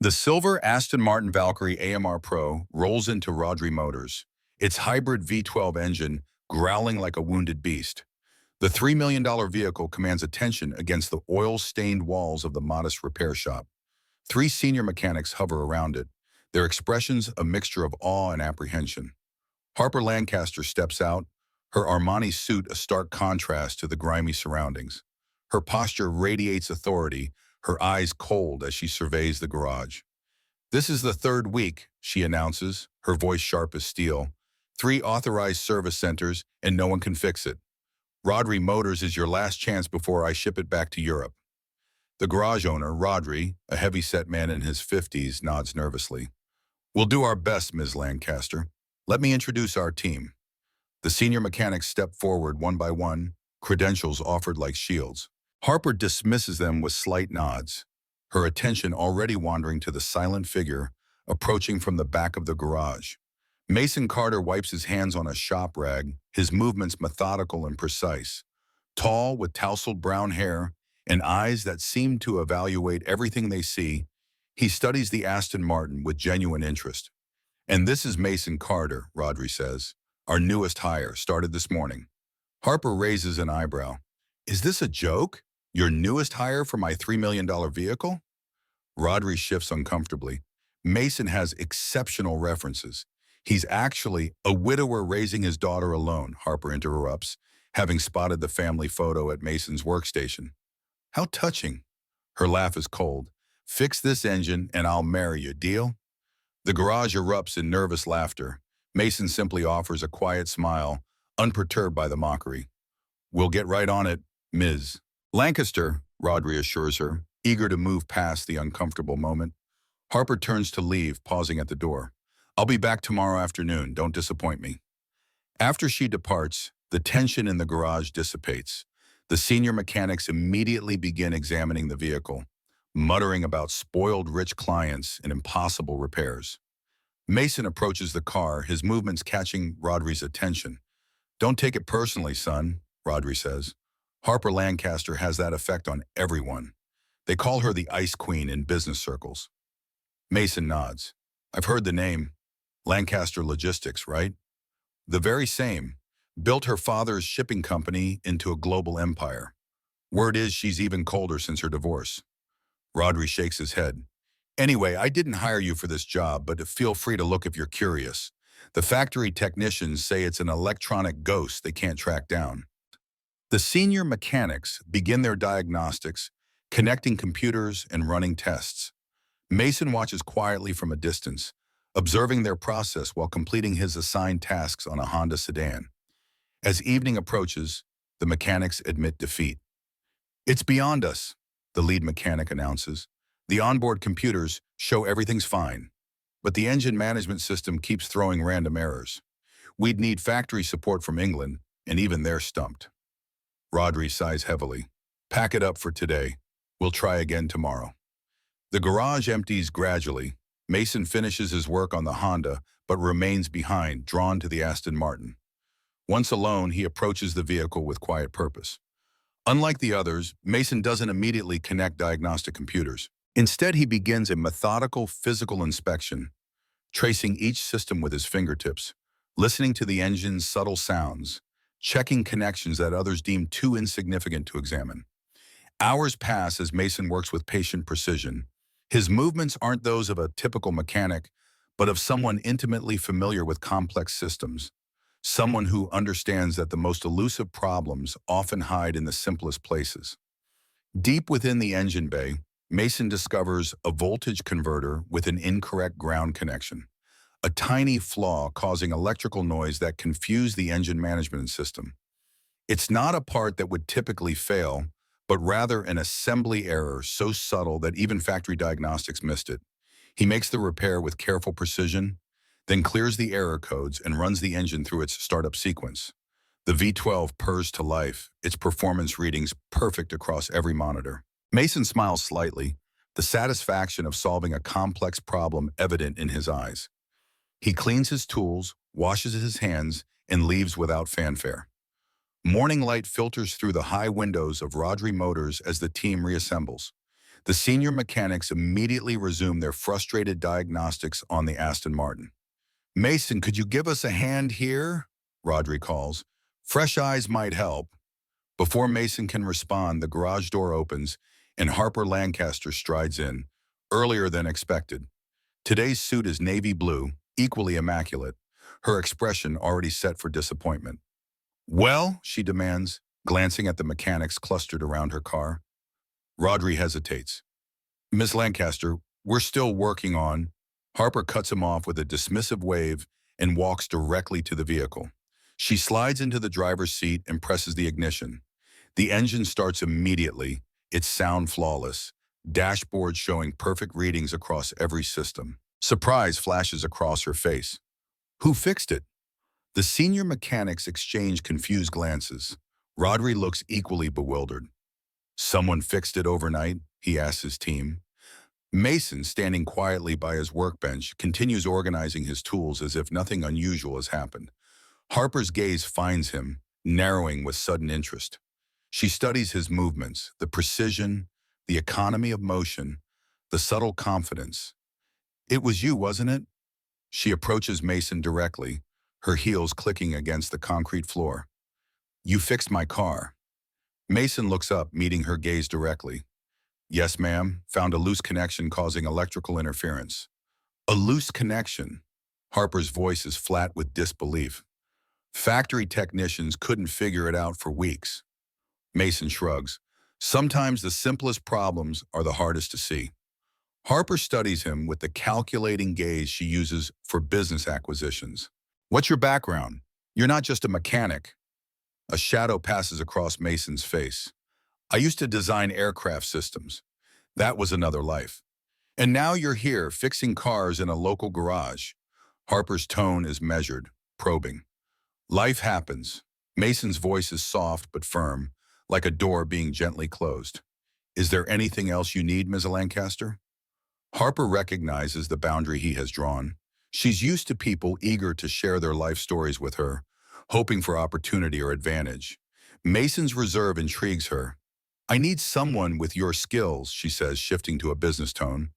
The silver Aston Martin Valkyrie AMR Pro rolls into Rodri Motors, its hybrid V12 engine growling like a wounded beast. The $3 million vehicle commands attention against the oil-stained walls of the modest repair shop. Three senior mechanics hover around it, their expressions a mixture of awe and apprehension. Harper Lancaster steps out, her Armani suit a stark contrast to the grimy surroundings. Her posture radiates authority, her eyes cold as she surveys the garage. "This is the third week," she announces, her voice sharp as steel. "3 authorized service centers, and no one can fix it. Rodri Motors is your last chance before I ship it back to Europe." The garage owner, Rodri, a heavy-set man in his 50s, nods nervously. "We'll do our best, Ms. Lancaster. Let me introduce our team." The senior mechanics step forward one by one, credentials offered like shields. Harper dismisses them with slight nods, her attention already wandering to the silent figure approaching from the back of the garage. Mason Carter wipes his hands on a shop rag, his movements methodical and precise. Tall, with tousled brown hair and eyes that seem to evaluate everything they see, he studies the Aston Martin with genuine interest. "And this is Mason Carter," Rodri says. "Our newest hire, started this morning." Harper raises an eyebrow. "Is this a joke? Your newest hire for my $3 million vehicle?" Rodri shifts uncomfortably. Mason has exceptional references. "He's actually a widower raising his daughter alone," Harper interrupts, having spotted the family photo at Mason's workstation. "How touching." Her laugh is cold. "Fix this engine and I'll marry you, deal?" The garage erupts in nervous laughter. Mason simply offers a quiet smile, unperturbed by the mockery. "We'll get right on it, Ms. Lancaster," Rodri assures her, eager to move past the uncomfortable moment. Harper turns to leave, pausing at the door. "I'll be back tomorrow afternoon. Don't disappoint me." After she departs, the tension in the garage dissipates. The senior mechanics immediately begin examining the vehicle, muttering about spoiled rich clients and impossible repairs. Mason approaches the car, his movements catching Rodri's attention. "Don't take it personally, son," Rodri says. "Harper Lancaster has that effect on everyone. They call her the Ice Queen in business circles." Mason nods. "I've heard the name. Lancaster Logistics, right?" "The very same. Built her father's shipping company into a global empire. Word is she's even colder since her divorce." Rodri shakes his head. "Anyway, I didn't hire you for this job, but feel free to look if you're curious. The factory technicians say it's an electronic ghost they can't track down." The senior mechanics begin their diagnostics, connecting computers and running tests. Mason watches quietly from a distance, observing their process while completing his assigned tasks on a Honda sedan. As evening approaches, the mechanics admit defeat. "It's beyond us," the lead mechanic announces. "The onboard computers show everything's fine, but the engine management system keeps throwing random errors. We'd need factory support from England, and even they're stumped." Rodri sighs heavily. "Pack it up for today. We'll try again tomorrow." The garage empties gradually. Mason finishes his work on the Honda, but remains behind, drawn to the Aston Martin. Once alone, he approaches the vehicle with quiet purpose. Unlike the others, Mason doesn't immediately connect diagnostic computers. Instead, he begins a methodical physical inspection, tracing each system with his fingertips, listening to the engine's subtle sounds, checking connections that others deem too insignificant to examine. Hours pass as Mason works with patient precision. His movements aren't those of a typical mechanic, but of someone intimately familiar with complex systems, someone who understands that the most elusive problems often hide in the simplest places. Deep within the engine bay, Mason discovers a voltage converter with an incorrect ground connection, a tiny flaw causing electrical noise that confused the engine management system. It's not a part that would typically fail, but rather an assembly error so subtle that even factory diagnostics missed it. He makes the repair with careful precision, then clears the error codes and runs the engine through its startup sequence. The V12 purrs to life, its performance readings perfect across every monitor. Mason smiles slightly, the satisfaction of solving a complex problem evident in his eyes. He cleans his tools, washes his hands, and leaves without fanfare. Morning light filters through the high windows of Rodri Motors as the team reassembles. The senior mechanics immediately resume their frustrated diagnostics on the Aston Martin. Mason, could you give us a hand here? Rodri calls. Fresh eyes might help. Before Mason can respond, the garage door opens and Harper Lancaster strides in, earlier than expected. Today's suit is navy blue, equally immaculate, her expression already set for disappointment. Well, she demands, glancing at the mechanics clustered around her car. Rodri hesitates. Miss Lancaster, we're still working on. Harper cuts him off with a dismissive wave and walks directly to the vehicle. She slides into the driver's seat and presses the ignition. The engine starts immediately, its sound flawless, dashboard showing perfect readings across every system. Surprise flashes across her face. Who fixed it? The senior mechanics exchange confused glances. Rodri looks equally bewildered. Someone fixed it overnight, he asks his team. Mason, standing quietly by his workbench, continues organizing his tools as if nothing unusual has happened. Harper's gaze finds him, narrowing with sudden interest. She studies his movements, the precision, the economy of motion, the subtle confidence. It was you, wasn't it? She approaches Mason directly, her heels clicking against the concrete floor. You fixed my car. Mason looks up, meeting her gaze directly. Yes, ma'am. Found a loose connection causing electrical interference. A loose connection. Harper's voice is flat with disbelief. Factory technicians couldn't figure it out for weeks. Mason shrugs. Sometimes the simplest problems are the hardest to see. Harper studies him with the calculating gaze she uses for business acquisitions. What's your background? You're not just a mechanic. A shadow passes across Mason's face. I used to design aircraft systems. That was another life. And now you're here fixing cars in a local garage. Harper's tone is measured, probing. Life happens. Mason's voice is soft but firm, like a door being gently closed. Is there anything else you need, Ms. Lancaster? Harper recognizes the boundary he has drawn. She's used to people eager to share their life stories with her, hoping for opportunity or advantage. Mason's reserve intrigues her. I need someone with your skills, she says, shifting to a business tone.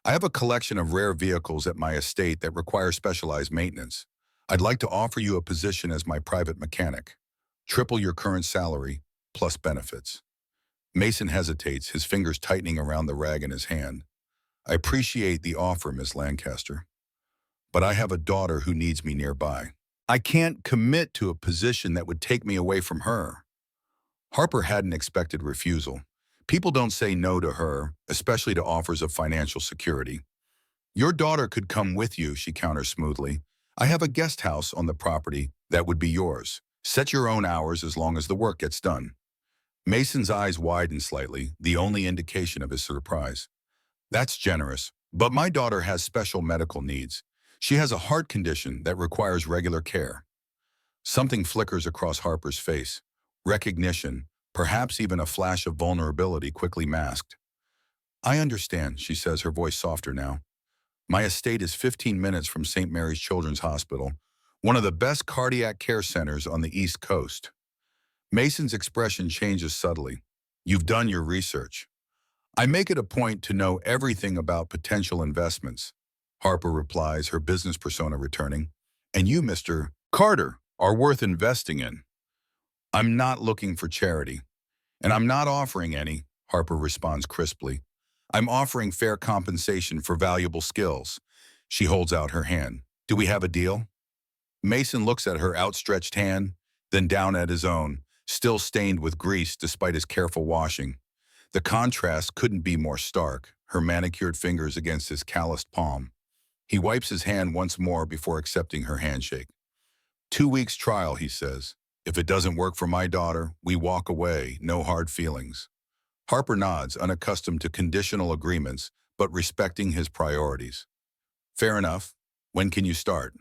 I have a collection of rare vehicles at my estate that require specialized maintenance. I'd like to offer you a position as my private mechanic. Triple your current salary, plus benefits. Mason hesitates, his fingers tightening around the rag in his hand. I appreciate the offer, Miss Lancaster, but I have a daughter who needs me nearby. I can't commit to a position that would take me away from her. Harper hadn't expected refusal. People don't say no to her, especially to offers of financial security. Your daughter could come with you, she counters smoothly. I have a guest house on the property that would be yours. Set your own hours as long as the work gets done. Mason's eyes widen slightly, the only indication of his surprise. That's generous, but my daughter has special medical needs. She has a heart condition that requires regular care. Something flickers across Harper's face. Recognition, perhaps even a flash of vulnerability quickly masked. I understand, she says, her voice softer now. My estate is 15 minutes from St. Mary's Children's Hospital, one of the best cardiac care centers on the East Coast. Mason's expression changes subtly. You've done your research. I make it a point to know everything about potential investments, Harper replies, her business persona returning. And you, Mr. Carter, are worth investing in. I'm not looking for charity. And I'm not offering any, Harper responds crisply. I'm offering fair compensation for valuable skills. She holds out her hand. Do we have a deal? Mason looks at her outstretched hand, then down at his own, still stained with grease despite his careful washing. The contrast couldn't be more stark, her manicured fingers against his calloused palm. He wipes his hand once more before accepting her handshake. 2 weeks trial, he says. If it doesn't work for my daughter, we walk away, no hard feelings. Harper nods, unaccustomed to conditional agreements, but respecting his priorities. Fair enough. When can you start?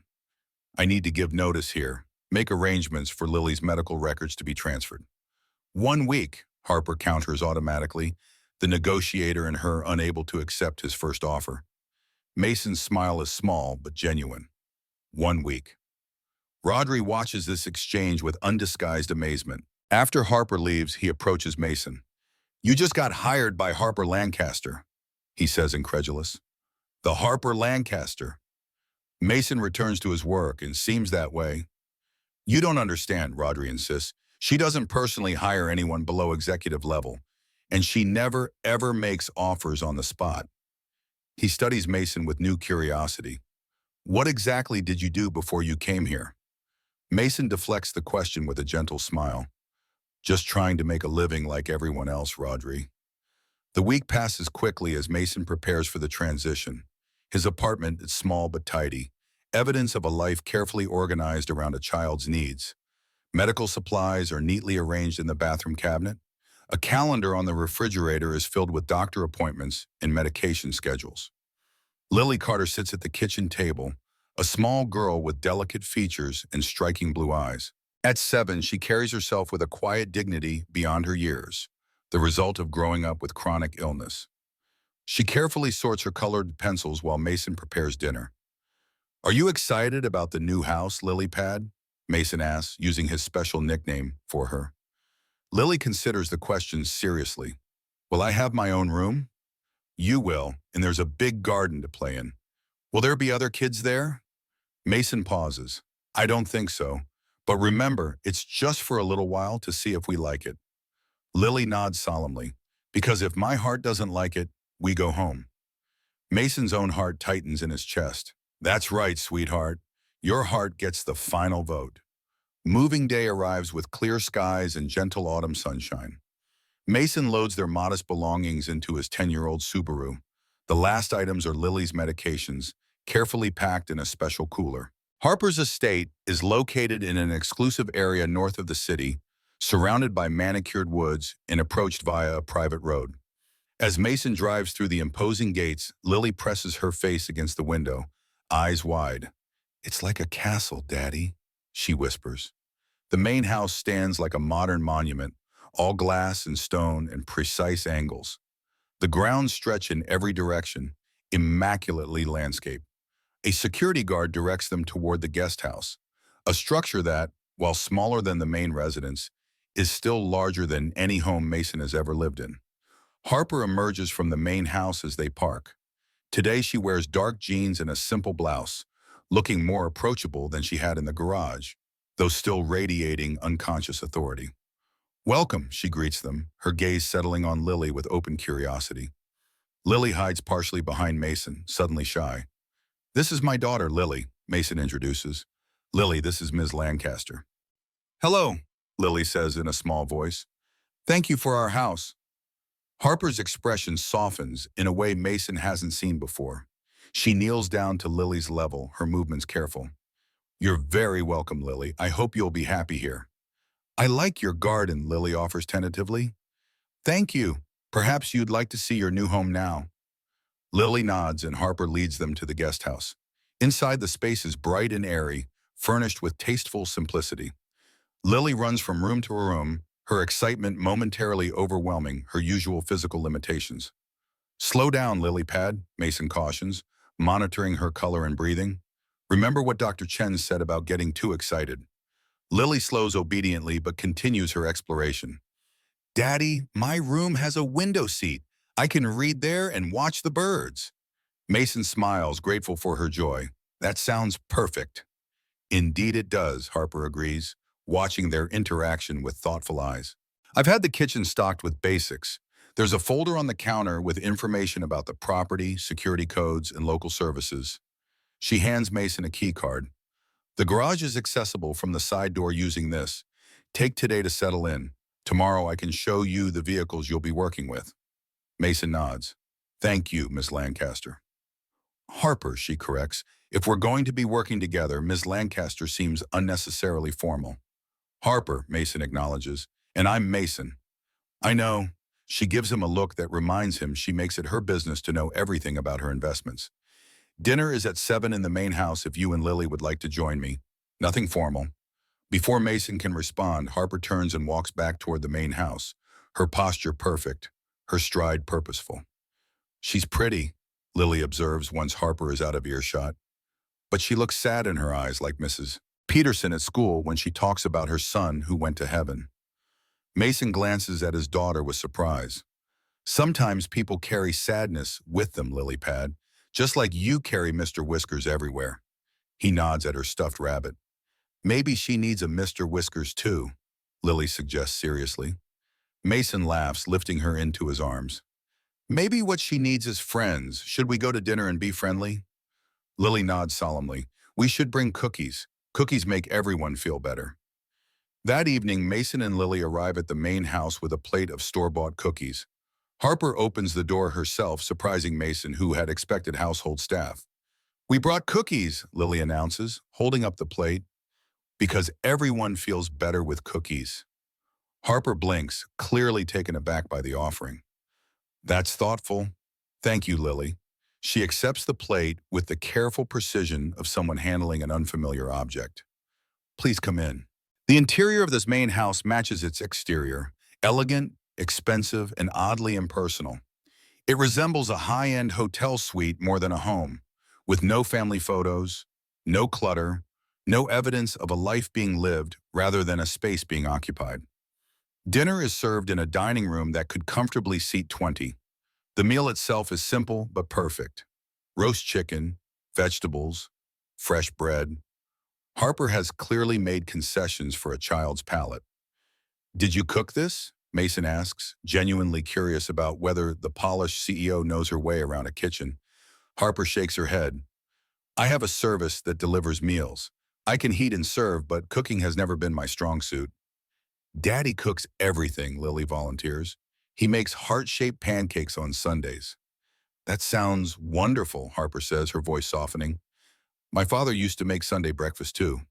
I need to give notice here. Make arrangements for Lily's medical records to be transferred. 1 week, Harper counters automatically, the negotiator in her unable to accept his first offer. Mason's smile is small but genuine. 1 week. Rodri watches this exchange with undisguised amazement. After Harper leaves, he approaches Mason. You just got hired by Harper Lancaster, he says incredulous. The Harper Lancaster. Mason returns to his work and seems that way. You don't understand, Rodri insists. She doesn't personally hire anyone below executive level, and she never, ever makes offers on the spot. He studies Mason with new curiosity. What exactly did you do before you came here? Mason deflects the question with a gentle smile. Just trying to make a living like everyone else, Rodri. The week passes quickly as Mason prepares for the transition. His apartment is small but tidy, evidence of a life carefully organized around a child's needs. Medical supplies are neatly arranged in the bathroom cabinet. A calendar on the refrigerator is filled with doctor appointments and medication schedules. Lily Carter sits at the kitchen table, a small girl with delicate features and striking blue eyes. At 7, she carries herself with a quiet dignity beyond her years, the result of growing up with chronic illness. She carefully sorts her colored pencils while Mason prepares dinner. Are you excited about the new house, Lily Pad? Mason asks, using his special nickname for her. Lily considers the question seriously. Will I have my own room? You will, and there's a big garden to play in. Will there be other kids there? Mason pauses. I don't think so. But remember, it's just for a little while to see if we like it. Lily nods solemnly. Because if my heart doesn't like it, we go home. Mason's own heart tightens in his chest. That's right, sweetheart. Your heart gets the final vote. Moving day arrives with clear skies and gentle autumn sunshine. Mason loads their modest belongings into his 10-year-old Subaru. The last items are Lily's medications, carefully packed in a special cooler. Harper's estate is located in an exclusive area north of the city, surrounded by manicured woods and approached via a private road. As Mason drives through the imposing gates, Lily presses her face against the window, eyes wide. It's like a castle, Daddy, she whispers. The main house stands like a modern monument, all glass and stone and precise angles. The grounds stretch in every direction, immaculately landscaped. A security guard directs them toward the guest house, a structure that, while smaller than the main residence, is still larger than any home Mason has ever lived in. Harper emerges from the main house as they park. Today she wears dark jeans and a simple blouse, looking more approachable than she had in the garage, though still radiating unconscious authority. Welcome, she greets them, her gaze settling on Lily with open curiosity. Lily hides partially behind Mason, suddenly shy. This is my daughter, Lily, Mason introduces. Lily, this is Ms. Lancaster. Hello, Lily says in a small voice. Thank you for our house. Harper's expression softens in a way Mason hasn't seen before. She kneels down to Lily's level, her movements careful. You're very welcome, Lily. I hope you'll be happy here. I like your garden, Lily offers tentatively. Thank you. Perhaps you'd like to see your new home now. Lily nods and Harper leads them to the guest house. Inside, the space is bright and airy, furnished with tasteful simplicity. Lily runs from room to room, her excitement momentarily overwhelming her usual physical limitations. Slow down, Lily Pad, Mason cautions, monitoring her color and breathing. Remember what Dr. Chen said about getting too excited. Lily slows obediently but continues her exploration. Daddy, my room has a window seat. I can read there and watch the birds. Mason smiles, grateful for her joy. That sounds perfect. Indeed it does, Harper agrees, watching their interaction with thoughtful eyes. I've had the kitchen stocked with basics. There's a folder on the counter with information about the property, security codes, and local services. She hands Mason a key card. The garage is accessible from the side door using this. Take today to settle in. Tomorrow I can show you the vehicles you'll be working with. Mason nods. Thank you, Miss Lancaster. Harper, she corrects. If we're going to be working together, Ms. Lancaster seems unnecessarily formal. Harper, Mason acknowledges, and I'm Mason. I know. She gives him a look that reminds him she makes it her business to know everything about her investments. Dinner is at 7 in the main house if you and Lily would like to join me. Nothing formal. Before Mason can respond, Harper turns and walks back toward the main house, her posture perfect, her stride purposeful. She's pretty, Lily observes once Harper is out of earshot. But she looks sad in her eyes like Mrs. Peterson at school when she talks about her son who went to heaven. Mason glances at his daughter with surprise. Sometimes people carry sadness with them, Lily Pad, just like you carry Mr. Whiskers everywhere. He nods at her stuffed rabbit. Maybe she needs a Mr. Whiskers too, Lily suggests seriously. Mason laughs, lifting her into his arms. Maybe what she needs is friends. Should we go to dinner and be friendly? Lily nods solemnly. We should bring cookies. Cookies make everyone feel better. That evening, Mason and Lily arrive at the main house with a plate of store-bought cookies. Harper opens the door herself, surprising Mason, who had expected household staff. We brought cookies, Lily announces, holding up the plate, because everyone feels better with cookies. Harper blinks, clearly taken aback by the offering. That's thoughtful. Thank you, Lily. She accepts the plate with the careful precision of someone handling an unfamiliar object. Please come in. The interior of this main house matches its exterior, elegant, expensive, and oddly impersonal. It resembles a high-end hotel suite more than a home, with no family photos, no clutter, no evidence of a life being lived rather than a space being occupied. Dinner is served in a dining room that could comfortably seat 20. The meal itself is simple but perfect. Roast chicken, vegetables, fresh bread. Harper has clearly made concessions for a child's palate. Did you cook this? Mason asks, genuinely curious about whether the polished CEO knows her way around a kitchen. Harper shakes her head. I have a service that delivers meals. I can heat and serve, but cooking has never been my strong suit. Daddy cooks everything, Lily volunteers. He makes heart-shaped pancakes on Sundays. That sounds wonderful, Harper says, her voice softening. My father used to make Sunday breakfast too.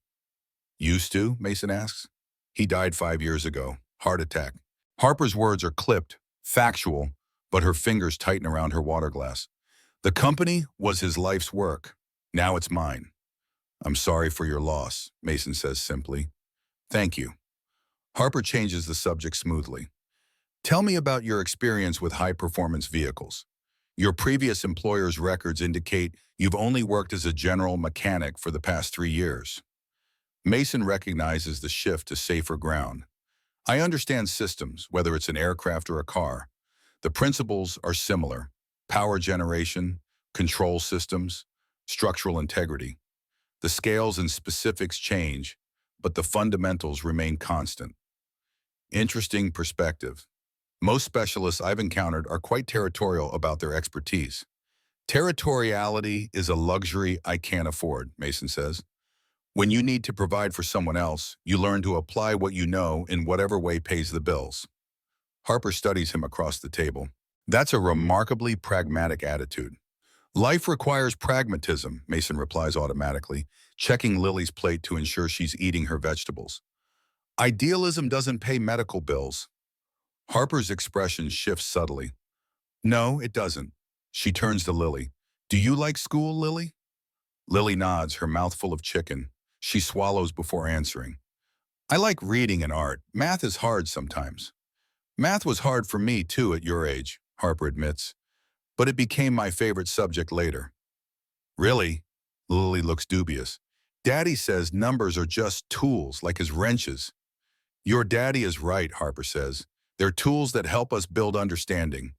Used to? Mason asks. He died 5 years ago. Heart attack. Harper's words are clipped, factual, but her fingers tighten around her water glass. The company was his life's work. Now it's mine. I'm sorry for your loss, Mason says simply. Thank you. Harper changes the subject smoothly. Tell me about your experience with high-performance vehicles. Your previous employer's records indicate you've only worked as a general mechanic for the past 3 years. Mason recognizes the shift to safer ground. I understand systems, whether it's an aircraft or a car. The principles are similar: power generation, control systems, structural integrity. The scales and specifics change, but the fundamentals remain constant. Interesting perspective. Most specialists I've encountered are quite territorial about their expertise. Territoriality is a luxury I can't afford, Mason says. When you need to provide for someone else, you learn to apply what you know in whatever way pays the bills. Harper studies him across the table. That's a remarkably pragmatic attitude. Life requires pragmatism, Mason replies automatically, checking Lily's plate to ensure she's eating her vegetables. Idealism doesn't pay medical bills. Harper's expression shifts subtly. No, it doesn't. She turns to Lily. Do you like school, Lily? Lily nods, her mouth full of chicken. She swallows before answering. I like reading and art. Math is hard sometimes. Math was hard for me, too, at your age, Harper admits. But it became my favorite subject later. Really? Lily looks dubious. Daddy says numbers are just tools, like his wrenches. Your daddy is right, Harper says. They're tools that help us build understanding,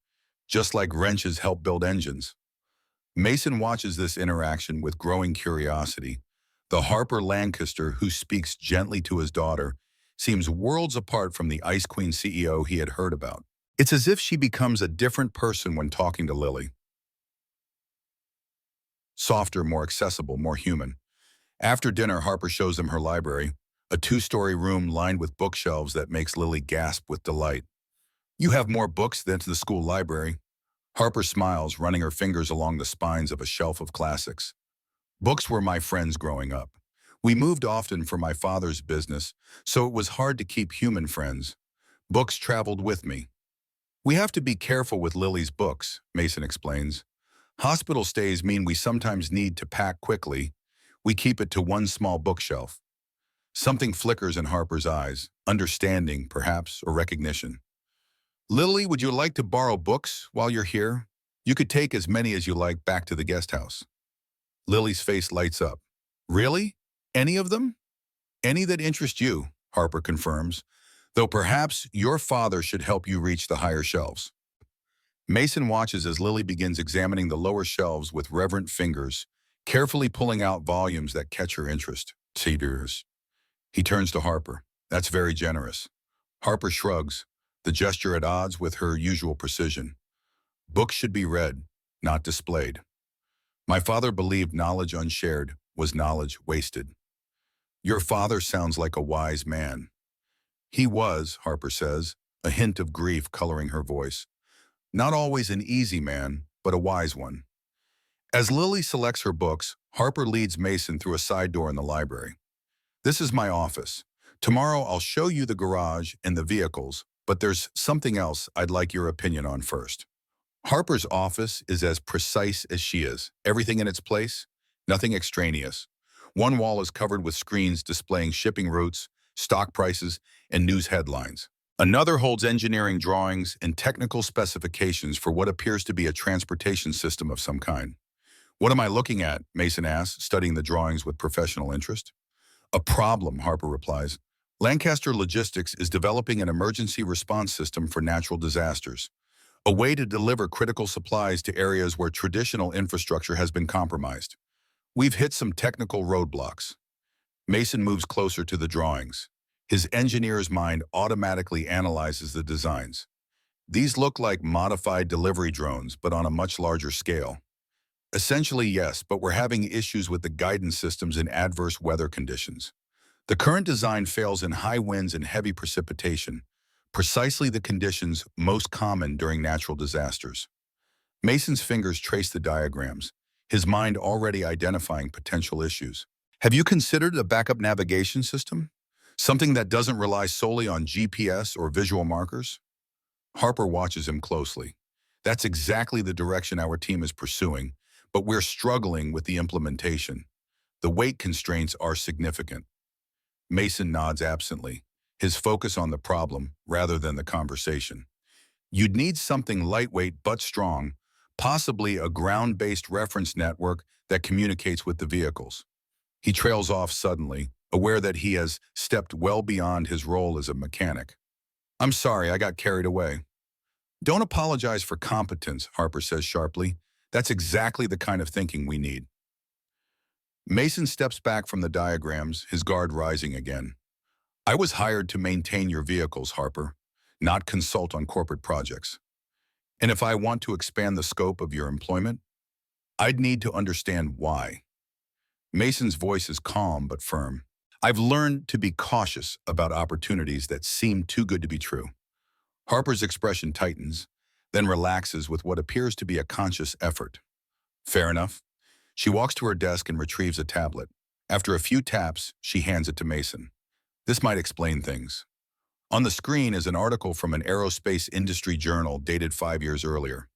just like wrenches help build engines. Mason watches this interaction with growing curiosity. The Harper Lancaster who speaks gently to his daughter seems worlds apart from the Ice Queen CEO he had heard about. It's as if she becomes a different person when talking to Lily. Softer, more accessible, more human. After dinner, Harper shows them her library, a 2-story room lined with bookshelves that makes Lily gasp with delight. You have more books than the school library. Harper smiles, running her fingers along the spines of a shelf of classics. Books were my friends growing up. We moved often for my father's business, so it was hard to keep human friends. Books traveled with me. We have to be careful with Lily's books, Mason explains. Hospital stays mean we sometimes need to pack quickly. We keep it to one small bookshelf. Something flickers in Harper's eyes, understanding, perhaps, or recognition. Lily, would you like to borrow books while you're here? You could take as many as you like back to the guest house. Lily's face lights up. Really? Any of them? Any that interest you, Harper confirms, though perhaps your father should help you reach the higher shelves. Mason watches as Lily begins examining the lower shelves with reverent fingers, carefully pulling out volumes that catch her interest. Tears. He turns to Harper. That's very generous. Harper shrugs, the gesture at odds with her usual precision. Books should be read, not displayed. My father believed knowledge unshared was knowledge wasted. Your father sounds like a wise man. He was, Harper says, a hint of grief coloring her voice. Not always an easy man, but a wise one. As Lily selects her books, Harper leads Mason through a side door in the library. This is my office. Tomorrow I'll show you the garage and the vehicles, but there's something else I'd like your opinion on first. Harper's office is as precise as she is. Everything in its place, nothing extraneous. One wall is covered with screens displaying shipping routes, stock prices, and news headlines. Another holds engineering drawings and technical specifications for what appears to be a transportation system of some kind. What am I looking at? Mason asks, studying the drawings with professional interest. A problem, Harper replies. Lancaster Logistics is developing an emergency response system for natural disasters, a way to deliver critical supplies to areas where traditional infrastructure has been compromised. We've hit some technical roadblocks. Mason moves closer to the drawings. His engineer's mind automatically analyzes the designs. These look like modified delivery drones, but on a much larger scale. Essentially, yes, but we're having issues with the guidance systems in adverse weather conditions. The current design fails in high winds and heavy precipitation, precisely the conditions most common during natural disasters. Mason's fingers trace the diagrams, his mind already identifying potential issues. Have you considered a backup navigation system? Something that doesn't rely solely on GPS or visual markers? Harper watches him closely. That's exactly the direction our team is pursuing, but we're struggling with the implementation. The weight constraints are significant. Mason nods absently, his focus on the problem rather than the conversation. You'd need something lightweight but strong, possibly a ground-based reference network that communicates with the vehicles. He trails off suddenly, aware that he has stepped well beyond his role as a mechanic. I'm sorry, I got carried away. Don't apologize for competence, Harper says sharply. That's exactly the kind of thinking we need. Mason steps back from the diagrams, his guard rising again. I was hired to maintain your vehicles, Harper, not consult on corporate projects. And if I want to expand the scope of your employment, I'd need to understand why. Mason's voice is calm but firm. I've learned to be cautious about opportunities that seem too good to be true. Harper's expression tightens, then relaxes with what appears to be a conscious effort. Fair enough. She walks to her desk and retrieves a tablet. After a few taps, she hands it to Mason. This might explain things. On the screen is an article from an aerospace industry journal dated 5 years earlier.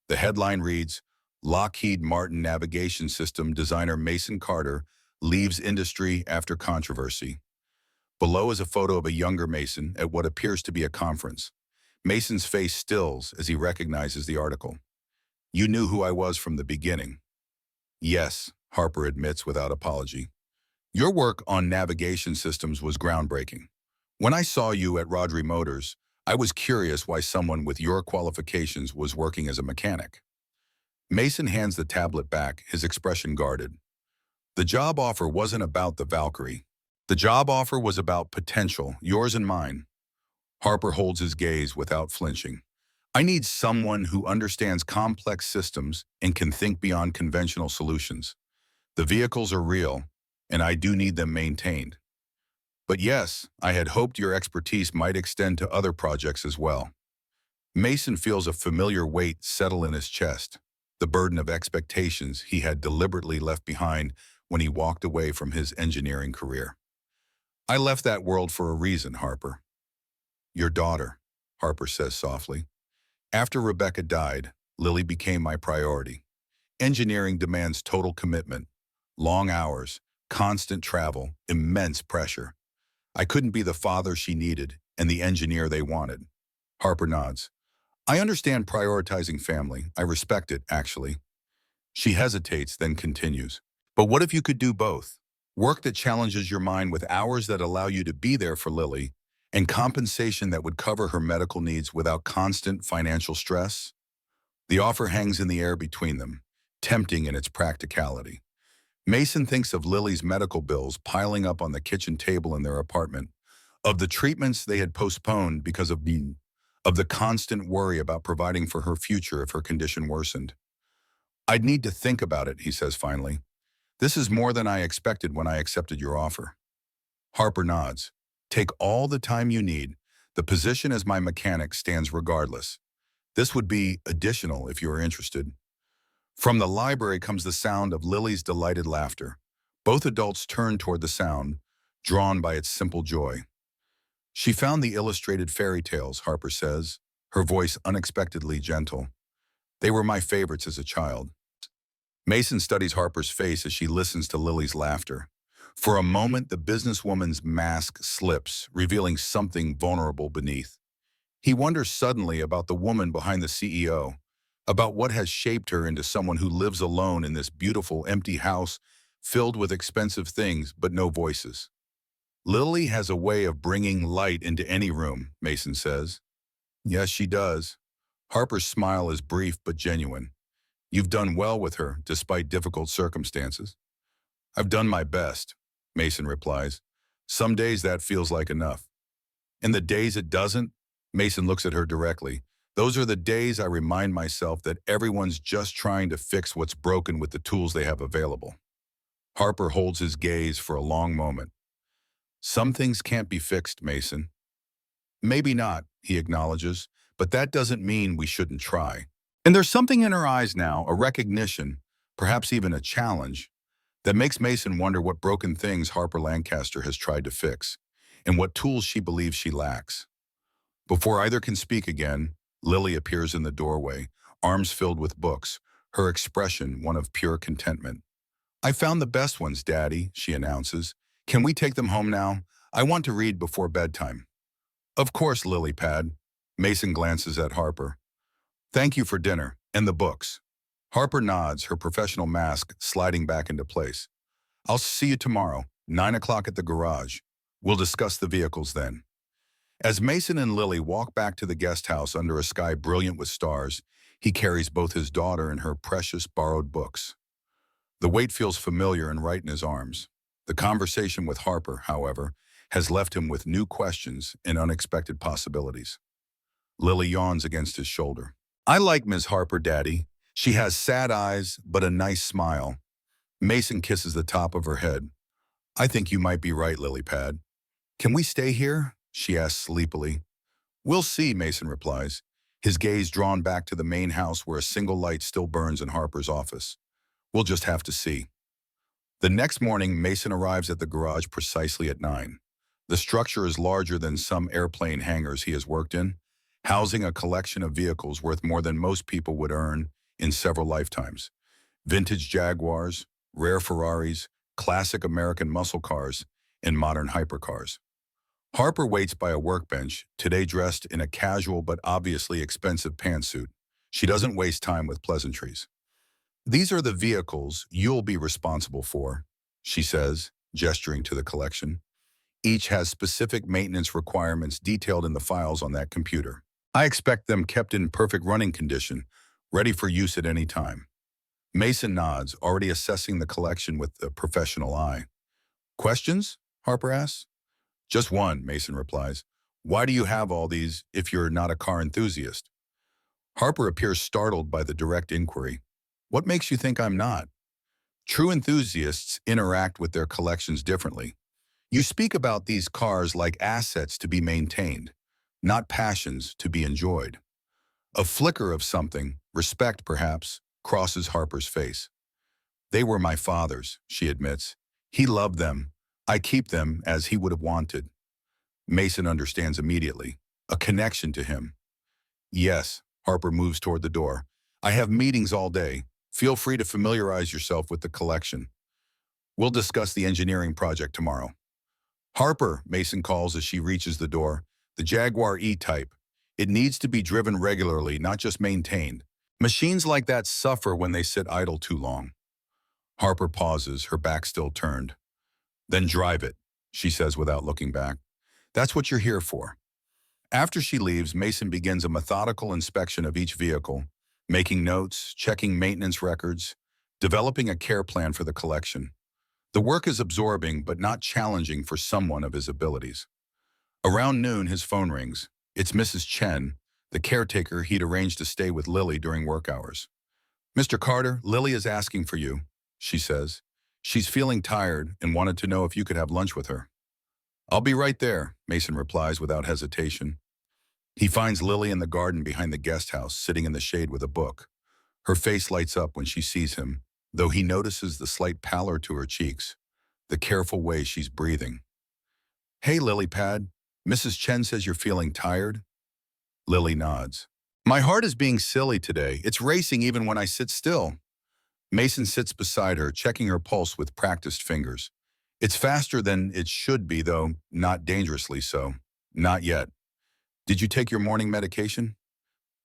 The headline reads, Lockheed Martin navigation system designer Mason Carter leaves industry after controversy. Below is a photo of a younger Mason at what appears to be a conference. Mason's face stills as he recognizes the article. You knew who I was from the beginning. Yes, Harper admits without apology. Your work on navigation systems was groundbreaking. When I saw you at Rodri Motors, I was curious why someone with your qualifications was working as a mechanic. Mason hands the tablet back, his expression guarded. The job offer wasn't about the Valkyrie. The job offer was about potential, yours and mine. Harper holds his gaze without flinching. I need someone who understands complex systems and can think beyond conventional solutions. The vehicles are real, and I do need them maintained. But yes, I had hoped your expertise might extend to other projects as well. Mason feels a familiar weight settle in his chest, the burden of expectations he had deliberately left behind when he walked away from his engineering career. I left that world for a reason, Harper. Your daughter, Harper says softly. After Rebecca died, Lily became my priority. Engineering demands total commitment, long hours, constant travel, immense pressure. I couldn't be the father she needed and the engineer they wanted. Harper nods. I understand prioritizing family. I respect it, actually. She hesitates, then continues. But what if you could do both? Work that challenges your mind with hours that allow you to be there for Lily, and compensation that would cover her medical needs without constant financial stress? The offer hangs in the air between them, tempting in its practicality. Mason thinks of Lily's medical bills piling up on the kitchen table in their apartment, of the treatments they had postponed because of the constant worry about providing for her future if her condition worsened. "I'd need to think about it," he says finally. "This is more than I expected when I accepted your offer." Harper nods. "Take all the time you need. The position as my mechanic stands regardless. This would be additional if you are interested." From the library comes the sound of Lily's delighted laughter. Both adults turn toward the sound, drawn by its simple joy. "She found the illustrated fairy tales," Harper says, her voice unexpectedly gentle. "They were my favorites as a child." Mason studies Harper's face as she listens to Lily's laughter. For a moment, the businesswoman's mask slips, revealing something vulnerable beneath. He wonders suddenly about the woman behind the CEO, about what has shaped her into someone who lives alone in this beautiful, empty house filled with expensive things but no voices. "Lily has a way of bringing light into any room," Mason says. "Yes, she does." Harper's smile is brief but genuine. "You've done well with her, despite difficult circumstances." "I've done my best," Mason replies. "Some days that feels like enough. And the days it doesn't," Mason looks at her directly, "those are the days I remind myself that everyone's just trying to fix what's broken with the tools they have available." Harper holds his gaze for a long moment. "Some things can't be fixed, Mason." "Maybe not," he acknowledges, "but that doesn't mean we shouldn't try." And there's something in her eyes now, a recognition, perhaps even a challenge, that makes Mason wonder what broken things Harper Lancaster has tried to fix, and what tools she believes she lacks. Before either can speak again, Lily appears in the doorway, arms filled with books, her expression one of pure contentment. "I found the best ones, Daddy," she announces. "Can we take them home now? I want to read before bedtime." "Of course, Lily Pad." Mason glances at Harper. "Thank you for dinner, and the books." Harper nods, her professional mask sliding back into place. "I'll see you tomorrow, 9 o'clock at the garage. We'll discuss the vehicles then." As Mason and Lily walk back to the guest house under a sky brilliant with stars, he carries both his daughter and her precious borrowed books. The weight feels familiar and right in his arms. The conversation with Harper, however, has left him with new questions and unexpected possibilities. Lily yawns against his shoulder. "I like Ms. Harper, Daddy. She has sad eyes, but a nice smile." Mason kisses the top of her head. "I think you might be right, Lily Pad." "Can we stay here?" she asks sleepily. "We'll see," Mason replies, his gaze drawn back to the main house where a single light still burns in Harper's office. "We'll just have to see." The next morning, Mason arrives at the garage precisely at 9. The structure is larger than some airplane hangars he has worked in, housing a collection of vehicles worth more than most people would earn in several lifetimes. Vintage Jaguars, rare Ferraris, classic American muscle cars, and modern hypercars. Harper waits by a workbench, today dressed in a casual but obviously expensive pantsuit. She doesn't waste time with pleasantries. "These are the vehicles you'll be responsible for," she says, gesturing to the collection. "Each has specific maintenance requirements detailed in the files on that computer. I expect them kept in perfect running condition, ready for use at any time." Mason nods, already assessing the collection with a professional eye. "Questions?" Harper asks. "Just one," Mason replies. "Why do you have all these if you're not a car enthusiast?" Harper appears startled by the direct inquiry. "What makes you think I'm not?" "True enthusiasts interact with their collections differently. You speak about these cars like assets to be maintained, not passions to be enjoyed." A flicker of something, respect perhaps, crosses Harper's face. "They were my father's," she admits. "He loved them. I keep them as he would have wanted." Mason understands immediately. A connection to him. "Yes," Harper moves toward the door. "I have meetings all day. Feel free to familiarize yourself with the collection. We'll discuss the engineering project tomorrow." "Harper," Mason calls as she reaches the door. "The Jaguar E-Type. It needs to be driven regularly, not just maintained. Machines like that suffer when they sit idle too long." Harper pauses, her back still turned. "Then drive it," she says without looking back. "That's what you're here for." After she leaves, Mason begins a methodical inspection of each vehicle, making notes, checking maintenance records, developing a care plan for the collection. The work is absorbing but not challenging for someone of his abilities. Around noon, his phone rings. It's Mrs. Chen, the caretaker he'd arranged to stay with Lily during work hours. "Mr. Carter, Lily is asking for you," she says. "She's feeling tired and wanted to know if you could have lunch with her." "I'll be right there," Mason replies without hesitation. He finds Lily in the garden behind the guest house, sitting in the shade with a book. Her face lights up when she sees him, though he notices the slight pallor to her cheeks, the careful way she's breathing. "Hey, Lily Pad, Mrs. Chen says you're feeling tired?" Lily nods. "My heart is being silly today. It's racing even when I sit still." Mason sits beside her, checking her pulse with practiced fingers. "It's faster than it should be, though not dangerously so. Not yet. Did you take your morning medication?"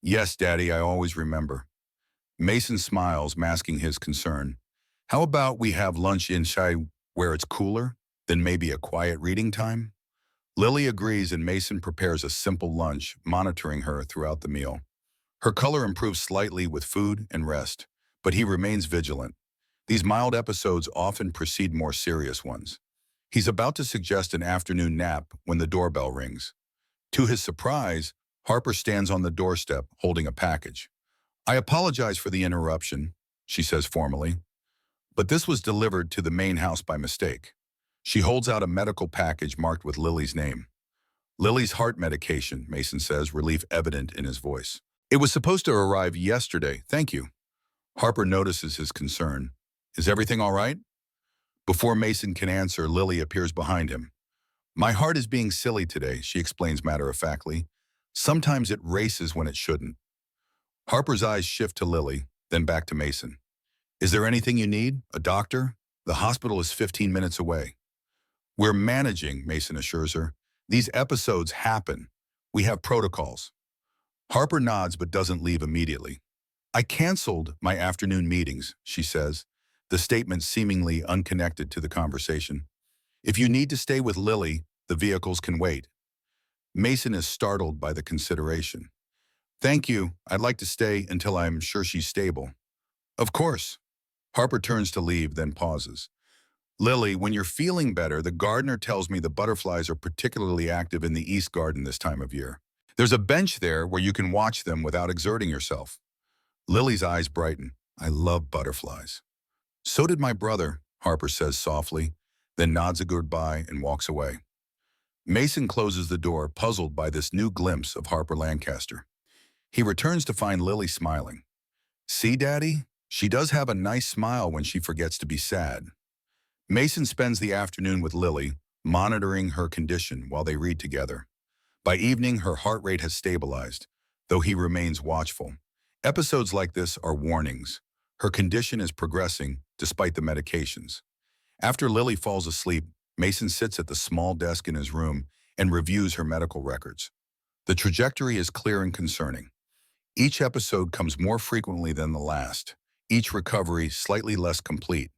"Yes, Daddy, I always remember." Mason smiles, masking his concern. "How about we have lunch inside where it's cooler, then maybe a quiet reading time?" Lily agrees and Mason prepares a simple lunch, monitoring her throughout the meal. Her color improves slightly with food and rest, but he remains vigilant. These mild episodes often precede more serious ones. He's about to suggest an afternoon nap when the doorbell rings. To his surprise, Harper stands on the doorstep holding a package. "I apologize for the interruption," she says formally, "but this was delivered to the main house by mistake." She holds out a medical package marked with Lily's name. "Lily's heart medication," Mason says, relief evident in his voice. "It was supposed to arrive yesterday, thank you." Harper notices his concern. "Is everything all right?" Before Mason can answer, Lily appears behind him. "My heart is being silly today," she explains matter-of-factly. "Sometimes it races when it shouldn't." Harper's eyes shift to Lily, then back to Mason. "Is there anything you need? A doctor? The hospital is 15 minutes away." "We're managing," Mason assures her. "These episodes happen. We have protocols." Harper nods but doesn't leave immediately. "I canceled my afternoon meetings," she says, the statement seemingly unconnected to the conversation. "If you need to stay with Lily, the vehicles can wait." Mason is startled by the consideration. "Thank you. I'd like to stay until I'm sure she's stable." "Of course." Harper turns to leave, then pauses. "Lily, when you're feeling better, the gardener tells me the butterflies are particularly active in the East Garden this time of year. There's a bench there where you can watch them without exerting yourself." Lily's eyes brighten. "I love butterflies." "So did my brother," Harper says softly, then nods a goodbye and walks away. Mason closes the door, puzzled by this new glimpse of Harper Lancaster. He returns to find Lily smiling. "See, Daddy? She does have a nice smile when she forgets to be sad." Mason spends the afternoon with Lily, monitoring her condition while they read together. By evening, her heart rate has stabilized, though he remains watchful. Episodes like this are warnings. Her condition is progressing despite the medications. After Lily falls asleep, Mason sits at the small desk in his room and reviews her medical records. The trajectory is clear and concerning. Each episode comes more frequently than the last, each recovery slightly less complete.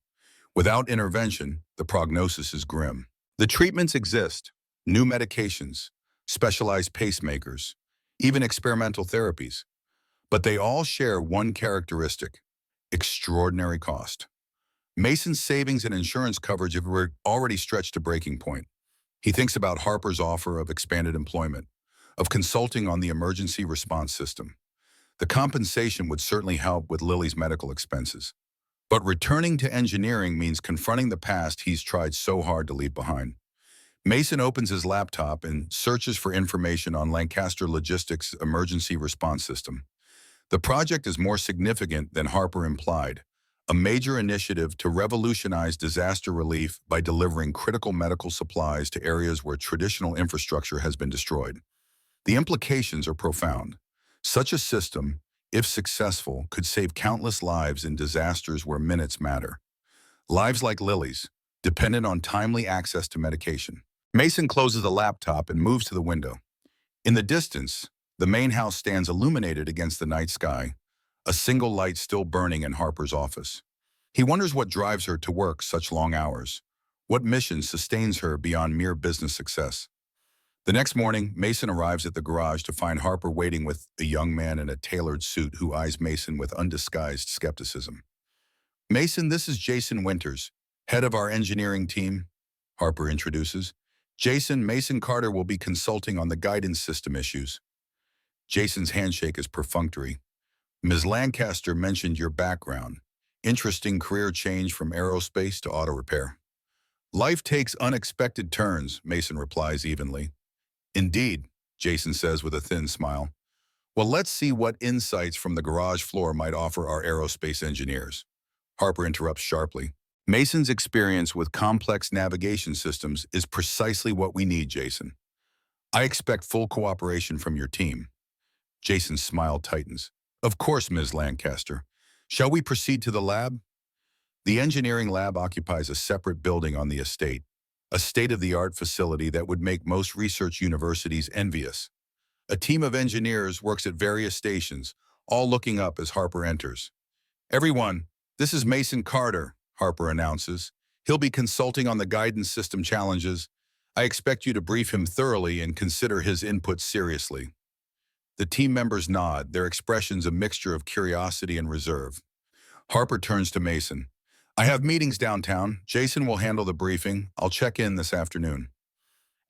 Without intervention, the prognosis is grim. The treatments exist: new medications, specialized pacemakers, even experimental therapies. But they all share one characteristic: extraordinary cost. Mason's savings and insurance coverage were already stretched to breaking point. He thinks about Harper's offer of expanded employment, of consulting on the emergency response system. The compensation would certainly help with Lily's medical expenses. But returning to engineering means confronting the past he's tried so hard to leave behind. Mason opens his laptop and searches for information on Lancaster Logistics' emergency response system. The project is more significant than Harper implied, a major initiative to revolutionize disaster relief by delivering critical medical supplies to areas where traditional infrastructure has been destroyed. The implications are profound. Such a system, if successful, could save countless lives in disasters where minutes matter. Lives like Lily's, dependent on timely access to medication. Mason closes the laptop and moves to the window. In the distance, the main house stands illuminated against the night sky, a single light still burning in Harper's office. He wonders what drives her to work such long hours, what mission sustains her beyond mere business success. The next morning, Mason arrives at the garage to find Harper waiting with a young man in a tailored suit who eyes Mason with undisguised skepticism. Mason, this is Jason Winters, head of our engineering team, Harper introduces. Mason Carter will be consulting on the guidance system issues. Jason's handshake is perfunctory. Ms. Lancaster mentioned your background. Interesting career change from aerospace to auto repair. Life takes unexpected turns, Mason replies evenly. Indeed, Jason says with a thin smile. Well, let's see what insights from the garage floor might offer our aerospace engineers. Harper interrupts sharply. Mason's experience with complex navigation systems is precisely what we need, Jason. I expect full cooperation from your team. Jason's smile tightens. Of course, Ms. Lancaster. Shall we proceed to the lab? The engineering lab occupies a separate building on the estate, a state-of-the-art facility that would make most research universities envious. A team of engineers works at various stations, all looking up as Harper enters. Everyone, this is Mason Carter, Harper announces. He'll be consulting on the guidance system challenges. I expect you to brief him thoroughly and consider his input seriously. The team members nod, their expressions a mixture of curiosity and reserve. Harper turns to Mason. I have meetings downtown. Jason will handle the briefing. I'll check in this afternoon.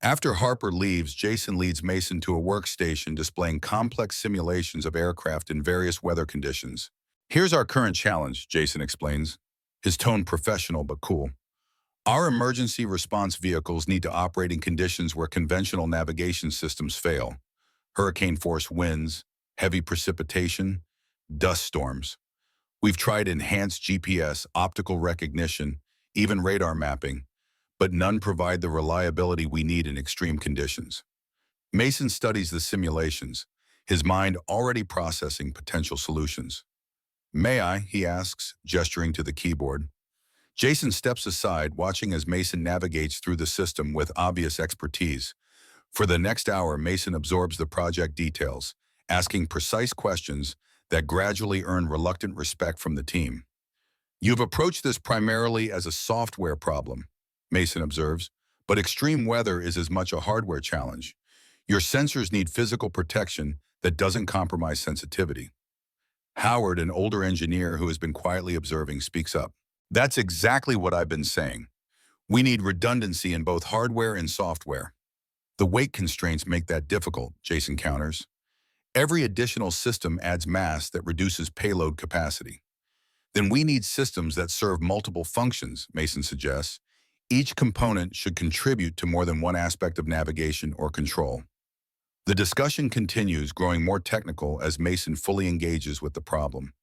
After Harper leaves, Jason leads Mason to a workstation displaying complex simulations of aircraft in various weather conditions. Here's our current challenge, Jason explains, his tone professional but cool. Our emergency response vehicles need to operate in conditions where conventional navigation systems fail. Hurricane-force winds, heavy precipitation, dust storms. We've tried enhanced GPS, optical recognition, even radar mapping, but none provide the reliability we need in extreme conditions. Mason studies the simulations, his mind already processing potential solutions. May I, he asks, gesturing to the keyboard. Jason steps aside, watching as Mason navigates through the system with obvious expertise. For the next hour, Mason absorbs the project details, asking precise questions that gradually earn reluctant respect from the team. You've approached this primarily as a software problem, Mason observes, but extreme weather is as much a hardware challenge. Your sensors need physical protection that doesn't compromise sensitivity. Howard, an older engineer who has been quietly observing, speaks up. That's exactly what I've been saying. We need redundancy in both hardware and software. The weight constraints make that difficult, Jason counters. Every additional system adds mass that reduces payload capacity. Then we need systems that serve multiple functions, Mason suggests. Each component should contribute to more than one aspect of navigation or control. The discussion continues, growing more technical as Mason fully engages with the problem.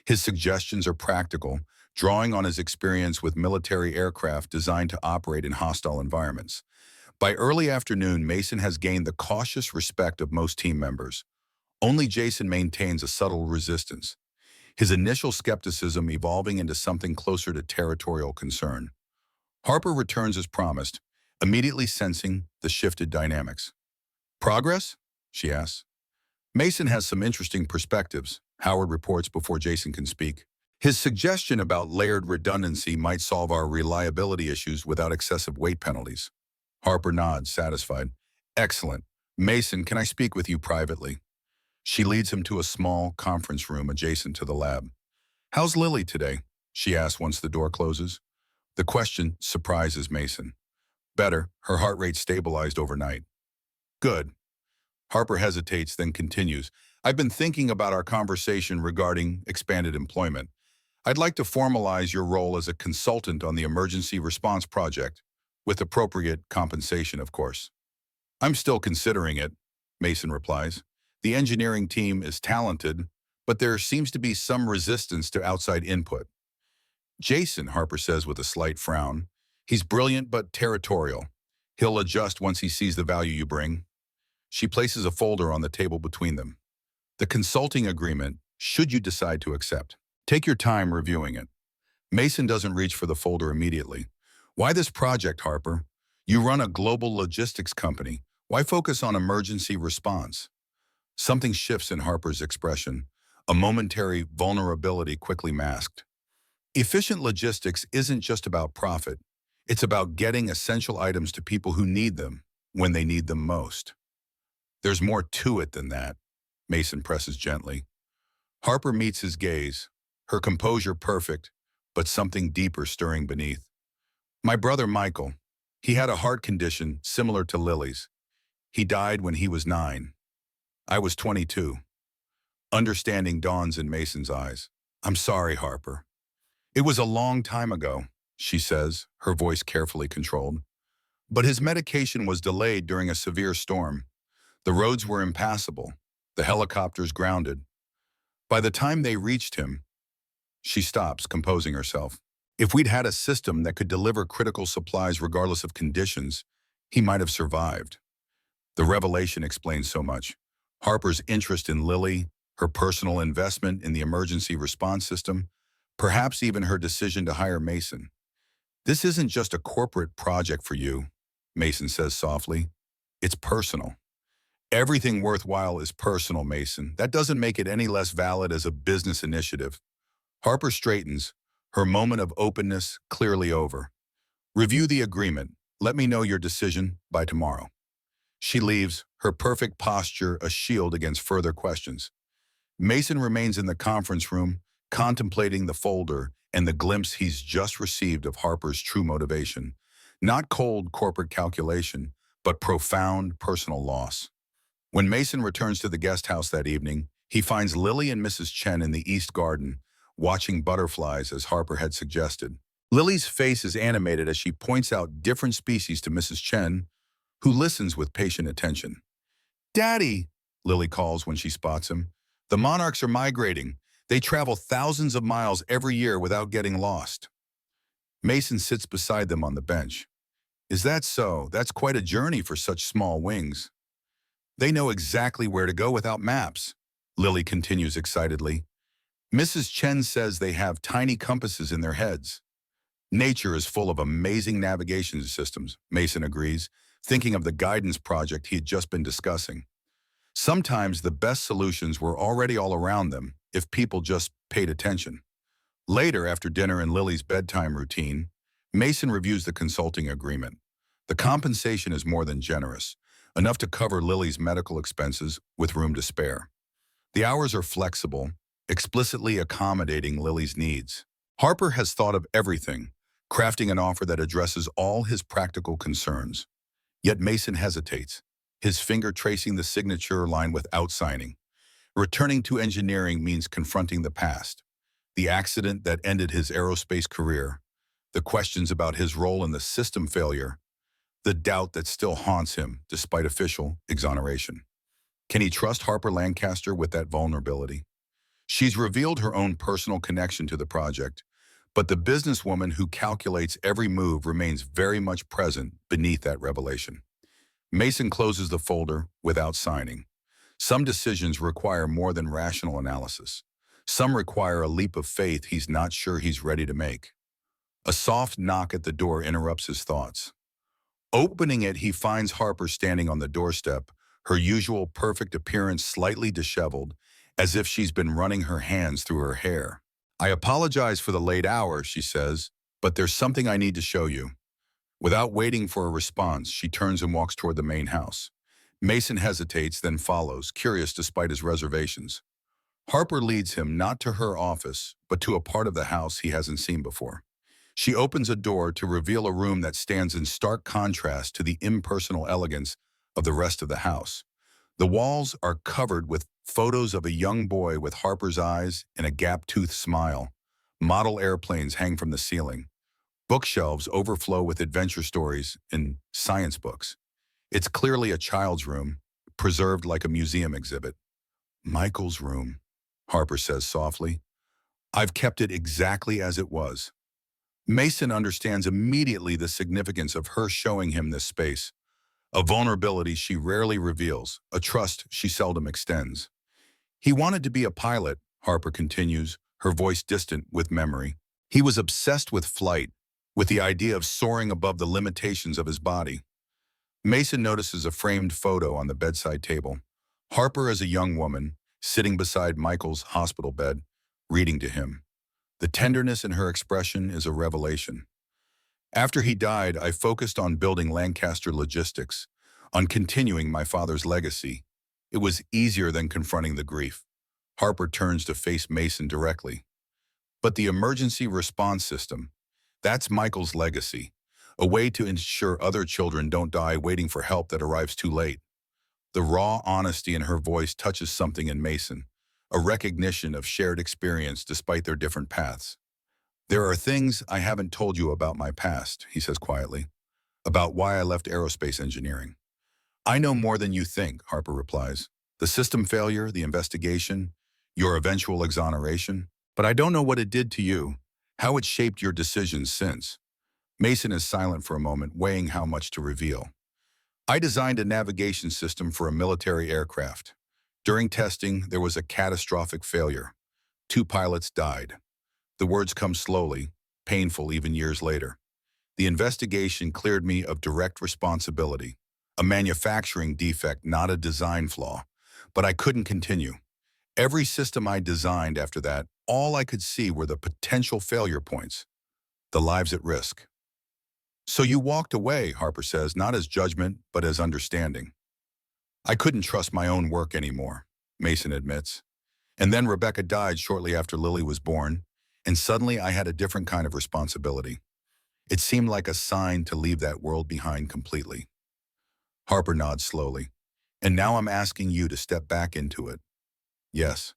His suggestions are practical, drawing on his experience with military aircraft designed to operate in hostile environments. By early afternoon, Mason has gained the cautious respect of most team members. Only Jason maintains a subtle resistance, his initial skepticism evolving into something closer to territorial concern. Harper returns as promised, immediately sensing the shifted dynamics. Progress? She asks. Mason has some interesting perspectives, Howard reports before Jason can speak. His suggestion about layered redundancy might solve our reliability issues without excessive weight penalties. Harper nods, satisfied. Excellent. Mason, can I speak with you privately? She leads him to a small conference room adjacent to the lab. How's Lily today? She asks once the door closes. The question surprises Mason. Better, her heart rate stabilized overnight. Good. Harper hesitates, then continues. I've been thinking about our conversation regarding expanded employment. I'd like to formalize your role as a consultant on the emergency response project, with appropriate compensation, of course. I'm still considering it, Mason replies. The engineering team is talented, but there seems to be some resistance to outside input. Jason, Harper says with a slight frown. He's brilliant but territorial. He'll adjust once he sees the value you bring. She places a folder on the table between them. The consulting agreement, should you decide to accept. Take your time reviewing it. Mason doesn't reach for the folder immediately. Why this project, Harper? You run a global logistics company. Why focus on emergency response? Something shifts in Harper's expression, a momentary vulnerability quickly masked. Efficient logistics isn't just about profit. It's about getting essential items to people who need them, when they need them most. There's more to it than that, Mason presses gently. Harper meets his gaze, her composure perfect, but something deeper stirring beneath. My brother Michael, he had a heart condition similar to Lily's. He died when he was 9. I was 22. Understanding dawns in Mason's eyes. I'm sorry, Harper. It was a long time ago, she says, her voice carefully controlled. But his medication was delayed during a severe storm. The roads were impassable, the helicopters grounded. By the time they reached him, she stops, composing herself. If we'd had a system that could deliver critical supplies regardless of conditions, he might have survived. The revelation explains so much. Harper's interest in Lily, her personal investment in the emergency response system, perhaps even her decision to hire Mason. This isn't just a corporate project for you, Mason says softly. It's personal. Everything worthwhile is personal, Mason. That doesn't make it any less valid as a business initiative. Harper straightens, her moment of openness clearly over. Review the agreement. Let me know your decision by tomorrow. She leaves, her perfect posture a shield against further questions. Mason remains in the conference room, contemplating the folder and the glimpse he's just received of Harper's true motivation. Not cold corporate calculation, but profound personal loss. When Mason returns to the guest house that evening, he finds Lily and Mrs. Chen in the East Garden, watching butterflies as Harper had suggested. Lily's face is animated as she points out different species to Mrs. Chen, who listens with patient attention. Daddy, Lily calls when she spots him. The monarchs are migrating. They travel thousands of miles every year without getting lost. Mason sits beside them on the bench. Is that so? That's quite a journey for such small wings. They know exactly where to go without maps, Lily continues excitedly. Mrs. Chen says they have tiny compasses in their heads. Nature is full of amazing navigation systems, Mason agrees, thinking of the guidance project he had just been discussing. Sometimes the best solutions were already all around them if people just paid attention. Later, after dinner and Lily's bedtime routine, Mason reviews the consulting agreement. The compensation is more than generous, enough to cover Lily's medical expenses with room to spare. The hours are flexible, explicitly accommodating Lily's needs. Harper has thought of everything, crafting an offer that addresses all his practical concerns. Yet Mason hesitates, his finger tracing the signature line without signing. Returning to engineering means confronting the past, the accident that ended his aerospace career, the questions about his role in the system failure, the doubt that still haunts him despite official exoneration. Can he trust Harper Lancaster with that vulnerability? She's revealed her own personal connection to the project, but the businesswoman who calculates every move remains very much present beneath that revelation. Mason closes the folder without signing. Some decisions require more than rational analysis. Some require a leap of faith he's not sure he's ready to make. A soft knock at the door interrupts his thoughts. Opening it, he finds Harper standing on the doorstep, her usual perfect appearance slightly disheveled, as if she's been running her hands through her hair. I apologize for the late hour, she says, but there's something I need to show you. Without waiting for a response, she turns and walks toward the main house. Mason hesitates, then follows, curious despite his reservations. Harper leads him not to her office, but to a part of the house he hasn't seen before. She opens a door to reveal a room that stands in stark contrast to the impersonal elegance of the rest of the house. The walls are covered with photos of a young boy with Harper's eyes and a gap-toothed smile. Model airplanes hang from the ceiling. Bookshelves overflow with adventure stories and science books. It's clearly a child's room, preserved like a museum exhibit. Michael's room, Harper says softly. I've kept it exactly as it was. Mason understands immediately the significance of her showing him this space, a vulnerability she rarely reveals, a trust she seldom extends. He wanted to be a pilot, Harper continues, her voice distant with memory. He was obsessed with flight, with the idea of soaring above the limitations of his body. Mason notices a framed photo on the bedside table. Harper as a young woman, sitting beside Michael's hospital bed, reading to him. The tenderness in her expression is a revelation. After he died, I focused on building Lancaster Logistics, on continuing my father's legacy. It was easier than confronting the grief. Harper turns to face Mason directly. But the emergency response system, that's Michael's legacy, a way to ensure other children don't die waiting for help that arrives too late. The raw honesty in her voice touches something in Mason, a recognition of shared experience despite their different paths. There are things I haven't told you about my past, he says quietly, about why I left aerospace engineering. I know more than you think, Harper replies. The system failure, the investigation, your eventual exoneration. But I don't know what it did to you, how it shaped your decisions since. Mason is silent for a moment, weighing how much to reveal. I designed a navigation system for a military aircraft. During testing, there was a catastrophic failure. 2 pilots died. The words come slowly, painful even years later. The investigation cleared me of direct responsibility, a manufacturing defect, not a design flaw. But I couldn't continue. Every system I designed after that, all I could see were the potential failure points, the lives at risk. So you walked away, Harper says, not as judgment, but as understanding. I couldn't trust my own work anymore, Mason admits. And then Rebecca died shortly after Lily was born, and suddenly I had a different kind of responsibility. It seemed like a sign to leave that world behind completely. Harper nods slowly. And now I'm asking you to step back into it. Yes.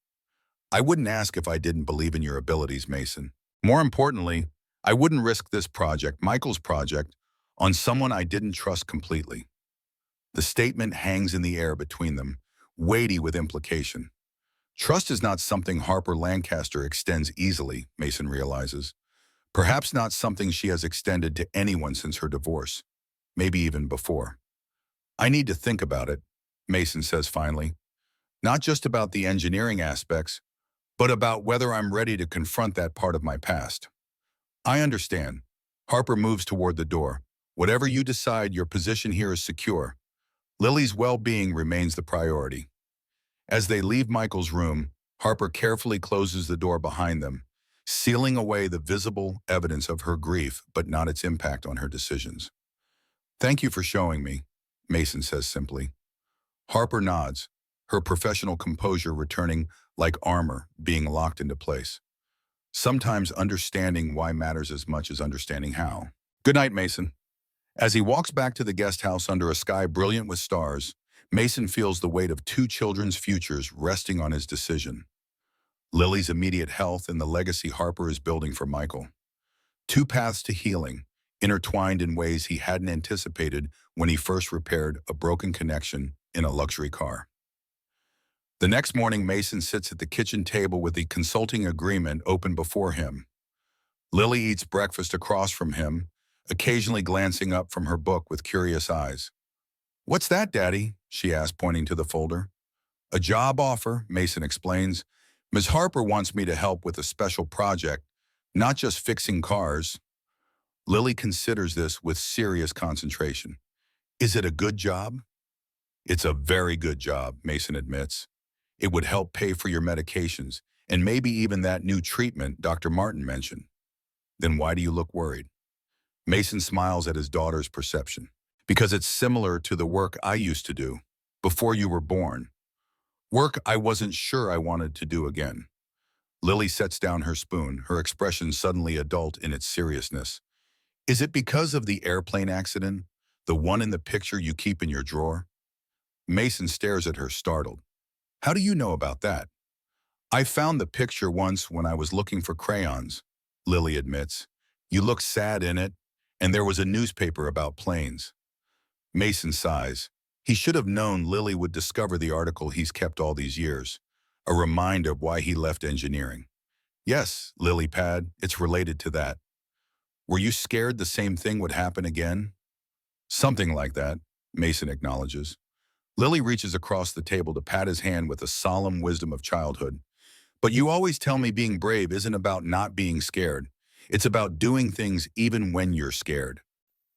I wouldn't ask if I didn't believe in your abilities, Mason. More importantly, I wouldn't risk this project, Michael's project, on someone I didn't trust completely. The statement hangs in the air between them, weighty with implication. Trust is not something Harper Lancaster extends easily, Mason realizes. Perhaps not something she has extended to anyone since her divorce, maybe even before. I need to think about it, Mason says finally. Not just about the engineering aspects, but about whether I'm ready to confront that part of my past. I understand. Harper moves toward the door. Whatever you decide, your position here is secure. Lily's well-being remains the priority. As they leave Michael's room, Harper carefully closes the door behind them, sealing away the visible evidence of her grief, but not its impact on her decisions. Thank you for showing me, Mason says simply. Harper nods, her professional composure returning like armor being locked into place. Sometimes understanding why matters as much as understanding how. Good night, Mason. As he walks back to the guest house under a sky brilliant with stars, Mason feels the weight of 2 children's futures resting on his decision. Lily's immediate health and the legacy Harper is building for Michael. 2 paths to healing, intertwined in ways he hadn't anticipated when he first repaired a broken connection in a luxury car. The next morning, Mason sits at the kitchen table with the consulting agreement open before him. Lily eats breakfast across from him, occasionally glancing up from her book with curious eyes. "What's that, Daddy?" she asks, pointing to the folder. "A job offer," Mason explains. "Ms. Harper wants me to help with a special project, not just fixing cars." Lily considers this with serious concentration. "Is it a good job?" "It's a very good job," Mason admits. "It would help pay for your medications, and maybe even that new treatment Dr. Martin mentioned." "Then why do you look worried?" Mason smiles at his daughter's perception. "Because it's similar to the work I used to do, before you were born. Work I wasn't sure I wanted to do again." Lily sets down her spoon, her expression suddenly adult in its seriousness. "Is it because of the airplane accident, the one in the picture you keep in your drawer?" Mason stares at her, startled. "How do you know about that?" "I found the picture once when I was looking for crayons," Lily admits. "You look sad in it, and there was a newspaper about planes." Mason sighs. He should have known Lily would discover the article he's kept all these years, a reminder of why he left engineering. "Yes, Lily Pad, it's related to that." "Were you scared the same thing would happen again?" "Something like that," Mason acknowledges. Lily reaches across the table to pat his hand with the solemn wisdom of childhood. "But you always tell me being brave isn't about not being scared. It's about doing things even when you're scared."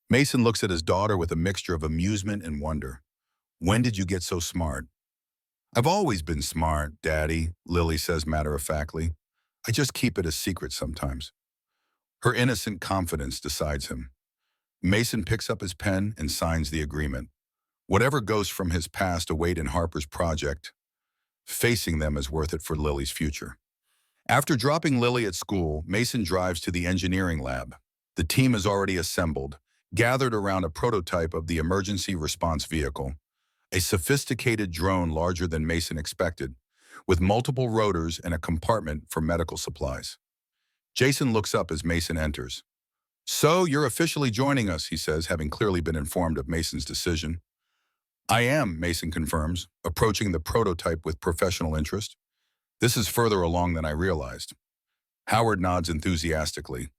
Mason looks at his daughter with a mixture of amusement and wonder. "When did you get so smart?" "I've always been smart, Daddy," Lily says matter-of-factly. "I just keep it a secret sometimes." Her innocent confidence decides him. Mason picks up his pen and signs the agreement. Whatever ghosts from his past await in Harper's project, facing them is worth it for Lily's future. After dropping Lily at school, Mason drives to the engineering lab. The team is already assembled, gathered around a prototype of the emergency response vehicle, a sophisticated drone larger than Mason expected, with multiple rotors and a compartment for medical supplies. Jason looks up as Mason enters. "So, you're officially joining us," he says, having clearly been informed of Mason's decision. "I am," Mason confirms, approaching the prototype with professional interest. "This is further along than I realized." Howard nods enthusiastically.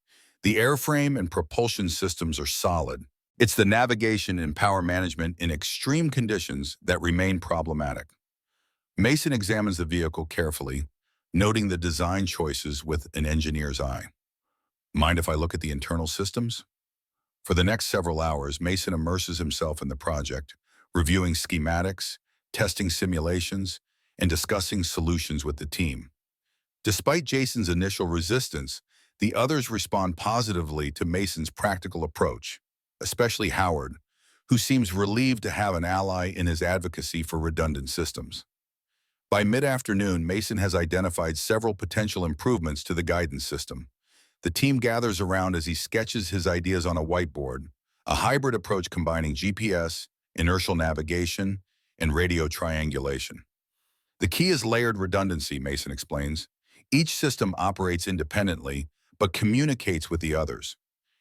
"The airframe and propulsion systems are solid. It's the navigation and power management in extreme conditions that remain problematic." Mason examines the vehicle carefully, noting the design choices with an engineer's eye. "Mind if I look at the internal systems?" For the next several hours, Mason immerses himself in the project, reviewing schematics, testing simulations, and discussing solutions with the team. Despite Jason's initial resistance, the others respond positively to Mason's practical approach, especially Howard, who seems relieved to have an ally in his advocacy for redundant systems. By mid-afternoon, Mason has identified several potential improvements to the guidance system. The team gathers around as he sketches his ideas on a whiteboard, a hybrid approach combining GPS, inertial navigation, and radio triangulation. "The key is layered redundancy," Mason explains. "Each system operates independently, but communicates with the others.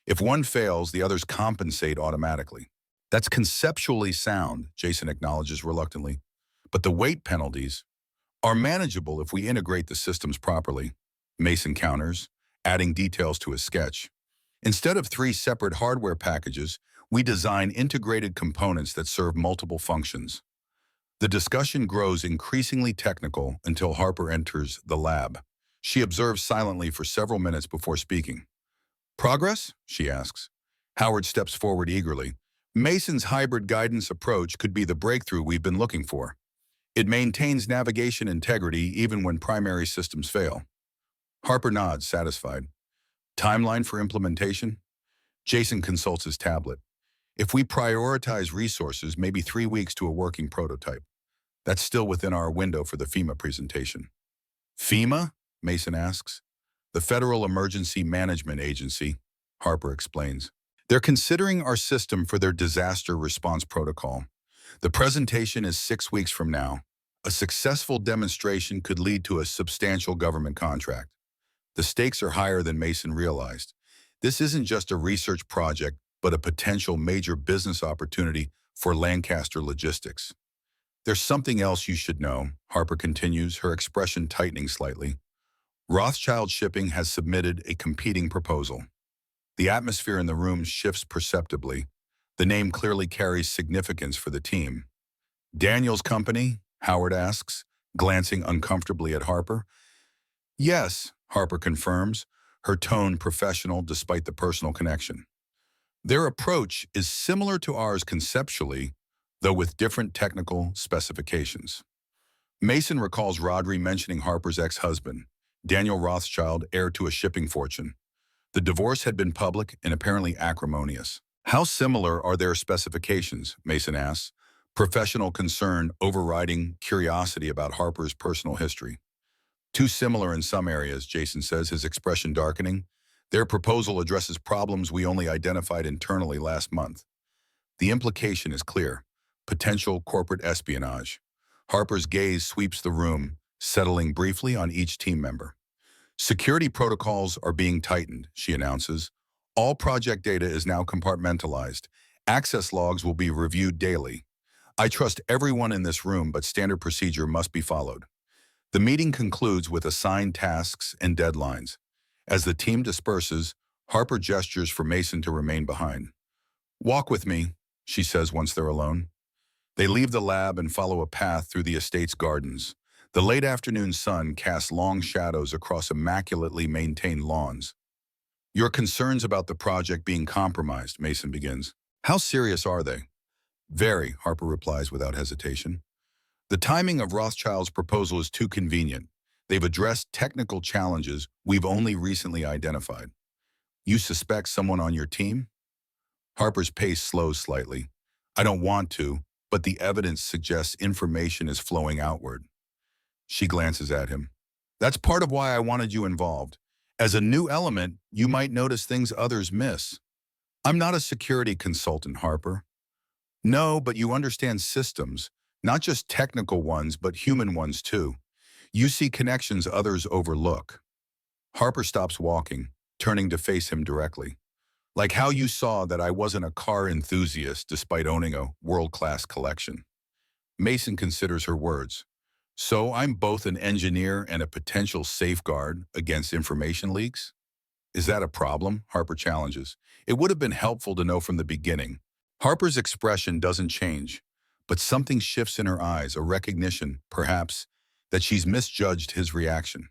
If one fails, the others compensate automatically." "That's conceptually sound," Jason acknowledges reluctantly. "But the weight penalties are manageable if we integrate the systems properly," Mason counters, adding details to his sketch. "Instead of 3 separate hardware packages, we design integrated components that serve multiple functions." The discussion grows increasingly technical until Harper enters the lab. She observes silently for several minutes before speaking. "Progress?" she asks. Howard steps forward eagerly. "Mason's hybrid guidance approach could be the breakthrough we've been looking for. It maintains navigation integrity even when primary systems fail." Harper nods, satisfied. "Timeline for implementation?" Jason consults his tablet. "If we prioritize resources, maybe 3 weeks to a working prototype. That's still within our window for the FEMA presentation." "FEMA?" Mason asks. "The Federal Emergency Management Agency," Harper explains. "They're considering our system for their disaster response protocol. The presentation is 6 weeks from now. A successful demonstration could lead to a substantial government contract." The stakes are higher than Mason realized. This isn't just a research project, but a potential major business opportunity for Lancaster Logistics. "There's something else you should know," Harper continues, her expression tightening slightly. "Rothschild Shipping has submitted a competing proposal." The atmosphere in the room shifts perceptibly. The name clearly carries significance for the team. "Daniel's company?" Howard asks, glancing uncomfortably at Harper. "Yes," Harper confirms, her tone professional despite the personal connection. "Their approach is similar to ours conceptually, though with different technical specifications." Mason recalls Rodri mentioning Harper's ex-husband, Daniel Rothschild, heir to a shipping fortune. The divorce had been public and apparently acrimonious. "How similar are their specifications?" Mason asks, professional concern overriding curiosity about Harper's personal history. "Too similar in some areas," Jason says, his expression darkening. "Their proposal addresses problems we only identified internally last month." The implication is clear: potential corporate espionage. Harper's gaze sweeps the room, settling briefly on each team member. "Security protocols are being tightened," she announces. "All project data is now compartmentalized. Access logs will be reviewed daily. I trust everyone in this room, but standard procedure must be followed." The meeting concludes with assigned tasks and deadlines. As the team disperses, Harper gestures for Mason to remain behind. "Walk with me," she says once they're alone. They leave the lab and follow a path through the estate's gardens. The late afternoon sun casts long shadows across immaculately maintained lawns. "Your concerns about the project being compromised," Mason begins. "How serious are they?" "Very," Harper replies without hesitation. "The timing of Rothschild's proposal is too convenient. They've addressed technical challenges we've only recently identified." "You suspect someone on your team?" Harper's pace slows slightly. "I don't want to, but the evidence suggests information is flowing outward. She glances at him. That's part of why I wanted you involved. As a new element, you might notice things others miss. I'm not a security consultant, Harper. No, but you understand systems, not just technical ones, but human ones too. You see connections others overlook. Harper stops walking, turning to face him directly. Like how you saw that I wasn't a car enthusiast despite owning a world-class collection. Mason considers her words. So I'm both an engineer and a potential safeguard against information leaks? Is that a problem? Harper challenges. It would have been helpful to know from the beginning. Harper's expression doesn't change, but something shifts in her eyes, a recognition, perhaps, that she's misjudged his reaction.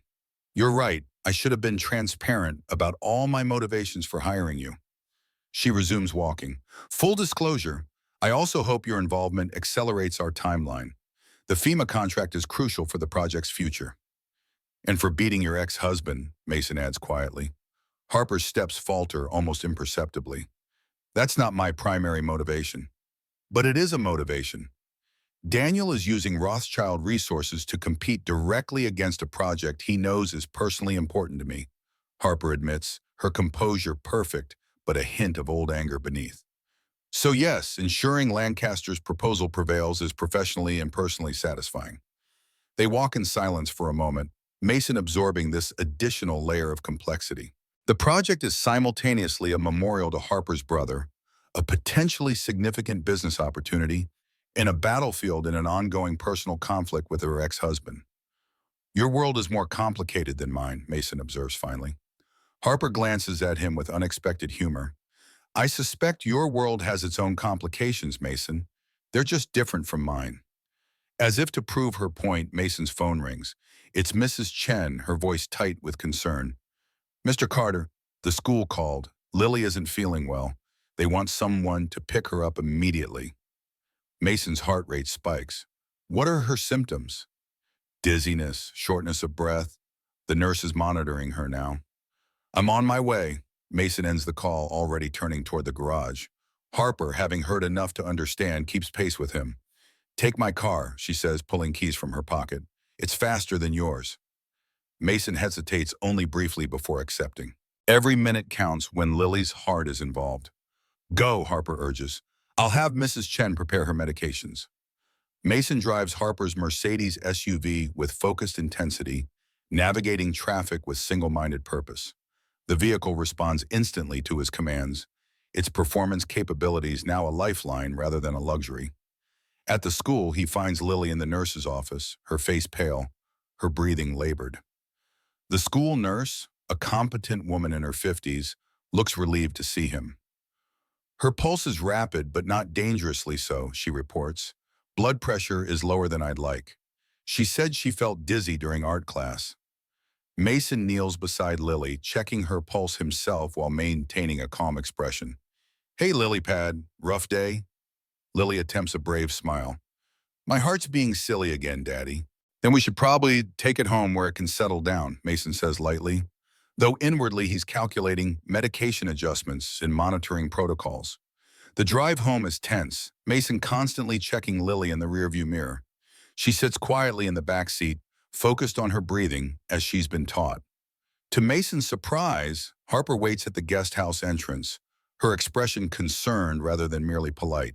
You're right, I should have been transparent about all my motivations for hiring you. She resumes walking. Full disclosure, I also hope your involvement accelerates our timeline. The FEMA contract is crucial for the project's future. And for beating your ex-husband, Mason adds quietly. Harper's steps falter almost imperceptibly. That's not my primary motivation. But it is a motivation. Daniel is using Rothschild resources to compete directly against a project he knows is personally important to me, Harper admits, her composure perfect, but a hint of old anger beneath. So yes, ensuring Lancaster's proposal prevails is professionally and personally satisfying. They walk in silence for a moment, Mason absorbing this additional layer of complexity. The project is simultaneously a memorial to Harper's brother, a potentially significant business opportunity, and a battlefield in an ongoing personal conflict with her ex-husband. Your world is more complicated than mine, Mason observes finally. Harper glances at him with unexpected humor. I suspect your world has its own complications, Mason. They're just different from mine. As if to prove her point, Mason's phone rings. It's Mrs. Chen, her voice tight with concern. Mr. Carter, the school called. Lily isn't feeling well. They want someone to pick her up immediately. Mason's heart rate spikes. What are her symptoms? Dizziness, shortness of breath. The nurse is monitoring her now. I'm on my way. Mason ends the call, already turning toward the garage. Harper, having heard enough to understand, keeps pace with him. Take my car, she says, pulling keys from her pocket. It's faster than yours. Mason hesitates only briefly before accepting. Every minute counts when Lily's heart is involved. Go, Harper urges. I'll have Mrs. Chen prepare her medications. Mason drives Harper's Mercedes SUV with focused intensity, navigating traffic with single-minded purpose. The vehicle responds instantly to his commands, its performance capabilities now a lifeline rather than a luxury. At the school, he finds Lily in the nurse's office, her face pale, her breathing labored. The school nurse, a competent woman in her 50s, looks relieved to see him. Her pulse is rapid, but not dangerously so, she reports. Blood pressure is lower than I'd like. She said she felt dizzy during art class. Mason kneels beside Lily, checking her pulse himself while maintaining a calm expression. Hey, Lilypad, rough day? Lily attempts a brave smile. My heart's being silly again, Daddy. Then we should probably take it home where it can settle down, Mason says lightly, though inwardly he's calculating medication adjustments and monitoring protocols. The drive home is tense, Mason constantly checking Lily in the rearview mirror. She sits quietly in the back seat, focused on her breathing as she's been taught. To Mason's surprise, Harper waits at the guest house entrance, her expression concerned rather than merely polite.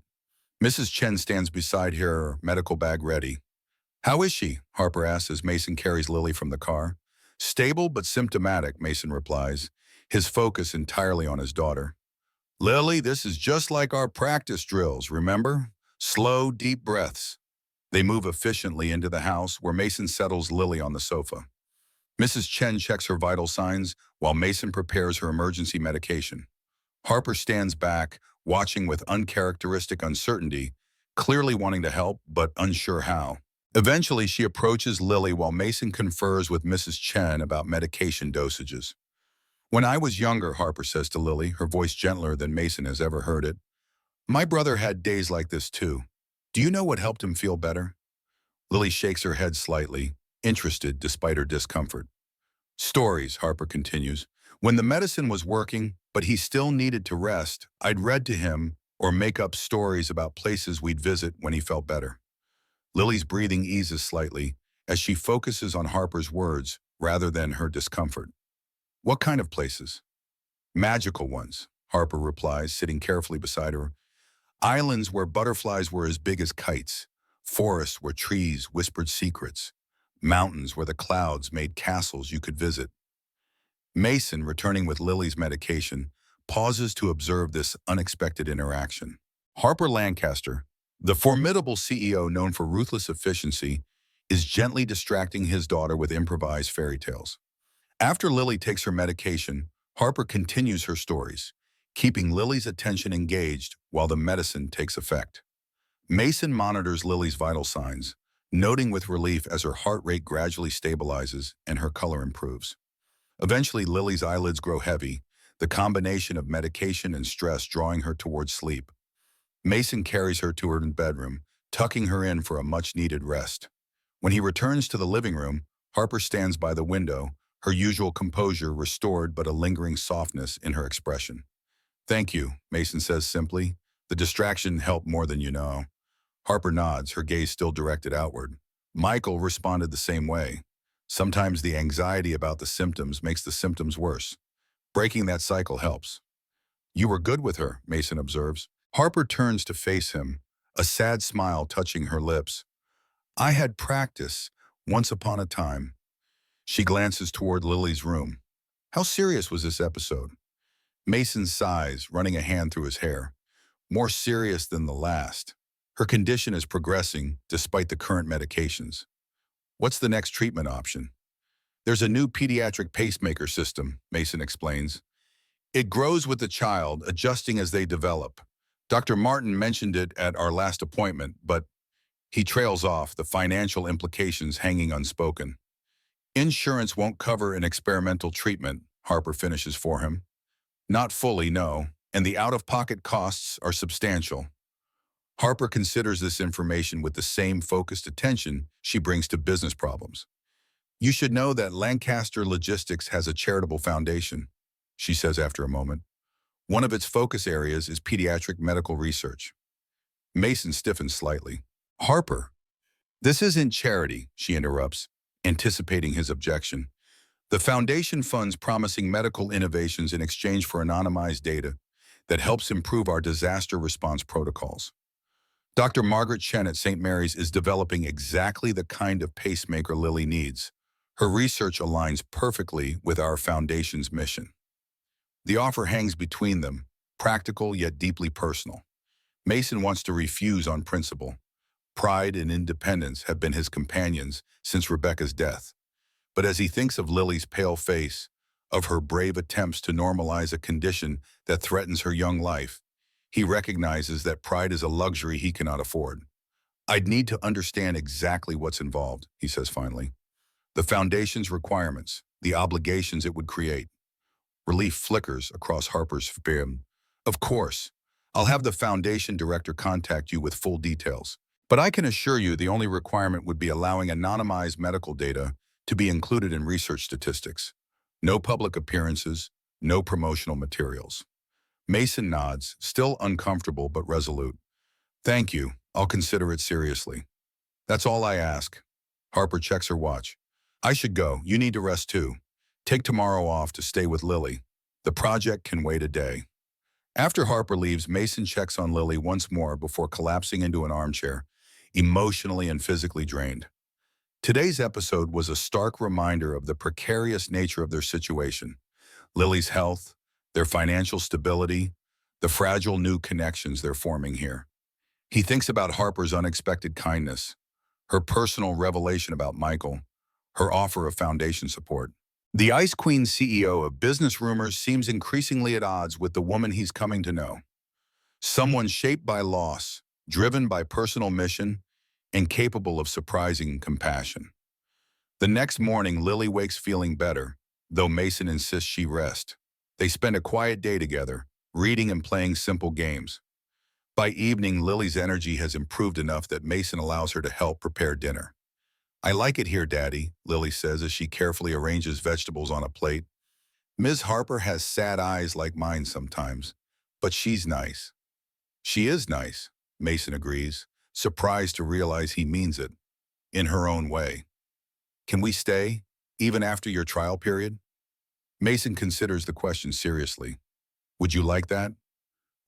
Mrs. Chen stands beside her medical bag ready. How is she? Harper asks as Mason carries Lily from the car. Stable but symptomatic, Mason replies, his focus entirely on his daughter. Lily, this is just like our practice drills, remember? Slow, deep breaths. They move efficiently into the house where Mason settles Lily on the sofa. Mrs. Chen checks her vital signs while Mason prepares her emergency medication. Harper stands back, watching with uncharacteristic uncertainty, clearly wanting to help but unsure how. Eventually, she approaches Lily while Mason confers with Mrs. Chen about medication dosages. When I was younger, Harper says to Lily, her voice gentler than Mason has ever heard it, my brother had days like this too. Do you know what helped him feel better? Lily shakes her head slightly, interested despite her discomfort. Stories, Harper continues. When the medicine was working, but he still needed to rest, I'd read to him or make up stories about places we'd visit when he felt better. Lily's breathing eases slightly as she focuses on Harper's words rather than her discomfort. What kind of places? Magical ones, Harper replies, sitting carefully beside her. Islands where butterflies were as big as kites, forests where trees whispered secrets, mountains where the clouds made castles you could visit. Mason, returning with Lily's medication, pauses to observe this unexpected interaction. Harper Lancaster, the formidable CEO known for ruthless efficiency, is gently distracting his daughter with improvised fairy tales. After Lily takes her medication, Harper continues her stories, keeping Lily's attention engaged while the medicine takes effect. Mason monitors Lily's vital signs, noting with relief as her heart rate gradually stabilizes and her color improves. Eventually, Lily's eyelids grow heavy, the combination of medication and stress drawing her towards sleep. Mason carries her to her bedroom, tucking her in for a much-needed rest. When he returns to the living room, Harper stands by the window, her usual composure restored but a lingering softness in her expression. "Thank you," Mason says simply. "The distraction helped more than you know." Harper nods, her gaze still directed outward. Michael responded the same way. Sometimes the anxiety about the symptoms makes the symptoms worse. Breaking that cycle helps. "You were good with her," Mason observes. Harper turns to face him, a sad smile touching her lips. "I had practice, once upon a time." She glances toward Lily's room. "How serious was this episode?" Mason sighs, running a hand through his hair. "More serious than the last. Her condition is progressing, despite the current medications." "What's the next treatment option?" "There's a new pediatric pacemaker system," Mason explains. "It grows with the child, adjusting as they develop. Dr. Martin mentioned it at our last appointment, but..." He trails off, the financial implications hanging unspoken. "Insurance won't cover an experimental treatment," Harper finishes for him. "Not fully, no, and the out-of-pocket costs are substantial." Harper considers this information with the same focused attention she brings to business problems. "You should know that Lancaster Logistics has a charitable foundation," she says after a moment. "One of its focus areas is pediatric medical research." Mason stiffens slightly. "Harper, this isn't charity," she interrupts, anticipating his objection. "The foundation funds promising medical innovations in exchange for anonymized data that helps improve our disaster response protocols. Dr. Margaret Chen at St. Mary's is developing exactly the kind of pacemaker Lily needs. Her research aligns perfectly with our foundation's mission." The offer hangs between them, practical yet deeply personal. Mason wants to refuse on principle. Pride and independence have been his companions since Rebecca's death. But as he thinks of Lily's pale face, of her brave attempts to normalize a condition that threatens her young life, he recognizes that pride is a luxury he cannot afford. "I'd need to understand exactly what's involved," he says finally. "The foundation's requirements, the obligations it would create." Relief flickers across Harper's face. "Of course, I'll have the foundation director contact you with full details. But I can assure you the only requirement would be allowing anonymized medical data to be included in research statistics. No public appearances, no promotional materials." Mason nods, still uncomfortable but resolute. "Thank you. I'll consider it seriously." "That's all I ask." Harper checks her watch. "I should go. You need to rest too. Take tomorrow off to stay with Lily. The project can wait a day." After Harper leaves, Mason checks on Lily once more before collapsing into an armchair, emotionally and physically drained. Today's episode was a stark reminder of the precarious nature of their situation. Lily's health, their financial stability, the fragile new connections they're forming here. He thinks about Harper's unexpected kindness, her personal revelation about Michael, her offer of foundation support. The Ice Queen CEO of Business Rumors seems increasingly at odds with the woman he's coming to know. Someone shaped by loss, driven by personal mission, and capable of surprising compassion. The next morning, Lily wakes feeling better, though Mason insists she rest. They spend a quiet day together, reading and playing simple games. By evening, Lily's energy has improved enough that Mason allows her to help prepare dinner. "I like it here, Daddy," Lily says as she carefully arranges vegetables on a plate. "Ms. Harper has sad eyes like mine sometimes, but she's nice." She is nice, Mason agrees, surprised to realize he means it, in her own way. Can we stay, even after your trial period? Mason considers the question seriously. Would you like that?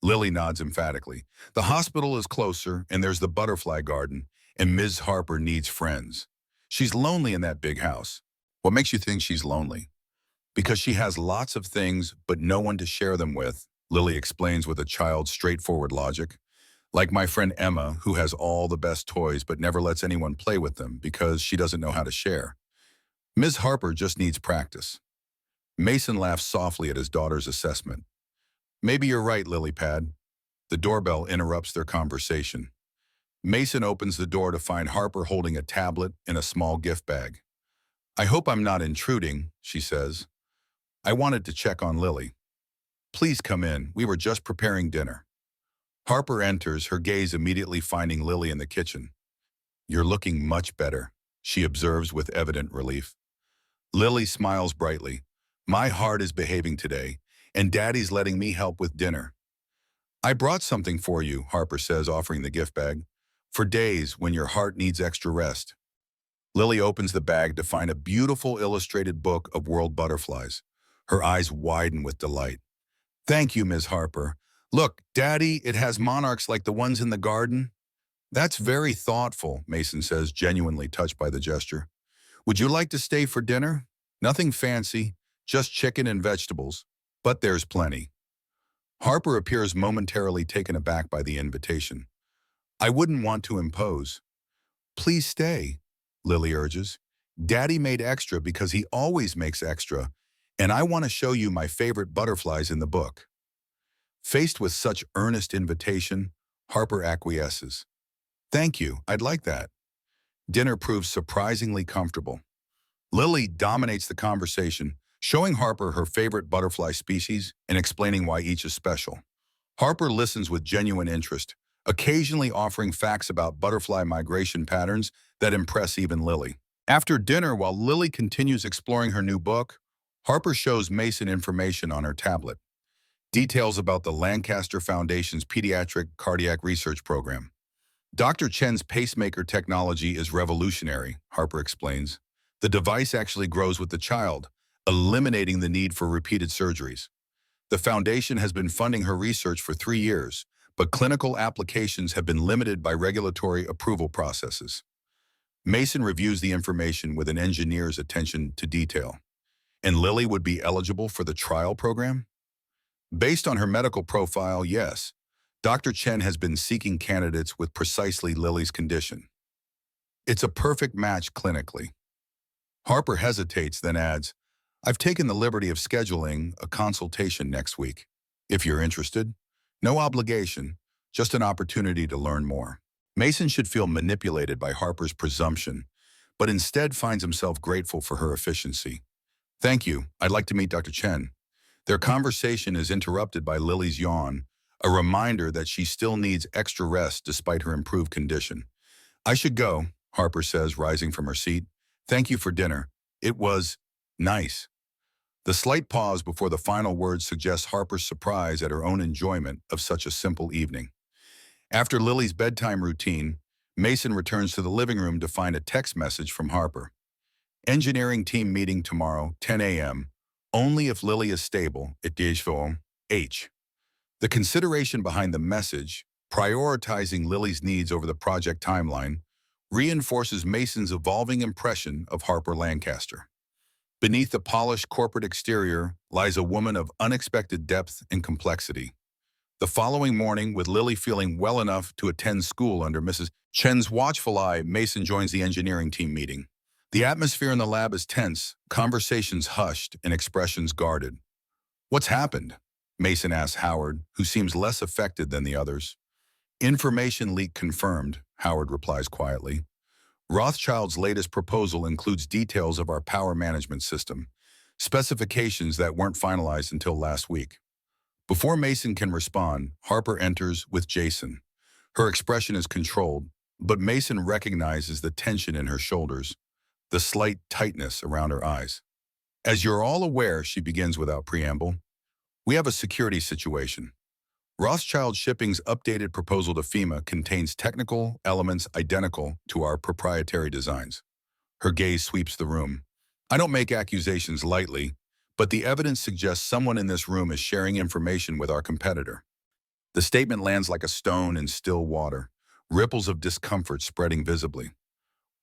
Lily nods emphatically. The hospital is closer, and there's the butterfly garden, and Ms. Harper needs friends. She's lonely in that big house. What makes you think she's lonely? Because she has lots of things, but no one to share them with, Lily explains with a child's straightforward logic. Like my friend Emma, who has all the best toys but never lets anyone play with them because she doesn't know how to share. Ms. Harper just needs practice. Mason laughs softly at his daughter's assessment. Maybe you're right, Lilypad. The doorbell interrupts their conversation. Mason opens the door to find Harper holding a tablet and a small gift bag. I hope I'm not intruding, she says. I wanted to check on Lily. Please come in, we were just preparing dinner. Harper enters, her gaze immediately finding Lily in the kitchen. You're looking much better, she observes with evident relief. Lily smiles brightly. My heart is behaving today, and Daddy's letting me help with dinner. I brought something for you, Harper says, offering the gift bag. For days when your heart needs extra rest. Lily opens the bag to find a beautiful illustrated book of world butterflies. Her eyes widen with delight. Thank you, Ms. Harper. Look, Daddy, it has monarchs like the ones in the garden. That's very thoughtful, Mason says, genuinely touched by the gesture. Would you like to stay for dinner? Nothing fancy, just chicken and vegetables. But there's plenty. Harper appears momentarily taken aback by the invitation. I wouldn't want to impose. Please stay, Lily urges. Daddy made extra because he always makes extra, and I want to show you my favorite butterflies in the book. Faced with such earnest invitation, Harper acquiesces. Thank you, I'd like that. Dinner proves surprisingly comfortable. Lily dominates the conversation, showing Harper her favorite butterfly species and explaining why each is special. Harper listens with genuine interest, occasionally offering facts about butterfly migration patterns that impress even Lily. After dinner, while Lily continues exploring her new book, Harper shows Mason information on her tablet. Details about the Lancaster Foundation's Pediatric Cardiac Research Program. Dr. Chen's pacemaker technology is revolutionary, Harper explains. The device actually grows with the child, eliminating the need for repeated surgeries. The foundation has been funding her research for 3 years, but clinical applications have been limited by regulatory approval processes. Mason reviews the information with an engineer's attention to detail. And Lily would be eligible for the trial program? Based on her medical profile, yes. Dr. Chen has been seeking candidates with precisely Lily's condition. It's a perfect match clinically. Harper hesitates, then adds, I've taken the liberty of scheduling a consultation next week. If you're interested, no obligation, just an opportunity to learn more. Mason should feel manipulated by Harper's presumption, but instead finds himself grateful for her efficiency. Thank you, I'd like to meet Dr. Chen. Their conversation is interrupted by Lily's yawn, a reminder that she still needs extra rest despite her improved condition. I should go, Harper says, rising from her seat. Thank you for dinner. It was nice. The slight pause before the final words suggests Harper's surprise at her own enjoyment of such a simple evening. After Lily's bedtime routine, Mason returns to the living room to find a text message from Harper. Engineering team meeting tomorrow, 10 a.m. Only if Lily is stable, it is for H. The consideration behind the message, prioritizing Lily's needs over the project timeline, reinforces Mason's evolving impression of Harper Lancaster. Beneath the polished corporate exterior lies a woman of unexpected depth and complexity. The following morning, with Lily feeling well enough to attend school under Mrs. Chen's watchful eye, Mason joins the engineering team meeting. The atmosphere in the lab is tense, conversations hushed, and expressions guarded. What's happened? Mason asks Howard, who seems less affected than the others. Information leak confirmed, Howard replies quietly. Rothschild's latest proposal includes details of our power management system, specifications that weren't finalized until last week. Before Mason can respond, Harper enters with Jason. Her expression is controlled, but Mason recognizes the tension in her shoulders, the slight tightness around her eyes. As you're all aware, she begins without preamble, we have a security situation. Rothschild Shipping's updated proposal to FEMA contains technical elements identical to our proprietary designs. Her gaze sweeps the room. I don't make accusations lightly, but the evidence suggests someone in this room is sharing information with our competitor. The statement lands like a stone in still water, ripples of discomfort spreading visibly.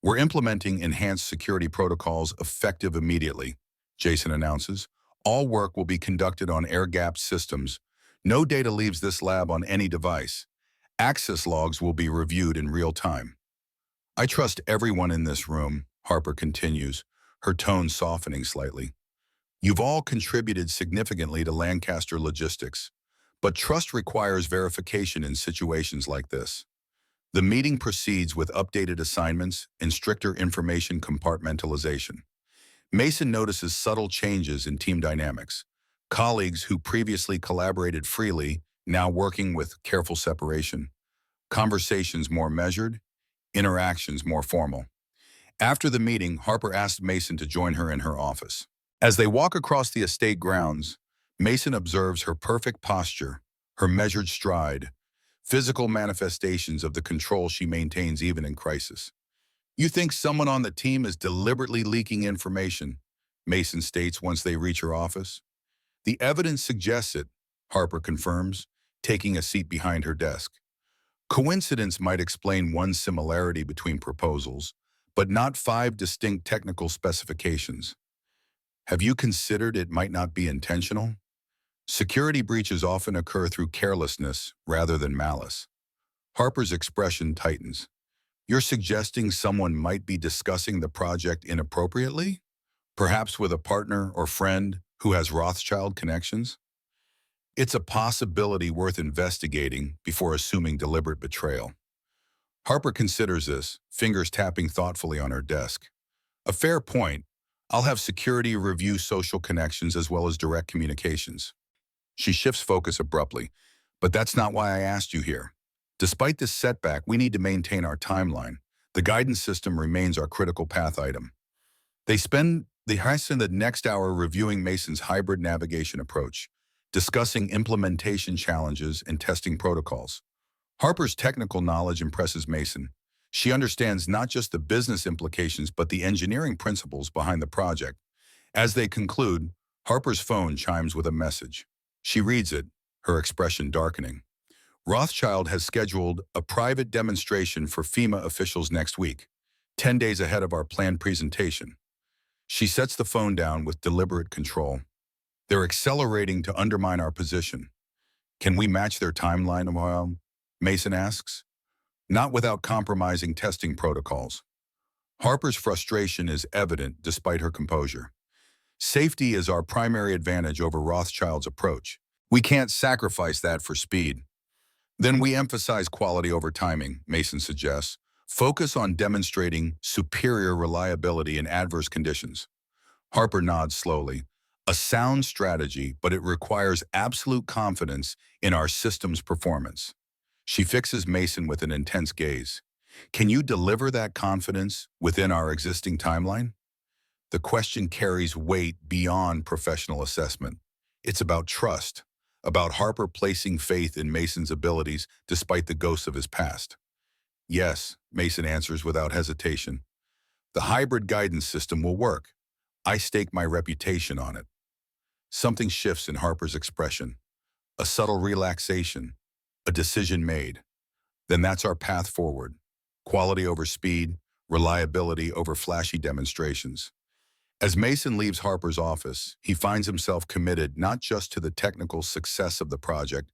We're implementing enhanced security protocols effective immediately, Jason announces. All work will be conducted on air-gapped systems. No data leaves this lab on any device. Access logs will be reviewed in real time. I trust everyone in this room, Harper continues, her tone softening slightly. You've all contributed significantly to Lancaster Logistics, but trust requires verification in situations like this. The meeting proceeds with updated assignments and stricter information compartmentalization. Mason notices subtle changes in team dynamics. Colleagues who previously collaborated freely, now working with careful separation. Conversations more measured, interactions more formal. After the meeting, Harper asked Mason to join her in her office. As they walk across the estate grounds, Mason observes her perfect posture, her measured stride, physical manifestations of the control she maintains even in crisis. You think someone on the team is deliberately leaking information, Mason states once they reach her office. The evidence suggests it, Harper confirms, taking a seat behind her desk. Coincidence might explain one similarity between proposals, but not 5 distinct technical specifications. Have you considered it might not be intentional? Security breaches often occur through carelessness rather than malice. Harper's expression tightens. You're suggesting someone might be discussing the project inappropriately? Perhaps with a partner or friend who has Rothschild connections? It's a possibility worth investigating before assuming deliberate betrayal. Harper considers this, fingers tapping thoughtfully on her desk. A fair point. I'll have security review social connections as well as direct communications. She shifts focus abruptly. But that's not why I asked you here. Despite this setback, we need to maintain our timeline. The guidance system remains our critical path item. They spend the next hour reviewing Mason's hybrid navigation approach, discussing implementation challenges and testing protocols. Harper's technical knowledge impresses Mason. She understands not just the business implications but the engineering principles behind the project. As they conclude, Harper's phone chimes with a message. She reads it, her expression darkening. Rothschild has scheduled a private demonstration for FEMA officials next week, 10 days ahead of our planned presentation. She sets the phone down with deliberate control. They're accelerating to undermine our position. Can we match their timeline? Mason asks. Not without compromising testing protocols. Harper's frustration is evident despite her composure. Safety is our primary advantage over Rothschild's approach. We can't sacrifice that for speed. Then we emphasize quality over timing, Mason suggests. Focus on demonstrating superior reliability in adverse conditions. Harper nods slowly. A sound strategy, but it requires absolute confidence in our system's performance. She fixes Mason with an intense gaze. Can you deliver that confidence within our existing timeline? The question carries weight beyond professional assessment. It's about trust, about Harper placing faith in Mason's abilities despite the ghosts of his past. Yes, Mason answers without hesitation. The hybrid guidance system will work. I stake my reputation on it. Something shifts in Harper's expression. A subtle relaxation, a decision made. Then that's our path forward. Quality over speed, reliability over flashy demonstrations. As Mason leaves Harper's office, he finds himself committed not just to the technical success of the project,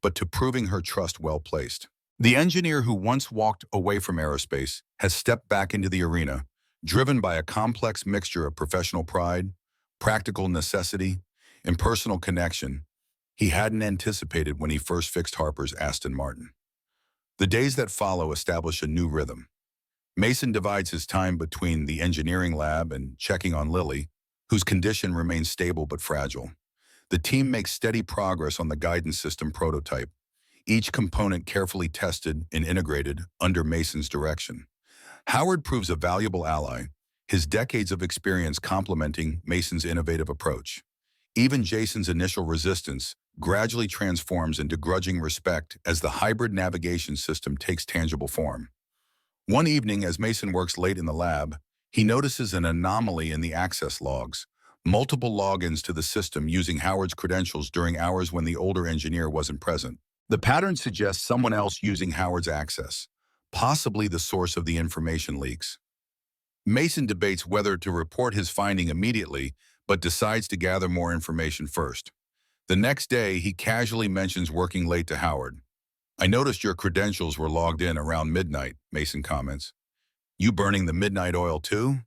but to proving her trust well placed. The engineer who once walked away from aerospace has stepped back into the arena, driven by a complex mixture of professional pride, practical necessity, and personal connection he hadn't anticipated when he first fixed Harper's Aston Martin. The days that follow establish a new rhythm. Mason divides his time between the engineering lab and checking on Lily, whose condition remains stable but fragile. The team makes steady progress on the guidance system prototype, each component carefully tested and integrated under Mason's direction. Howard proves a valuable ally, his decades of experience complementing Mason's innovative approach. Even Jason's initial resistance gradually transforms into grudging respect as the hybrid navigation system takes tangible form. One evening, as Mason works late in the lab, he notices an anomaly in the access logs, multiple logins to the system using Howard's credentials during hours when the older engineer wasn't present. The pattern suggests someone else using Howard's access, possibly the source of the information leaks. Mason debates whether to report his finding immediately, but decides to gather more information first. The next day, he casually mentions working late to Howard. "I noticed your credentials were logged in around midnight," Mason comments. "You burning the midnight oil too?"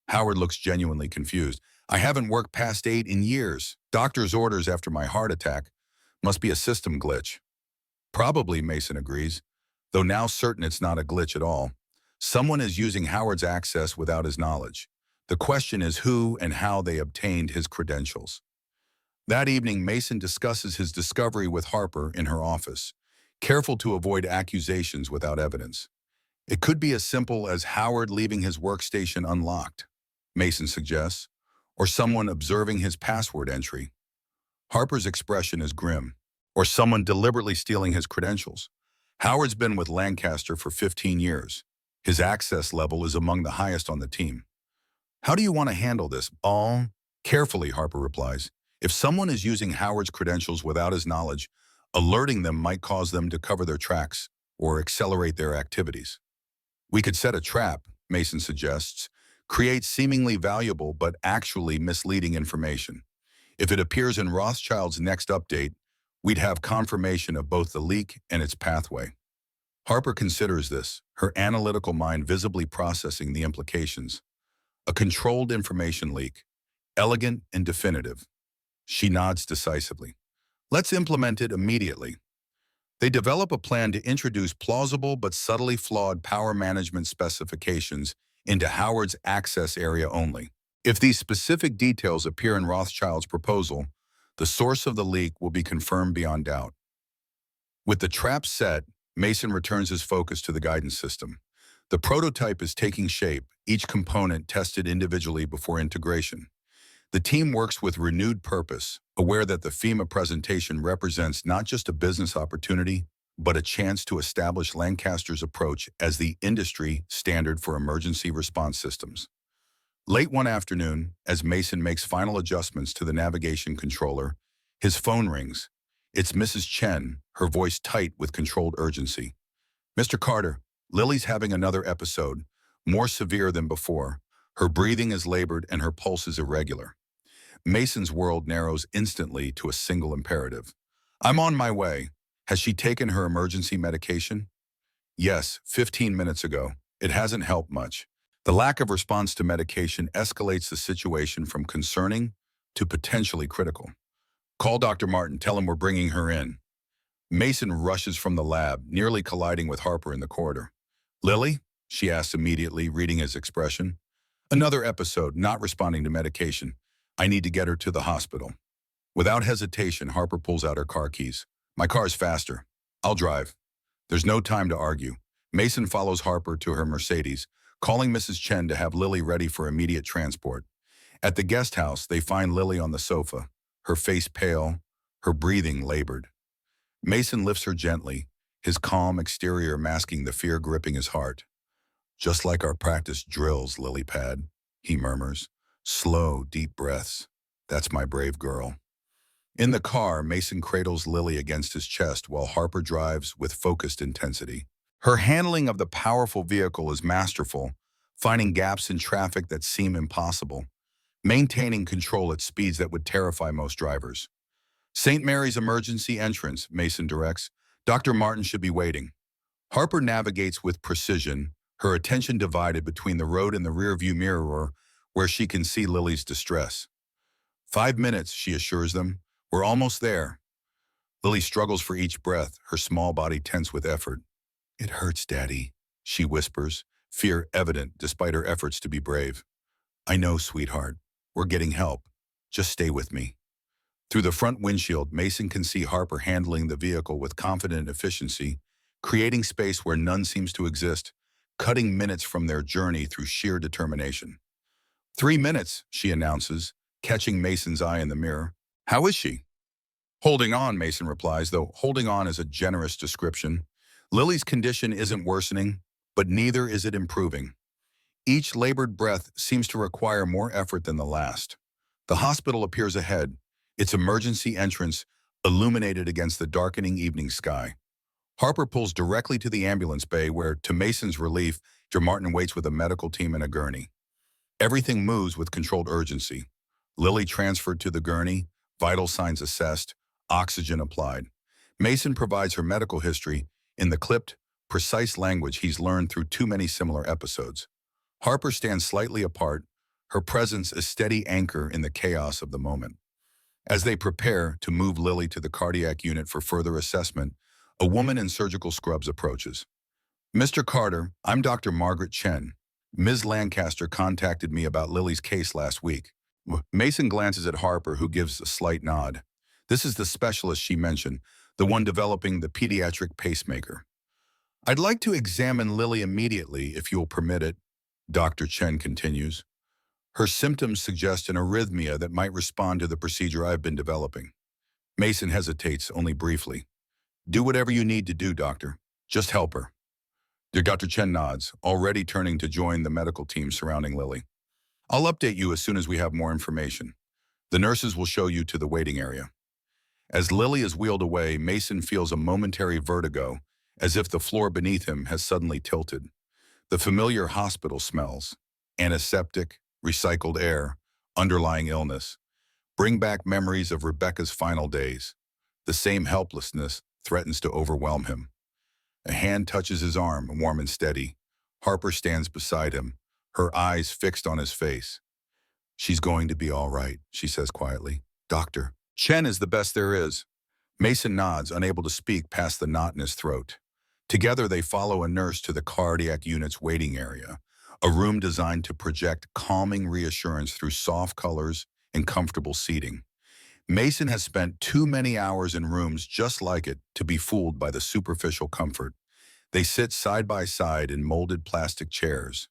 Howard looks genuinely confused. "I haven't worked past 8 in years. Doctor's orders after my heart attack. Must be a system glitch." "Probably," Mason agrees, though now certain it's not a glitch at all. Someone is using Howard's access without his knowledge. The question is who and how they obtained his credentials. That evening, Mason discusses his discovery with Harper in her office, careful to avoid accusations without evidence. "It could be as simple as Howard leaving his workstation unlocked," Mason suggests, "or someone observing his password entry." Harper's expression is grim. "Or someone deliberately stealing his credentials. Howard's been with Lancaster for 15 years. His access level is among the highest on the team." "How do you want to handle this?" "All carefully," Harper replies. "If someone is using Howard's credentials without his knowledge, alerting them might cause them to cover their tracks or accelerate their activities." "We could set a trap," Mason suggests, "create seemingly valuable but actually misleading information. If it appears in Rothschild's next update, we'd have confirmation of both the leak and its pathway." Harper considers this, her analytical mind visibly processing the implications. A controlled information leak, elegant and definitive. She nods decisively. "Let's implement it immediately." They develop a plan to introduce plausible but subtly flawed power management specifications into Howard's access area only. If these specific details appear in Rothschild's proposal, the source of the leak will be confirmed beyond doubt. With the trap set, Mason returns his focus to the guidance system. The prototype is taking shape, each component tested individually before integration. The team works with renewed purpose, aware that the FEMA presentation represents not just a business opportunity, but a chance to establish Lancaster's approach as the industry standard for emergency response systems. Late one afternoon, as Mason makes final adjustments to the navigation controller, his phone rings. It's Mrs. Chen, her voice tight with controlled urgency. "Mr. Carter, Lily's having another episode, more severe than before. Her breathing is labored and her pulse is irregular." Mason's world narrows instantly to a single imperative. "I'm on my way. Has she taken her emergency medication?" "Yes, 15 minutes ago. It hasn't helped much." The lack of response to medication escalates the situation from concerning to potentially critical. "Call Dr. Martin, tell him we're bringing her in." Mason rushes from the lab, nearly colliding with Harper in the corridor. "Lily?" she asks immediately, reading his expression. "Another episode, not responding to medication. I need to get her to the hospital." Without hesitation, Harper pulls out her car keys. "My car's faster. I'll drive." There's no time to argue. Mason follows Harper to her Mercedes, calling Mrs. Chen to have Lily ready for immediate transport. At the guest house, they find Lily on the sofa, her face pale, her breathing labored. Mason lifts her gently, his calm exterior masking the fear gripping his heart. "Just like our practice drills, lily pad," he murmurs. Slow, deep breaths. "That's my brave girl." In the car, Mason cradles Lily against his chest while Harper drives with focused intensity. Her handling of the powerful vehicle is masterful, finding gaps in traffic that seem impossible, maintaining control at speeds that would terrify most drivers. "St. Mary's emergency entrance," Mason directs. "Dr. Martin should be waiting." Harper navigates with precision, her attention divided between the road and the rearview mirror where she can see Lily's distress. 5 minutes, she assures them. "We're almost there." Lily struggles for each breath, her small body tense with effort. "It hurts, Daddy," she whispers, fear evident despite her efforts to be brave. "I know, sweetheart. We're getting help. Just stay with me." Through the front windshield, Mason can see Harper handling the vehicle with confident efficiency, creating space where none seems to exist, cutting minutes from their journey through sheer determination. 3 minutes, she announces, catching Mason's eye in the mirror. "How is she?" Holding on, Mason replies, though holding on is a generous description. Lily's condition isn't worsening, but neither is it improving. Each labored breath seems to require more effort than the last. The hospital appears ahead, its emergency entrance illuminated against the darkening evening sky. Harper pulls directly to the ambulance bay where, to Mason's relief, Dr. Martin waits with a medical team in a gurney. Everything moves with controlled urgency. Lily transferred to the gurney, vital signs assessed, oxygen applied. Mason provides her medical history in the clipped, precise language he's learned through too many similar episodes. Harper stands slightly apart, her presence a steady anchor in the chaos of the moment. As they prepare to move Lily to the cardiac unit for further assessment, a woman in surgical scrubs approaches. "Mr. Carter, I'm Dr. Margaret Chen. Ms. Lancaster contacted me about Lily's case last week." Mason glances at Harper, who gives a slight nod. This is the specialist she mentioned, the one developing the pediatric pacemaker. "I'd like to examine Lily immediately, if you will permit it," Dr. Chen continues. "Her symptoms suggest an arrhythmia that might respond to the procedure I've been developing." Mason hesitates only briefly. "Do whatever you need to do, doctor. Just help her." Dr. Chen nods, already turning to join the medical team surrounding Lily. "I'll update you as soon as we have more information. The nurses will show you to the waiting area." As Lily is wheeled away, Mason feels a momentary vertigo, as if the floor beneath him has suddenly tilted. The familiar hospital smells, antiseptic, recycled air, underlying illness, bring back memories of Rebecca's final days. The same helplessness threatens to overwhelm him. A hand touches his arm, warm and steady. Harper stands beside him, her eyes fixed on his face. "She's going to be all right," she says quietly. "Doctor." "Chen is the best there is." Mason nods, unable to speak past the knot in his throat. Together they follow a nurse to the cardiac unit's waiting area, a room designed to project calming reassurance through soft colors and comfortable seating. Mason has spent too many hours in rooms just like it to be fooled by the superficial comfort. They sit side by side in molded plastic chairs.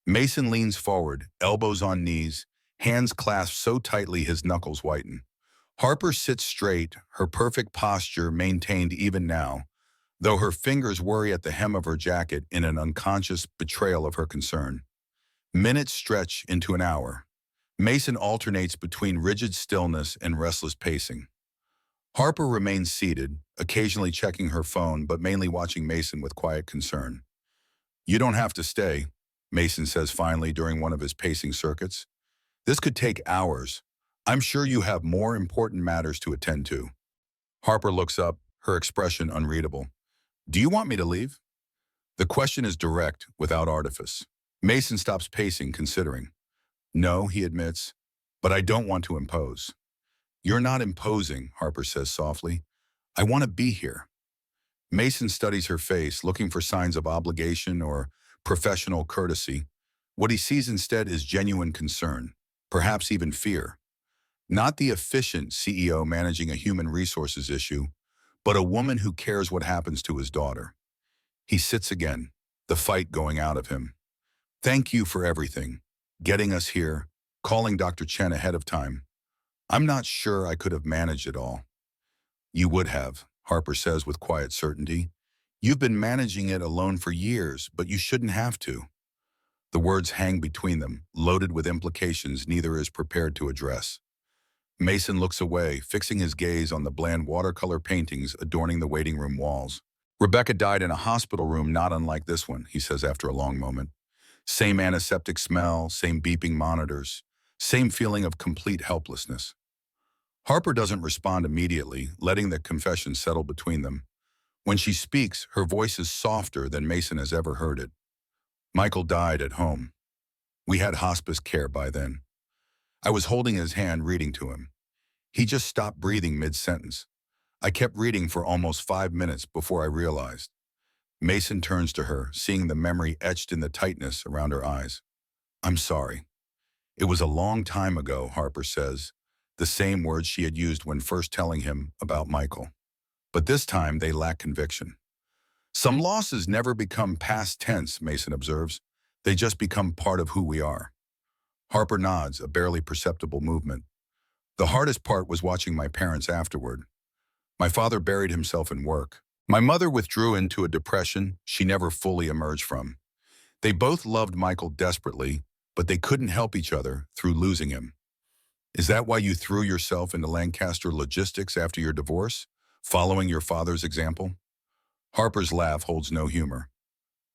Mason leans forward, elbows on knees, hands clasped so tightly his knuckles whiten. Harper sits straight, her perfect posture maintained even now, though her fingers worry at the hem of her jacket in an unconscious betrayal of her concern. Minutes stretch into an hour. Mason alternates between rigid stillness and restless pacing. Harper remains seated, occasionally checking her phone, but mainly watching Mason with quiet concern. "You don't have to stay," Mason says finally during one of his pacing circuits. "This could take hours. I'm sure you have more important matters to attend to." Harper looks up, her expression unreadable. "Do you want me to leave?" The question is direct, without artifice. Mason stops pacing, considering. "No," he admits, "but I don't want to impose." "You're not imposing," Harper says softly. "I want to be here." Mason studies her face, looking for signs of obligation or professional courtesy. What he sees instead is genuine concern, perhaps even fear. Not the efficient CEO managing a human resources issue, but a woman who cares what happens to his daughter. He sits again, the fight going out of him. "Thank you for everything. Getting us here, calling Dr. Chen ahead of time. I'm not sure I could have managed it all." "You would have," Harper says with quiet certainty. "You've been managing it alone for years, but you shouldn't have to." The words hang between them, loaded with implications neither is prepared to address. Mason looks away, fixing his gaze on the bland watercolor paintings adorning the waiting room walls. "Rebecca died in a hospital room not unlike this one," he says after a long moment. "Same antiseptic smell, same beeping monitors, same feeling of complete helplessness." Harper doesn't respond immediately, letting the confession settle between them. When she speaks, her voice is softer than Mason has ever heard it. "Michael died at home. We had hospice care by then. I was holding his hand, reading to him. He just stopped breathing mid-sentence. I kept reading for almost 5 minutes before I realized." Mason turns to her, seeing the memory etched in the tightness around her eyes. "I'm sorry. It was a long time ago," Harper says, the same words she had used when first telling him about Michael. But this time they lack conviction. "Some losses never become past tense," Mason observes. "They just become part of who we are." Harper nods, a barely perceptible movement. "The hardest part was watching my parents afterward. My father buried himself in work. My mother withdrew into a depression she never fully emerged from. They both loved Michael desperately, but they couldn't help each other through losing him. Is that why you threw yourself into Lancaster logistics after your divorce, following your father's example? Harper's laugh holds no humor.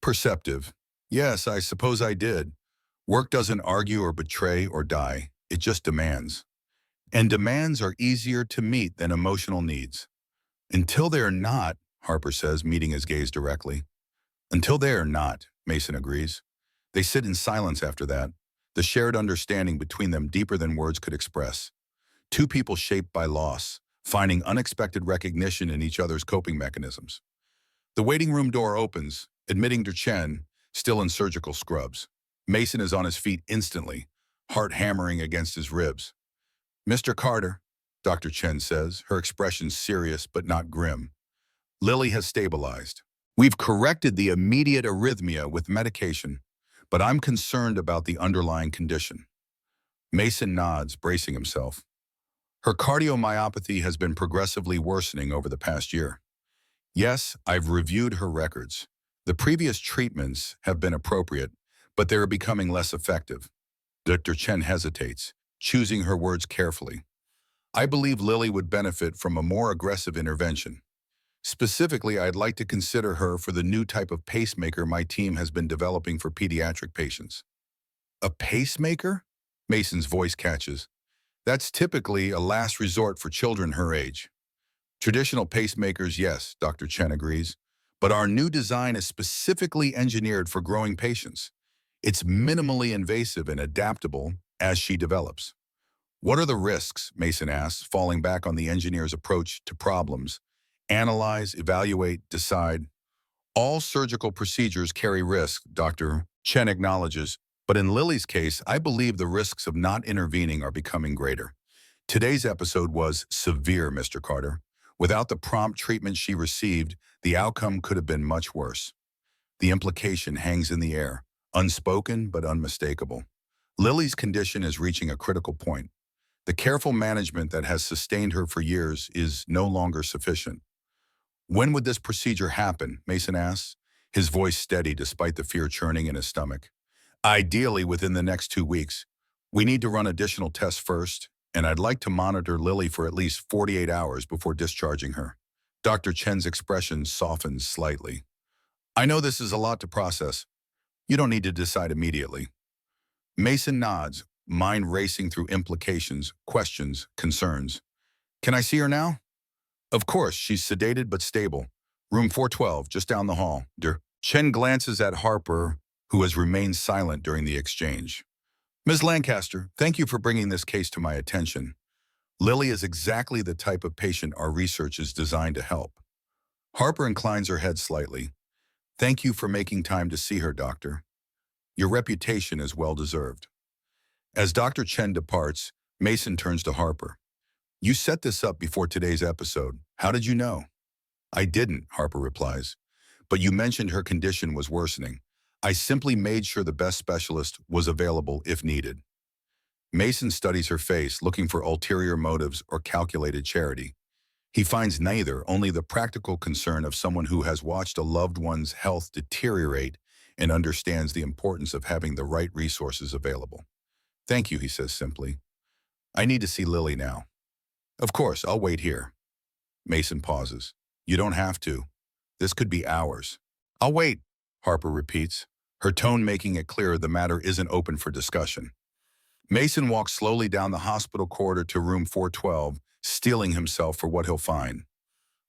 Perceptive. Yes, I suppose I did. Work doesn't argue or betray or die. It just demands. And demands are easier to meet than emotional needs. Until they are not, Harper says, meeting his gaze directly. Until they are not, Mason agrees. They sit in silence after that, the shared understanding between them deeper than words could express. Two people shaped by loss, finding unexpected recognition in each other's coping mechanisms. The waiting room door opens, admitting Chen, still in surgical scrubs. Mason is on his feet instantly, heart hammering against his ribs. "Mr. Carter," Dr. Chen says, her expression serious but not grim. "Lily has stabilized. We've corrected the immediate arrhythmia with medication, but I'm concerned about the underlying condition." Mason nods, bracing himself. "Her cardiomyopathy has been progressively worsening over the past year. Yes, I've reviewed her records. The previous treatments have been appropriate, but they are becoming less effective." Dr. Chen hesitates, choosing her words carefully. "I believe Lily would benefit from a more aggressive intervention. Specifically, I'd like to consider her for the new type of pacemaker my team has been developing for pediatric patients." "A pacemaker?" Mason's voice catches. "That's typically a last resort for children her age." "Traditional pacemakers, yes," Dr. Chen agrees, "but our new design is specifically engineered for growing patients. It's minimally invasive and adaptable as she develops." "What are the risks?" Mason asks, falling back on the engineer's approach to problems. "Analyze, evaluate, decide." "All surgical procedures carry risk," Dr. Chen acknowledges, "but in Lily's case, I believe the risks of not intervening are becoming greater. Today's episode was severe, Mr. Carter. Without the prompt treatment she received, the outcome could have been much worse." The implication hangs in the air, unspoken but unmistakable. Lily's condition is reaching a critical point. The careful management that has sustained her for years is no longer sufficient. "When would this procedure happen?" Mason asks, his voice steady despite the fear churning in his stomach. "Ideally within the next 2 weeks. We need to run additional tests first, and I'd like to monitor Lily for at least 48 hours before discharging her." Dr. Chen's expression softens slightly. "I know this is a lot to process. You don't need to decide immediately." Mason nods, mind racing through implications, questions, concerns. "Can I see her now?" "Of course, she's sedated but stable. Room 412, just down the hall." Chen glances at Harper, who has remained silent during the exchange. "Ms. Lancaster, thank you for bringing this case to my attention. Lily is exactly the type of patient our research is designed to help." Harper inclines her head slightly. "Thank you for making time to see her, doctor. Your reputation is well-deserved." As Dr. Chen departs, Mason turns to Harper. "You set this up before today's episode. How did you know?" "I didn't," Harper replies. "But you mentioned her condition was worsening. I simply made sure the best specialist was available if needed." Mason studies her face, looking for ulterior motives or calculated charity. He finds neither, only the practical concern of someone who has watched a loved one's health deteriorate and understands the importance of having the right resources available. "Thank you," he says simply. "I need to see Lily now." "Of course, I'll wait here." Mason pauses. "You don't have to. This could be hours." "I'll wait," Harper repeats, her tone making it clear the matter isn't open for discussion. Mason walks slowly down the hospital corridor to room 412, steeling himself for what he'll find.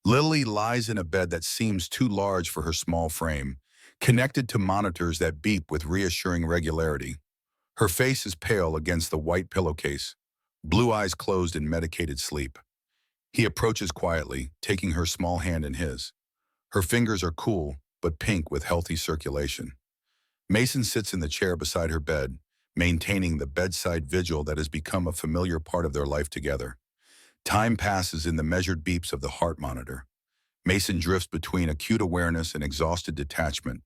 Lily lies in a bed that seems too large for her small frame, connected to monitors that beep with reassuring regularity. Her face is pale against the white pillowcase, blue eyes closed in medicated sleep. He approaches quietly, taking her small hand in his. Her fingers are cool, but pink with healthy circulation. Mason sits in the chair beside her bed, maintaining the bedside vigil that has become a familiar part of their life together. Time passes in the measured beeps of the heart monitor. Mason drifts between acute awareness and exhausted detachment,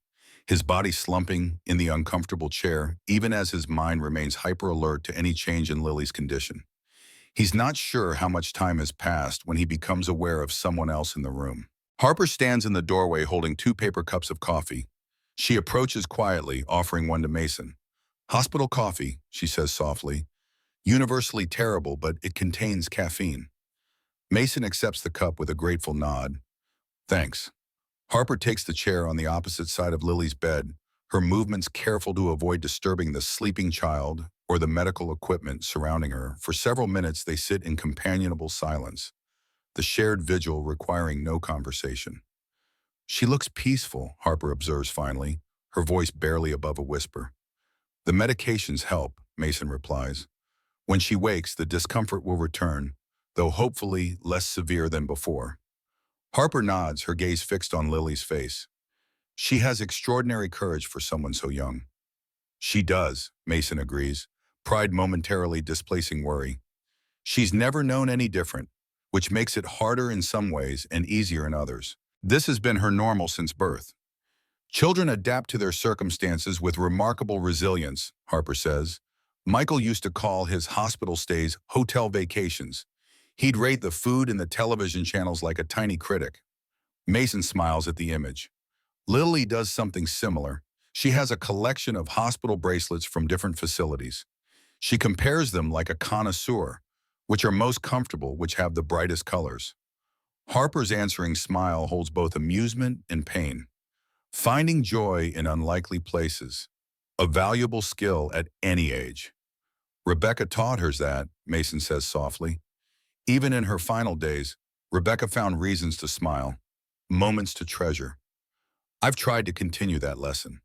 his body slumping in the uncomfortable chair, even as his mind remains hyper-alert to any change in Lily's condition. He's not sure how much time has passed when he becomes aware of someone else in the room. Harper stands in the doorway holding 2 paper cups of coffee. She approaches quietly, offering one to Mason. "Hospital coffee," she says softly. "Universally terrible, but it contains caffeine." Mason accepts the cup with a grateful nod. "Thanks." Harper takes the chair on the opposite side of Lily's bed, her movements careful to avoid disturbing the sleeping child or the medical equipment surrounding her. For several minutes, they sit in companionable silence, the shared vigil requiring no conversation. "She looks peaceful," Harper observes finally, her voice barely above a whisper. "The medications help," Mason replies. "When she wakes, the discomfort will return, though hopefully less severe than before." Harper nods, her gaze fixed on Lily's face. "She has extraordinary courage for someone so young." "She does," Mason agrees, pride momentarily displacing worry. "She's never known any different, which makes it harder in some ways and easier in others. This has been her normal since birth." "Children adapt to their circumstances with remarkable resilience," Harper says. "Michael used to call his hospital stays hotel vacations. He'd rate the food and the television channels like a tiny critic." Mason smiles at the image. "Lily does something similar. She has a collection of hospital bracelets from different facilities. She compares them like a connoisseur, which are most comfortable, which have the brightest colors." Harper's answering smile holds both amusement and pain. Finding joy in unlikely places, a valuable skill at any age. "Rebecca taught her that," Mason says softly. Even in her final days, Rebecca found reasons to smile, moments to treasure. "I've tried to continue that lesson."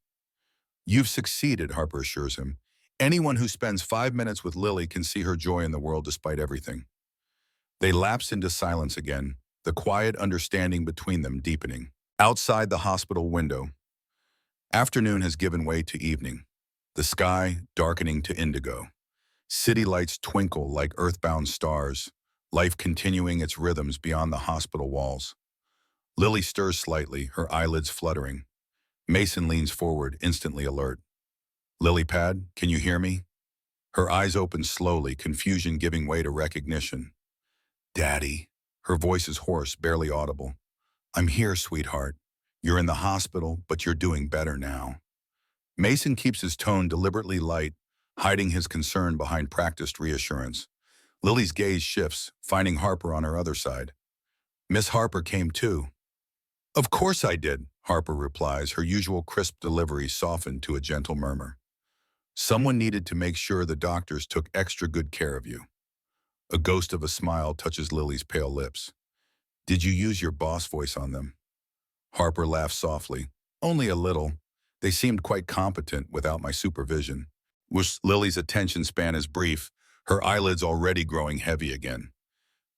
"You've succeeded," Harper assures him. "Anyone who spends 5 minutes with Lily can see her joy in the world despite everything." They lapse into silence again, the quiet understanding between them deepening. Outside the hospital window, afternoon has given way to evening, the sky darkening to indigo. City lights twinkle like earthbound stars, life continuing its rhythms beyond the hospital walls. Lily stirs slightly, her eyelids fluttering. Mason leans forward, instantly alert. "Lily Pad, can you hear me?" Her eyes open slowly, confusion giving way to recognition. "Daddy." Her voice is hoarse, barely audible. "I'm here, sweetheart. You're in the hospital, but you're doing better now." Mason keeps his tone deliberately light, hiding his concern behind practiced reassurance. Lily's gaze shifts, finding Harper on her other side. "Miss Harper came too." "Of course I did," Harper replies, her usual crisp delivery softened to a gentle murmur. "Someone needed to make sure the doctors took extra good care of you." A ghost of a smile touches Lily's pale lips. "Did you use your boss voice on them?" Harper laughed softly. "Only a little. They seemed quite competent without my supervision." Lily's attention span is brief, her eyelids already growing heavy again.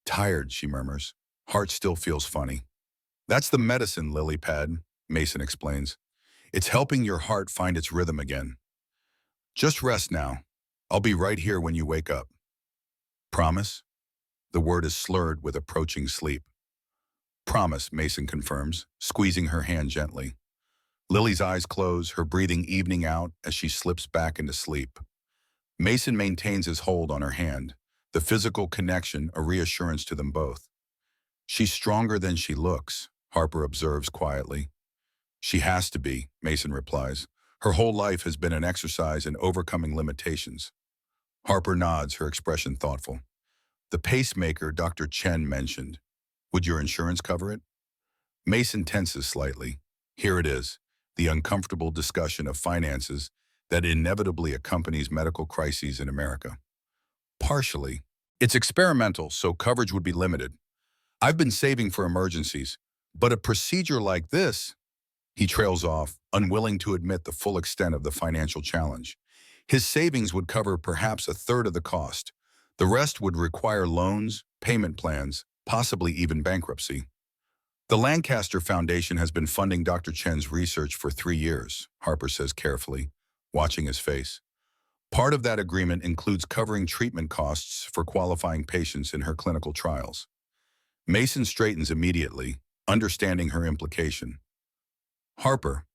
"Tired," she murmurs. "Heart still feels funny." "That's the medicine, Lily Pad," Mason explains. "It's helping your heart find its rhythm again. Just rest now. I'll be right here when you wake up." "Promise?" The word is slurred with approaching sleep. "Promise," Mason confirms, squeezing her hand gently. Lily's eyes close, her breathing evening out as she slips back into sleep. Mason maintains his hold on her hand, the physical connection a reassurance to them both. "She's stronger than she looks," Harper observes quietly. "She has to be," Mason replies. "Her whole life has been an exercise in overcoming limitations." Harper nods, her expression thoughtful. "The pacemaker Dr. Chen mentioned. Would your insurance cover it?" Mason tenses slightly. Here it is, the uncomfortable discussion of finances that inevitably accompanies medical crises in America. "Partially. It's experimental, so coverage would be limited. I've been saving for emergencies, but a procedure like this..." He trails off, unwilling to admit the full extent of the financial challenge. His savings would cover perhaps a third of the cost. The rest would require loans, payment plans, possibly even bankruptcy. "The Lancaster Foundation has been funding Dr. Chen's research for 3 years, Harper says carefully, watching his face. Part of that agreement includes covering treatment costs for qualifying patients in her clinical trials. Mason straightens immediately, understanding her implication. "Harper,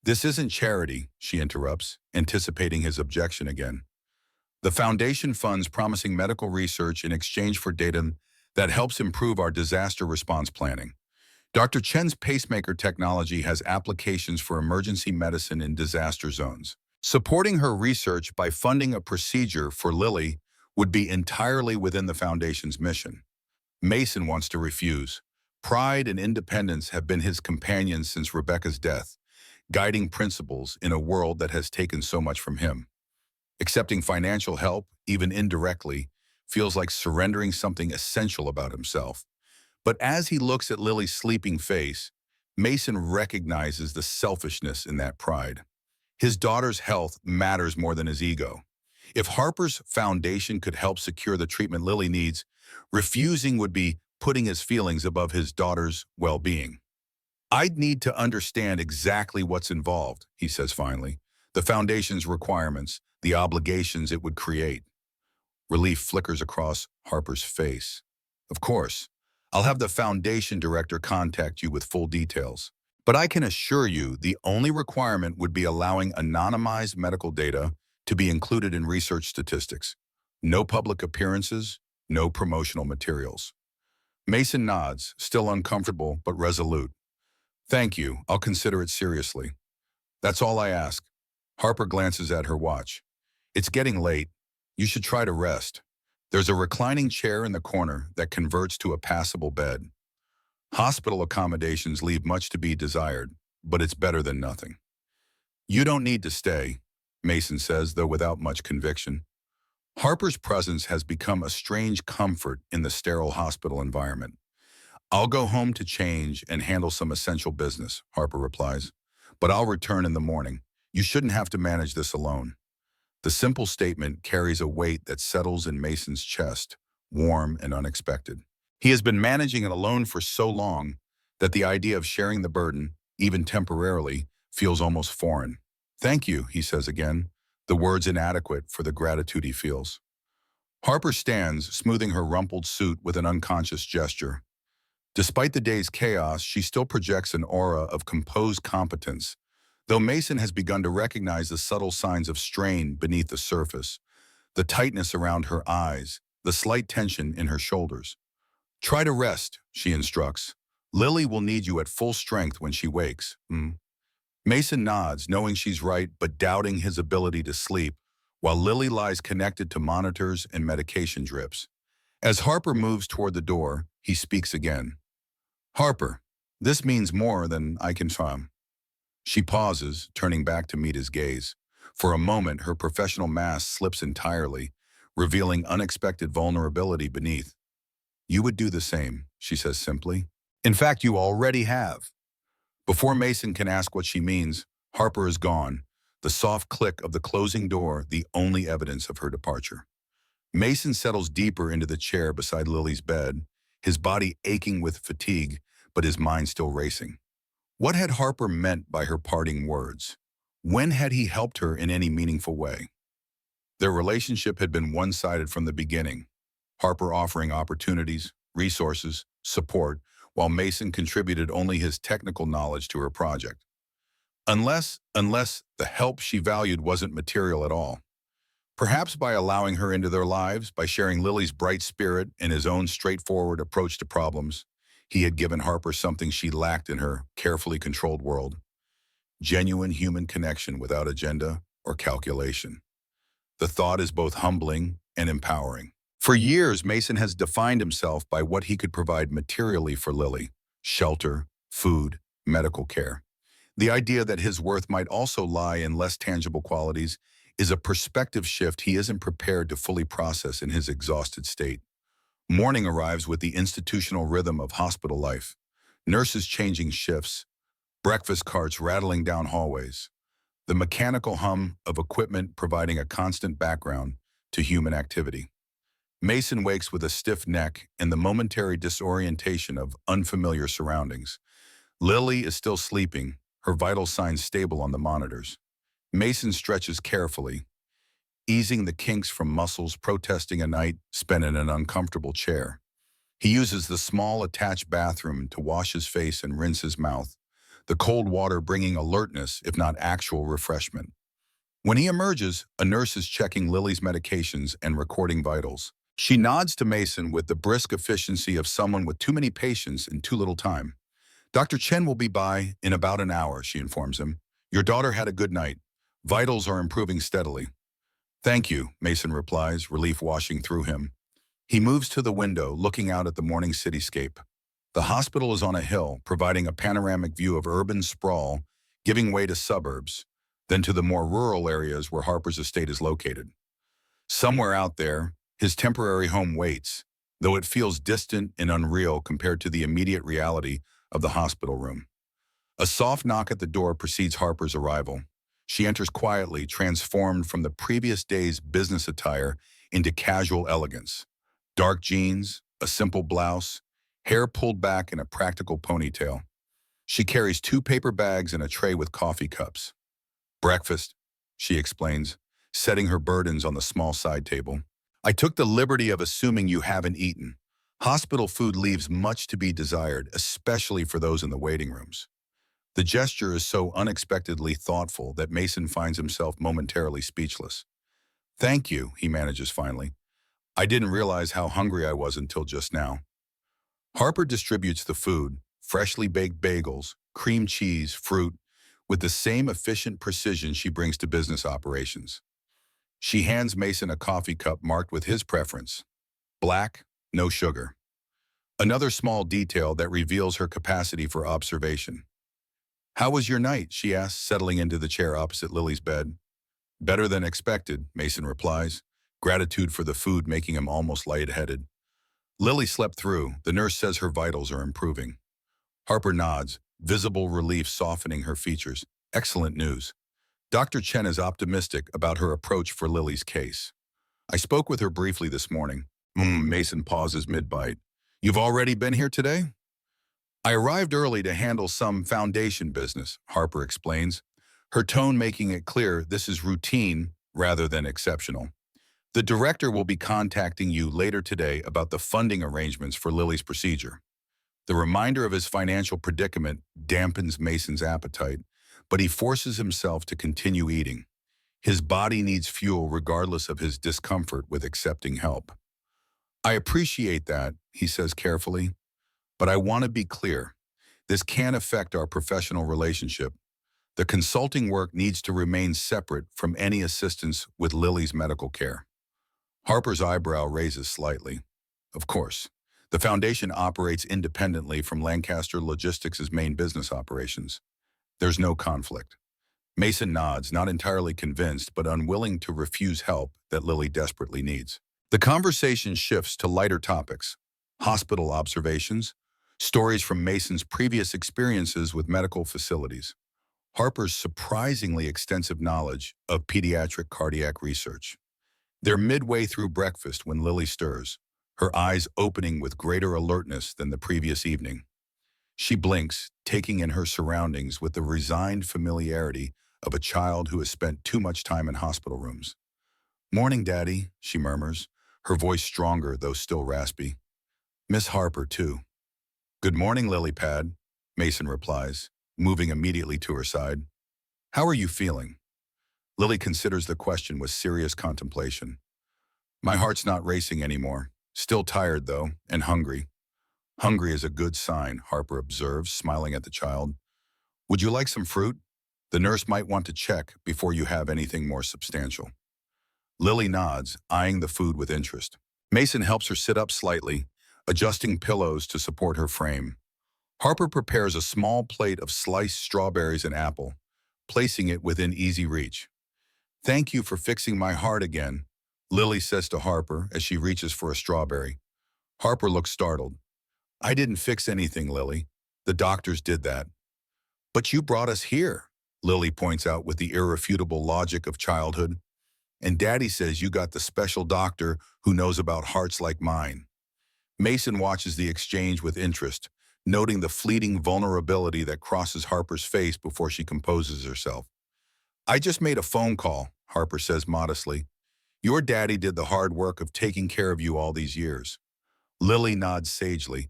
this isn't charity," she interrupts, anticipating his objection again. The foundation funds promising medical research in exchange for data that helps improve our disaster response planning. Dr. Chen's pacemaker technology has applications for emergency medicine in disaster zones. Supporting her research by funding a procedure for Lily would be entirely within the foundation's mission. Mason wants to refuse. Pride and independence have been his companions since Rebecca's death, guiding principles in a world that has taken so much from him. Accepting financial help, even indirectly, feels like surrendering something essential about himself. But as he looks at Lily's sleeping face, Mason recognizes the selfishness in that pride. His daughter's health matters more than his ego. If Harper's foundation could help secure the treatment Lily needs, refusing would be putting his feelings above his daughter's well-being. "I'd need to understand exactly what's involved," he says finally. "The foundation's requirements, the obligations it would create." Relief flickers across Harper's face. "Of course, I'll have the foundation director contact you with full details. But I can assure you the only requirement would be allowing anonymized medical data to be included in research statistics. No public appearances, no promotional materials." Mason nods, still uncomfortable but resolute. "Thank you, I'll consider it seriously. That's all I ask." Harper glances at her watch. "It's getting late. You should try to rest. There's a reclining chair in the corner that converts to a passable bed. Hospital accommodations leave much to be desired, but it's better than nothing." "You don't need to stay," Mason says, though without much conviction. Harper's presence has become a strange comfort in the sterile hospital environment. "I'll go home to change and handle some essential business," Harper replies. "But I'll return in the morning. You shouldn't have to manage this alone." The simple statement carries a weight that settles in Mason's chest, warm and unexpected. He has been managing it alone for so long that the idea of sharing the burden, even temporarily, feels almost foreign. "Thank you," he says again, the words inadequate for the gratitude he feels. Harper stands, smoothing her rumpled suit with an unconscious gesture. Despite the day's chaos, she still projects an aura of composed competence, though Mason has begun to recognize the subtle signs of strain beneath the surface, the tightness around her eyes, the slight tension in her shoulders. "Try to rest," she instructs. "Lily will need you at full strength when she wakes." Mason nods, knowing she's right, but doubting his ability to sleep, while Lily lies connected to monitors and medication drips. As Harper moves toward the door, he speaks again. "Harper, this means more than I can fathom." She pauses, turning back to meet his gaze. For a moment, her professional mask slips entirely, revealing unexpected vulnerability beneath. "You would do the same," she says simply. "In fact, you already have." Before Mason can ask what she means, Harper is gone, the soft click of the closing door the only evidence of her departure. Mason settles deeper into the chair beside Lily's bed, his body aching with fatigue, but his mind still racing. What had Harper meant by her parting words? When had he helped her in any meaningful way? Their relationship had been one-sided from the beginning, Harper offering opportunities, resources, support, while Mason contributed only his technical knowledge to her project. Unless the help she valued wasn't material at all. Perhaps by allowing her into their lives, by sharing Lily's bright spirit and his own straightforward approach to problems, he had given Harper something she lacked in her carefully controlled world: genuine human connection without agenda or calculation. The thought is both humbling and empowering. For years, Mason has defined himself by what he could provide materially for Lily: shelter, food, medical care. The idea that his worth might also lie in less tangible qualities is a perspective shift he isn't prepared to fully process in his exhausted state. Morning arrives with the institutional rhythm of hospital life: nurses changing shifts, breakfast carts rattling down hallways, the mechanical hum of equipment providing a constant background to human activity. Mason wakes with a stiff neck and the momentary disorientation of unfamiliar surroundings. Lily is still sleeping, her vital signs stable on the monitors. Mason stretches carefully, easing the kinks from muscles protesting a night spent in an uncomfortable chair. He uses the small attached bathroom to wash his face and rinse his mouth, the cold water bringing alertness if not actual refreshment. When he emerges, a nurse is checking Lily's medications and recording vitals. She nods to Mason with the brisk efficiency of someone with too many patients and too little time. Dr. Chen will be by in about an hour, she informs him. Your daughter had a good night. Vitals are improving steadily. Thank you, Mason replies, relief washing through him. He moves to the window, looking out at the morning cityscape. The hospital is on a hill, providing a panoramic view of urban sprawl, giving way to suburbs, then to the more rural areas where Harper's estate is located. Somewhere out there, his temporary home waits, though it feels distant and unreal compared to the immediate reality of the hospital room. A soft knock at the door precedes Harper's arrival. She enters quietly, transformed from the previous day's business attire into casual elegance. Dark jeans, a simple blouse, hair pulled back in a practical ponytail. She carries 2 paper bags and a tray with coffee cups. Breakfast, she explains, setting her burdens on the small side table. I took the liberty of assuming you haven't eaten. Hospital food leaves much to be desired, especially for those in the waiting rooms. The gesture is so unexpectedly thoughtful that Mason finds himself momentarily speechless. Thank you, he manages finally. I didn't realize how hungry I was until just now. Harper distributes the food, freshly baked bagels, cream cheese, fruit, with the same efficient precision she brings to business operations. She hands Mason a coffee cup marked with his preference. Black, no sugar. Another small detail that reveals her capacity for observation. How was your night? She asks, settling into the chair opposite Lily's bed. Better than expected, Mason replies, gratitude for the food making him almost lightheaded. Lily slept through. The nurse says her vitals are improving. Harper nods, visible relief softening her features. Excellent news. Dr. Chen is optimistic about her approach for Lily's case. I spoke with her briefly this morning. Mason pauses mid-bite. You've already been here today? I arrived early to handle some foundation business, Harper explains, her tone making it clear this is routine rather than exceptional. The director will be contacting you later today about the funding arrangements for Lily's procedure. The reminder of his financial predicament dampens Mason's appetite, but he forces himself to continue eating. His body needs fuel regardless of his discomfort with accepting help. I appreciate that, he says carefully, but I want to be clear. This can affect our professional relationship. The consulting work needs to remain separate from any assistance with Lily's medical care. Harper's eyebrow raises slightly. Of course, the foundation operates independently from Lancaster Logistics' main business operations. There's no conflict. Mason nods, not entirely convinced, but unwilling to refuse help that Lily desperately needs. The conversation shifts to lighter topics: hospital observations, stories from Mason's previous experiences with medical facilities, Harper's surprisingly extensive knowledge of pediatric cardiac research. They're midway through breakfast when Lily stirs, her eyes opening with greater alertness than the previous evening. She blinks, taking in her surroundings with the resigned familiarity of a child who has spent too much time in hospital rooms. Morning, Daddy, she murmurs, her voice stronger though still raspy. Miss Harper, too. Good morning, Lilypad, Mason replies, moving immediately to her side. How are you feeling? Lily considers the question with serious contemplation. My heart's not racing anymore. Still tired, though, and hungry. Hungry is a good sign, Harper observes, smiling at the child. Would you like some fruit? The nurse might want to check before you have anything more substantial. Lily nods, eyeing the food with interest. Mason helps her sit up slightly, adjusting pillows to support her frame. Harper prepares a small plate of sliced strawberries and apple, placing it within easy reach. Thank you for fixing my heart again, Lily says to Harper as she reaches for a strawberry. Harper looks startled. I didn't fix anything, Lily. The doctors did that. But you brought us here, Lily points out with the irrefutable logic of childhood. And Daddy says you got the special doctor who knows about hearts like mine. Mason watches the exchange with interest, noting the fleeting vulnerability that crosses Harper's face before she composes herself. I just made a phone call, Harper says modestly. Your daddy did the hard work of taking care of you all these years. Lily nods sagely.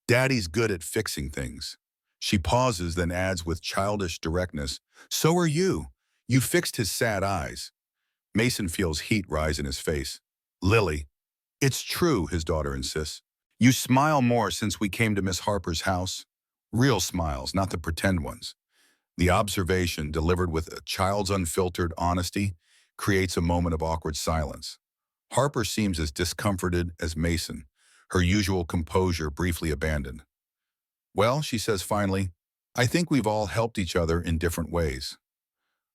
Daddy's good at fixing things. She pauses, then adds with childish directness, so are you. You fixed his sad eyes. Mason feels heat rise in his face. Lily, it's true, his daughter insists. You smile more since we came to Miss Harper's house. Real smiles, not the pretend ones. The observation, delivered with a child's unfiltered honesty, creates a moment of awkward silence. Harper seems as discomforted as Mason, her usual composure briefly abandoned. Well, she says finally, I think we've all helped each other in different ways.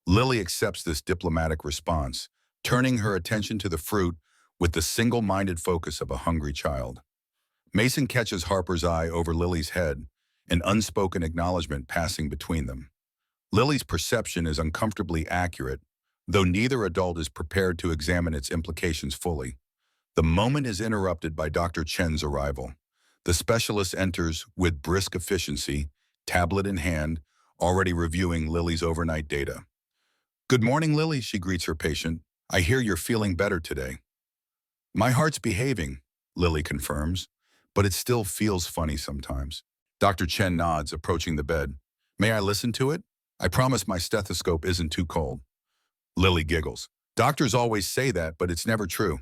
Lily accepts this diplomatic response, turning her attention to the fruit with the single-minded focus of a hungry child. Mason catches Harper's eye over Lily's head, an unspoken acknowledgement passing between them. Lily's perception is uncomfortably accurate, though neither adult is prepared to examine its implications fully. The moment is interrupted by Dr. Chen's arrival. The specialist enters with brisk efficiency, tablet in hand, already reviewing Lily's overnight data. Good morning, Lily, she greets her patient. I hear you're feeling better today. My heart's behaving, Lily confirms, but it still feels funny sometimes. Dr. Chen nods, approaching the bed. May I listen to it? I promise my stethoscope isn't too cold. Lily giggles. Doctors always say that, but it's never true.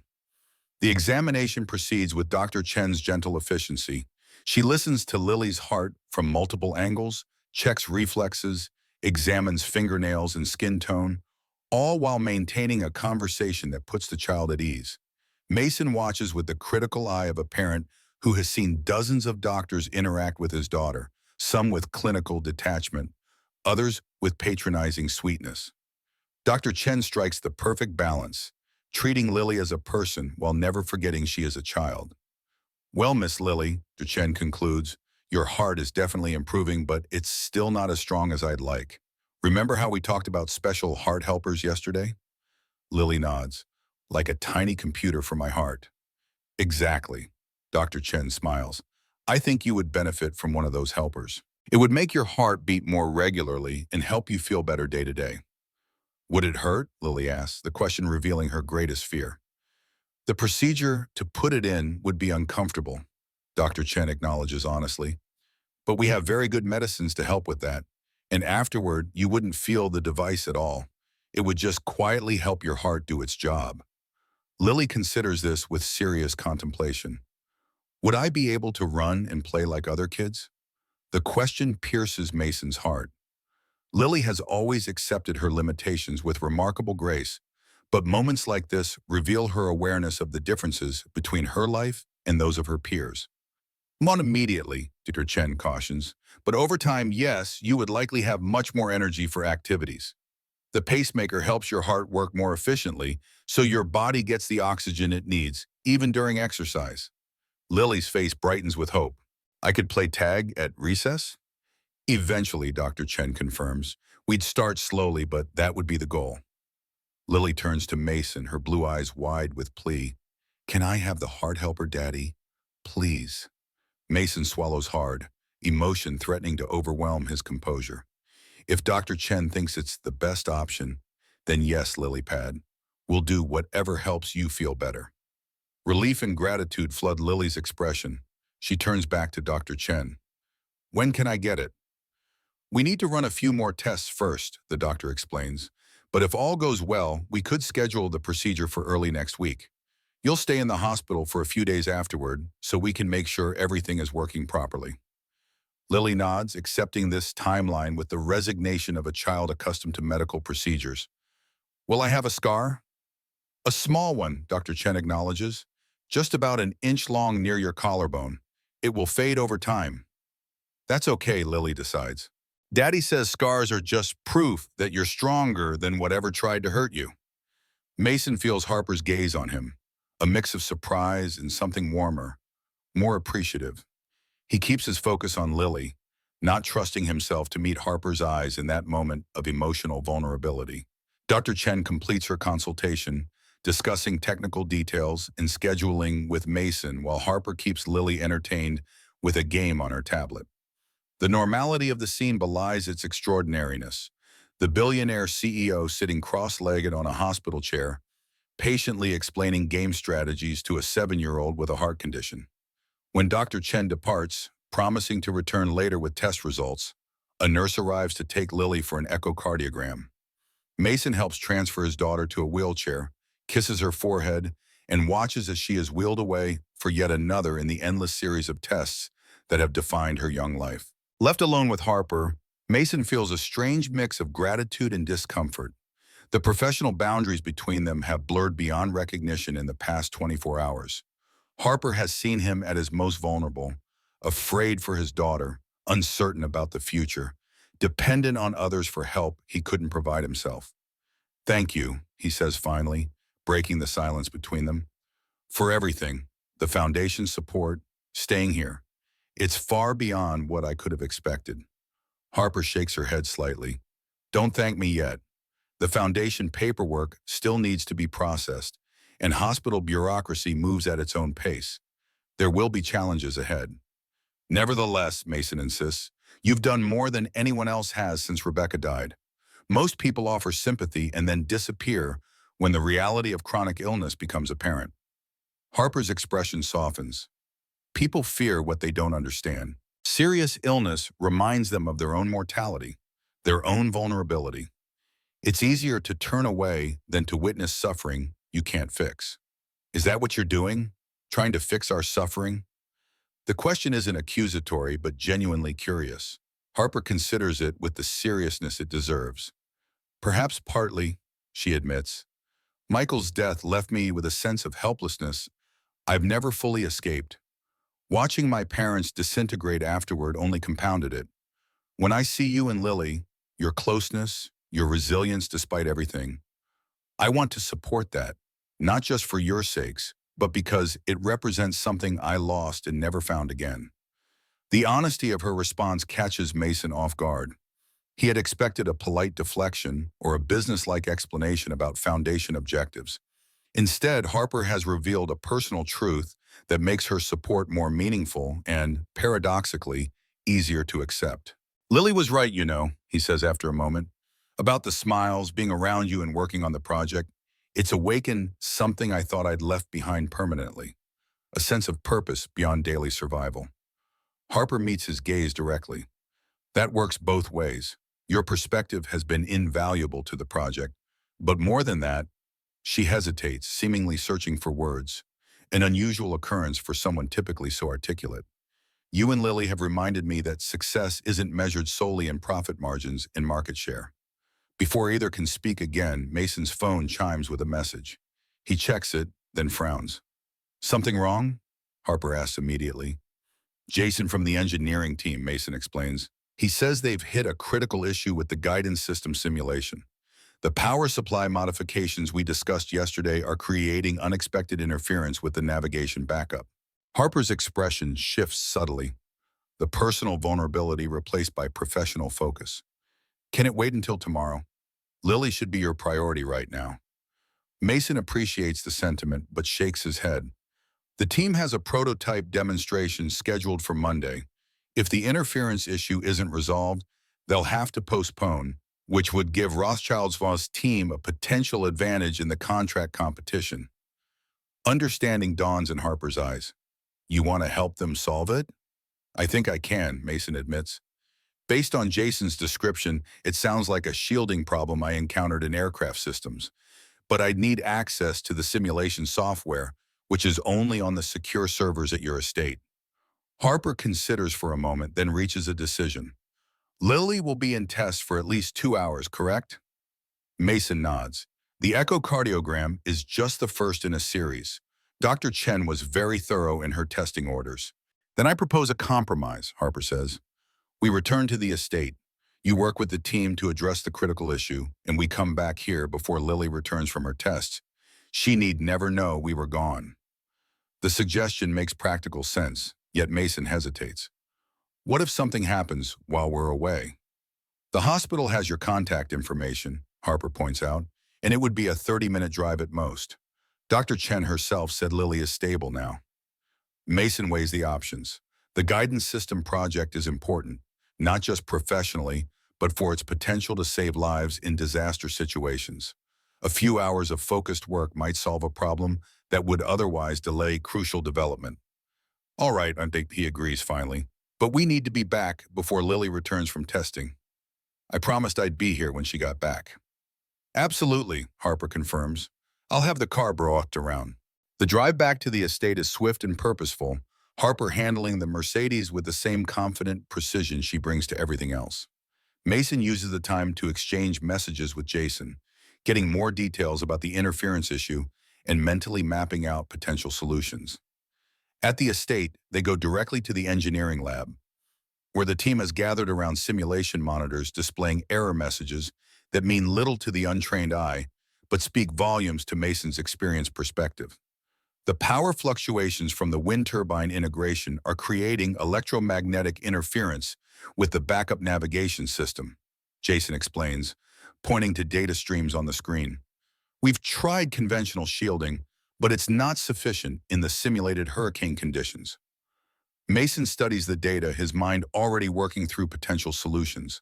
The examination proceeds with Dr. Chen's gentle efficiency. She listens to Lily's heart from multiple angles, checks reflexes, examines fingernails and skin tone, all while maintaining a conversation that puts the child at ease. Mason watches with the critical eye of a parent who has seen dozens of doctors interact with his daughter, some with clinical detachment, others with patronizing sweetness. Dr. Chen strikes the perfect balance, treating Lily as a person while never forgetting she is a child. Well, Miss Lily, Dr. Chen concludes, your heart is definitely improving, but it's still not as strong as I'd like. Remember how we talked about special heart helpers yesterday? Lily nods, like a tiny computer for my heart. Exactly, Dr. Chen smiles. I think you would benefit from one of those helpers. It would make your heart beat more regularly and help you feel better day to day. Would it hurt? Lily asks, the question revealing her greatest fear. The procedure to put it in would be uncomfortable, Dr. Chen acknowledges honestly. But we have very good medicines to help with that. And afterward, you wouldn't feel the device at all. It would just quietly help your heart do its job. Lily considers this with serious contemplation. Would I be able to run and play like other kids? The question pierces Mason's heart. Lily has always accepted her limitations with remarkable grace, but moments like this reveal her awareness of the differences between her life and those of her peers. Not immediately, Dr. Chen cautions, but over time, yes, you would likely have much more energy for activities. The pacemaker helps your heart work more efficiently, so your body gets the oxygen it needs, even during exercise. Lily's face brightens with hope. I could play tag at recess? Eventually, Dr. Chen confirms. We'd start slowly, but that would be the goal. Lily turns to Mason, her blue eyes wide with plea. Can I have the heart helper, Daddy? Please. Mason swallows hard, emotion threatening to overwhelm his composure. If Dr. Chen thinks it's the best option, then yes, Lilypad. We'll do whatever helps you feel better. Relief and gratitude flood Lily's expression. She turns back to Dr. Chen. When can I get it? We need to run a few more tests first, the doctor explains. But if all goes well, we could schedule the procedure for early next week. You'll stay in the hospital for a few days afterward, so we can make sure everything is working properly. Lily nods, accepting this timeline with the resignation of a child accustomed to medical procedures. Will I have a scar? A small one, Dr. Chen acknowledges. Just about an inch long near your collarbone. It will fade over time. That's okay, Lily decides. Daddy says scars are just proof that you're stronger than whatever tried to hurt you. Mason feels Harper's gaze on him, a mix of surprise and something warmer, more appreciative. He keeps his focus on Lily, not trusting himself to meet Harper's eyes in that moment of emotional vulnerability. Dr. Chen completes her consultation, discussing technical details and scheduling with Mason while Harper keeps Lily entertained with a game on her tablet. The normality of the scene belies its extraordinariness. The billionaire CEO sitting cross-legged on a hospital chair, patiently explaining game strategies to a 7-year-old with a heart condition. When Dr. Chen departs, promising to return later with test results, a nurse arrives to take Lily for an echocardiogram. Mason helps transfer his daughter to a wheelchair, kisses her forehead, and watches as she is wheeled away for yet another in the endless series of tests that have defined her young life. Left alone with Harper, Mason feels a strange mix of gratitude and discomfort. The professional boundaries between them have blurred beyond recognition in the past 24 hours. Harper has seen him at his most vulnerable, afraid for his daughter, uncertain about the future, dependent on others for help he couldn't provide himself. "Thank you," he says finally, breaking the silence between them. "For everything, the foundation's support, staying here. It's far beyond what I could have expected." Harper shakes her head slightly. "Don't thank me yet. The foundation paperwork still needs to be processed, and hospital bureaucracy moves at its own pace. There will be challenges ahead." "Nevertheless," Mason insists, "you've done more than anyone else has since Rebecca died. Most people offer sympathy and then disappear when the reality of chronic illness becomes apparent." Harper's expression softens. People fear what they don't understand. Serious illness reminds them of their own mortality, their own vulnerability. It's easier to turn away than to witness suffering you can't fix. "Is that what you're doing? Trying to fix our suffering?" The question isn't accusatory, but genuinely curious. Harper considers it with the seriousness it deserves. "Perhaps partly," she admits. "Michael's death left me with a sense of helplessness I've never fully escaped. Watching my parents disintegrate afterward only compounded it. When I see you and Lily, your closeness, your resilience despite everything, I want to support that, not just for your sakes, but because it represents something I lost and never found again." The honesty of her response catches Mason off guard. He had expected a polite deflection or a business-like explanation about foundation objectives. Instead, Harper has revealed a personal truth that makes her support more meaningful and, paradoxically, easier to accept. "Lily was right, you know," he says after a moment, "about the smiles, being around you and working on the project. It's awakened something I thought I'd left behind permanently, a sense of purpose beyond daily survival." Harper meets his gaze directly. "That works both ways. Your perspective has been invaluable to the project, but more than that," she hesitates, seemingly searching for words, an unusual occurrence for someone typically so articulate. "You and Lily have reminded me that success isn't measured solely in profit margins and market share." Before either can speak again, Mason's phone chimes with a message. He checks it, then frowns. "Something wrong?" Harper asks immediately. "Jason from the engineering team," Mason explains. "He says they've hit a critical issue with the guidance system simulation. The power supply modifications we discussed yesterday are creating unexpected interference with the navigation backup." Harper's expression shifts subtly, the personal vulnerability replaced by professional focus. "Can it wait until tomorrow? Lily should be your priority right now." Mason appreciates the sentiment, but shakes his head. The team has a prototype demonstration scheduled for Monday. If the interference issue isn't resolved, they'll have to postpone, which would give Rothschild's team a potential advantage in the contract competition. Understanding dawns in Harper's eyes. "You want to help them solve it?" "I think I can," Mason admits. "Based on Jason's description, it sounds like a shielding problem I encountered in aircraft systems. But I'd need access to the simulation software, which is only on the secure servers at your estate." Harper considers for a moment, then reaches a decision. "Lily will be in tests for at least 2 hours, correct?" Mason nods. "The echocardiogram is just the first in a series. Dr. Chen was very thorough in her testing orders." "Then I propose a compromise," Harper says. "We return to the estate. You work with the team to address the critical issue, and we come back here before Lily returns from her tests. She need never know we were gone." The suggestion makes practical sense, yet Mason hesitates. "What if something happens while we're away?" "The hospital has your contact information," Harper points out, "and it would be a 30-minute drive at most. Dr. Chen herself said Lily is stable now." Mason weighs the options. The guidance system project is important, not just professionally, but for its potential to save lives in disaster situations. A few hours of focused work might solve a problem that would otherwise delay crucial development. "All right," I think he agrees finally, "but we need to be back before Lily returns from testing. I promised I'd be here when she got back." Absolutely, Harper confirms. I'll have the car brought around. The drive back to the estate is swift and purposeful, Harper handling the Mercedes with the same confident precision she brings to everything else. Mason uses the time to exchange messages with Jason, getting more details about the interference issue and mentally mapping out potential solutions. At the estate, they go directly to the engineering lab, where the team has gathered around simulation monitors displaying error messages that mean little to the untrained eye, but speak volumes to Mason's experienced perspective. The power fluctuations from the wind turbine integration are creating electromagnetic interference with the backup navigation system, Jason explains, pointing to data streams on the screen. We've tried conventional shielding, but it's not sufficient in the simulated hurricane conditions. Mason studies the data, his mind already working through potential solutions.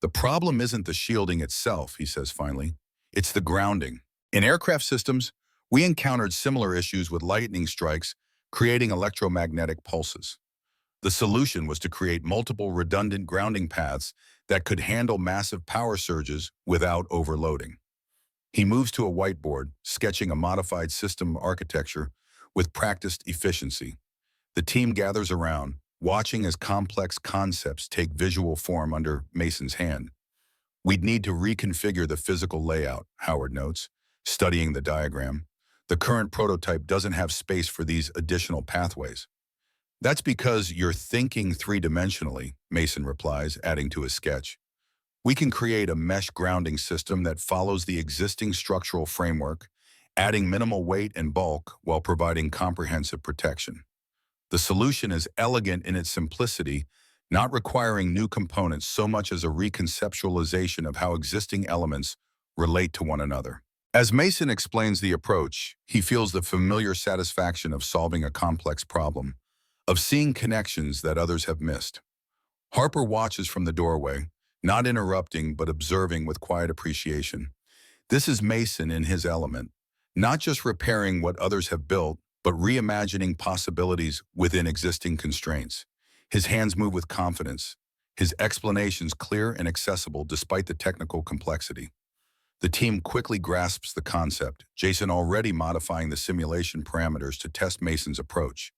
The problem isn't the shielding itself, he says finally. It's the grounding. In aircraft systems, we encountered similar issues with lightning strikes, creating electromagnetic pulses. The solution was to create multiple redundant grounding paths that could handle massive power surges without overloading. He moves to a whiteboard, sketching a modified system architecture with practiced efficiency. The team gathers around, watching as complex concepts take visual form under Mason's hand. We'd need to reconfigure the physical layout, Howard notes, studying the diagram. The current prototype doesn't have space for these additional pathways. That's because you're thinking three-dimensionally, Mason replies, adding to his sketch. We can create a mesh grounding system that follows the existing structural framework, adding minimal weight and bulk while providing comprehensive protection. The solution is elegant in its simplicity, not requiring new components so much as a reconceptualization of how existing elements relate to one another. As Mason explains the approach, he feels the familiar satisfaction of solving a complex problem, of seeing connections that others have missed. Harper watches from the doorway, not interrupting but observing with quiet appreciation. This is Mason in his element, not just repairing what others have built, but reimagining possibilities within existing constraints. His hands move with confidence, his explanations clear and accessible despite the technical complexity. The team quickly grasps the concept, Jason already modifying the simulation parameters to test Mason's approach.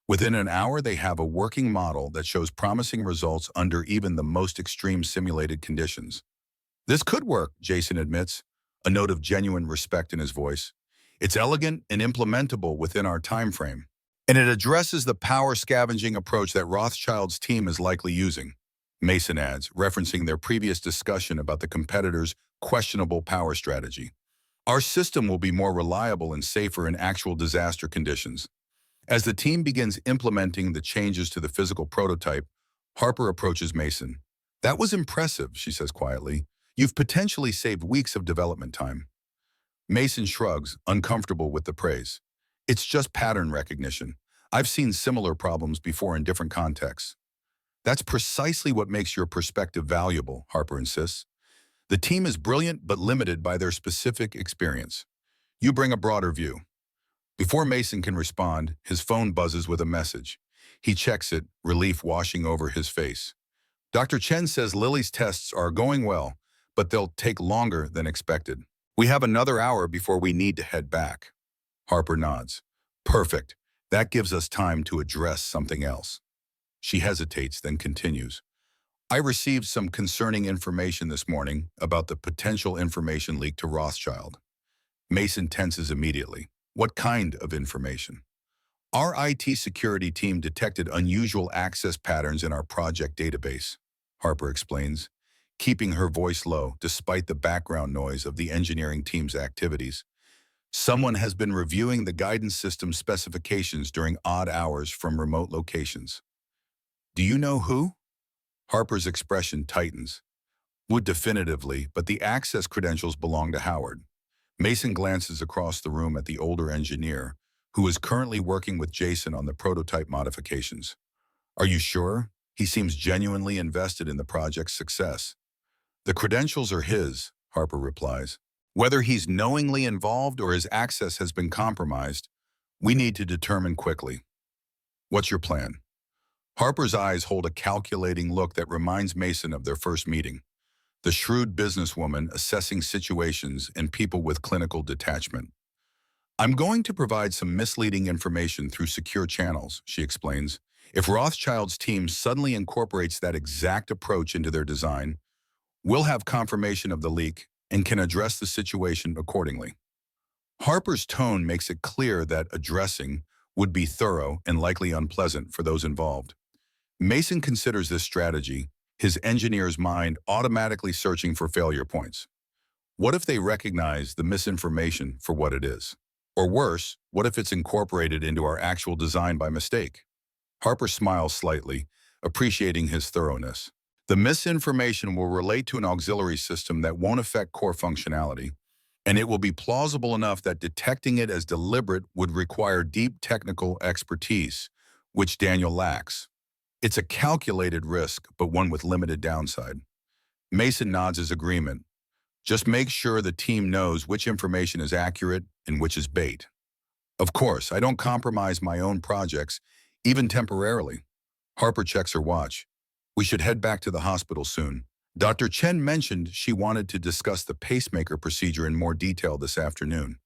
Within an hour, they have a working model that shows promising results under even the most extreme simulated conditions. This could work, Jason admits, a note of genuine respect in his voice. It's elegant and implementable within our time frame, and it addresses the power scavenging approach that Rothschild's team is likely using, Mason adds, referencing their previous discussion about the competitor's questionable power strategy. Our system will be more reliable and safer in actual disaster conditions. As the team begins implementing the changes to the physical prototype, Harper approaches Mason. That was impressive, she says quietly. You've potentially saved weeks of development time. Mason shrugs, uncomfortable with the praise. It's just pattern recognition. I've seen similar problems before in different contexts. That's precisely what makes your perspective valuable, Harper insists. The team is brilliant but limited by their specific experience. You bring a broader view. Before Mason can respond, his phone buzzes with a message. He checks it, relief washing over his face. Dr. Chen says Lily's tests are going well, but they'll take longer than expected. We have another hour before we need to head back. Harper nods. Perfect. That gives us time to address something else. She hesitates, then continues. I received some concerning information this morning about the potential information leak to Rothschild. Mason tenses immediately. What kind of information? Our IT security team detected unusual access patterns in our project database, Harper explains, keeping her voice low despite the background noise of the engineering team's activities. Someone has been reviewing the guidance system specifications during odd hours from remote locations. Do you know who? Harper's expression tightens. Would definitively, but the access credentials belong to Howard. Mason glances across the room at the older engineer, who is currently working with Jason on the prototype modifications. Are you sure? He seems genuinely invested in the project's success. The credentials are his, Harper replies. Whether he's knowingly involved or his access has been compromised, we need to determine quickly. What's your plan? Harper's eyes hold a calculating look that reminds Mason of their first meeting. the shrewd businesswoman assessing situations and people with clinical detachment. I'm going to provide some misleading information through secure channels, she explains. If Rothschild's team suddenly incorporates that exact approach into their design, we'll have confirmation of the leak and can address the situation accordingly. Harper's tone makes it clear that addressing would be thorough and likely unpleasant for those involved. Mason considers this strategy, his engineer's mind automatically searching for failure points. What if they recognize the misinformation for what it is? Or worse, what if it's incorporated into our actual design by mistake? Harper smiles slightly, appreciating his thoroughness. The misinformation will relate to an auxiliary system that won't affect core functionality, and it will be plausible enough that detecting it as deliberate would require deep technical expertise, which Daniel lacks. It's a calculated risk, but one with limited downside. Mason nods his agreement. Just make sure the team knows which information is accurate and which is bait. Of course, I don't compromise my own projects, even temporarily. Harper checks her watch. We should head back to the hospital soon. Dr. Chen mentioned she wanted to discuss the pacemaker procedure in more detail this afternoon.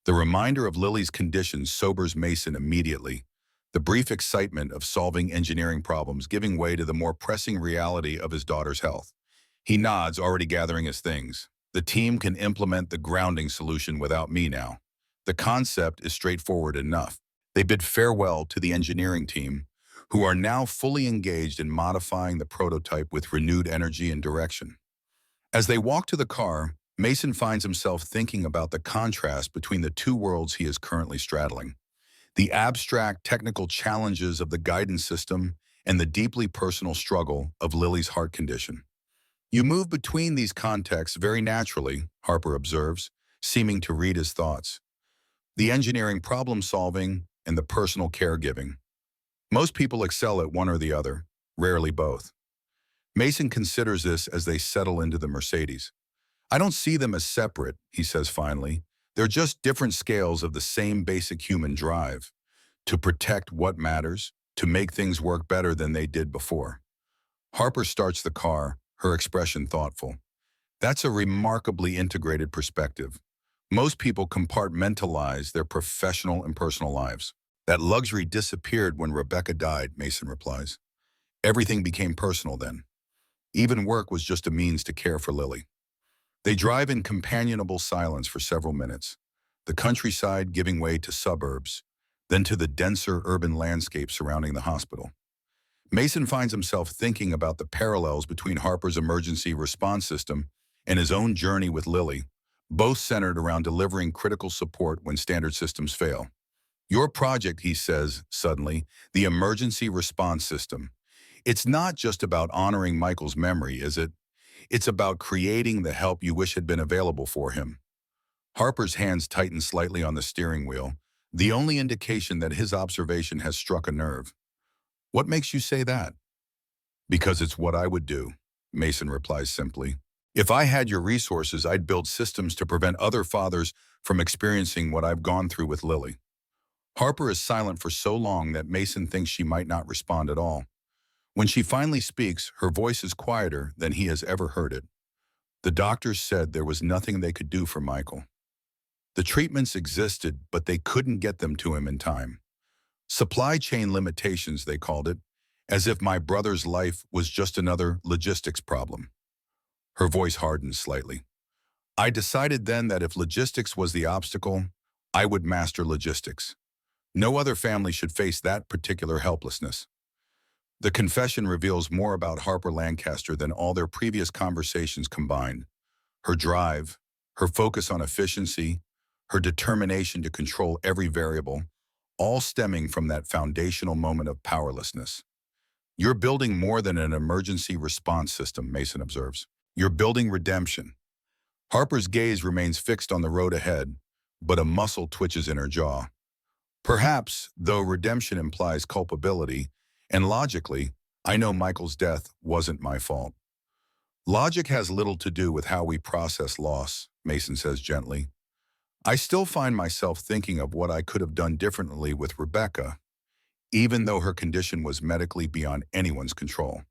The reminder of Lily's condition sobers Mason immediately, the brief excitement of solving engineering problems giving way to the more pressing reality of his daughter's health. He nods, already gathering his things. The team can implement the grounding solution without me now. The concept is straightforward enough. They bid farewell to the engineering team, who are now fully engaged in modifying the prototype with renewed energy and direction. As they walk to the car, Mason finds himself thinking about the contrast between the two worlds he is currently straddling. The abstract technical challenges of the guidance system and the deeply personal struggle of Lily's heart condition. You move between these contexts very naturally, Harper observes, seeming to read his thoughts. The engineering problem-solving and the personal caregiving. Most people excel at one or the other, rarely both. Mason considers this as they settle into the Mercedes. I don't see them as separate, he says finally. They're just different scales of the same basic human drive. To protect what matters, to make things work better than they did before. Harper starts the car, her expression thoughtful. That's a remarkably integrated perspective. Most people compartmentalize their professional and personal lives. That luxury disappeared when Rebecca died, Mason replies. Everything became personal then. Even work was just a means to care for Lily. They drive in companionable silence for several minutes, the countryside giving way to suburbs, then to the denser urban landscape surrounding the hospital. Mason finds himself thinking about the parallels between Harper's emergency response system and his own journey with Lily, both centered around delivering critical support when standard systems fail. Your project, he says, suddenly, the emergency response system. It's not just about honoring Michael's memory, is it? It's about creating the help you wish had been available for him. Harper's hands tighten slightly on the steering wheel, the only indication that his observation has struck a nerve. What makes you say that? Because it's what I would do, Mason replies simply. If I had your resources, I'd build systems to prevent other fathers from experiencing what I've gone through with Lily. Harper is silent for so long that Mason thinks she might not respond at all. When she finally speaks, her voice is quieter than he has ever heard it. The doctors said there was nothing they could do for Michael. The treatments existed, but they couldn't get them to him in time. Supply chain limitations, they called it, as if my brother's life was just another logistics problem. Her voice hardened slightly. I decided then that if logistics was the obstacle, I would master logistics. No other family should face that particular helplessness. The confession reveals more about Harper Lancaster than all their previous conversations combined. Her drive, her focus on efficiency, her determination to control every variable, all stemming from that foundational moment of powerlessness. You're building more than an emergency response system, Mason observes. You're building redemption. Harper's gaze remains fixed on the road ahead, but a muscle twitches in her jaw. Perhaps, though redemption implies culpability, and logically, I know Michael's death wasn't my fault. Logic has little to do with how we process loss, Mason says gently. I still find myself thinking of what I could have done differently with Rebecca, even though her condition was medically beyond anyone's control.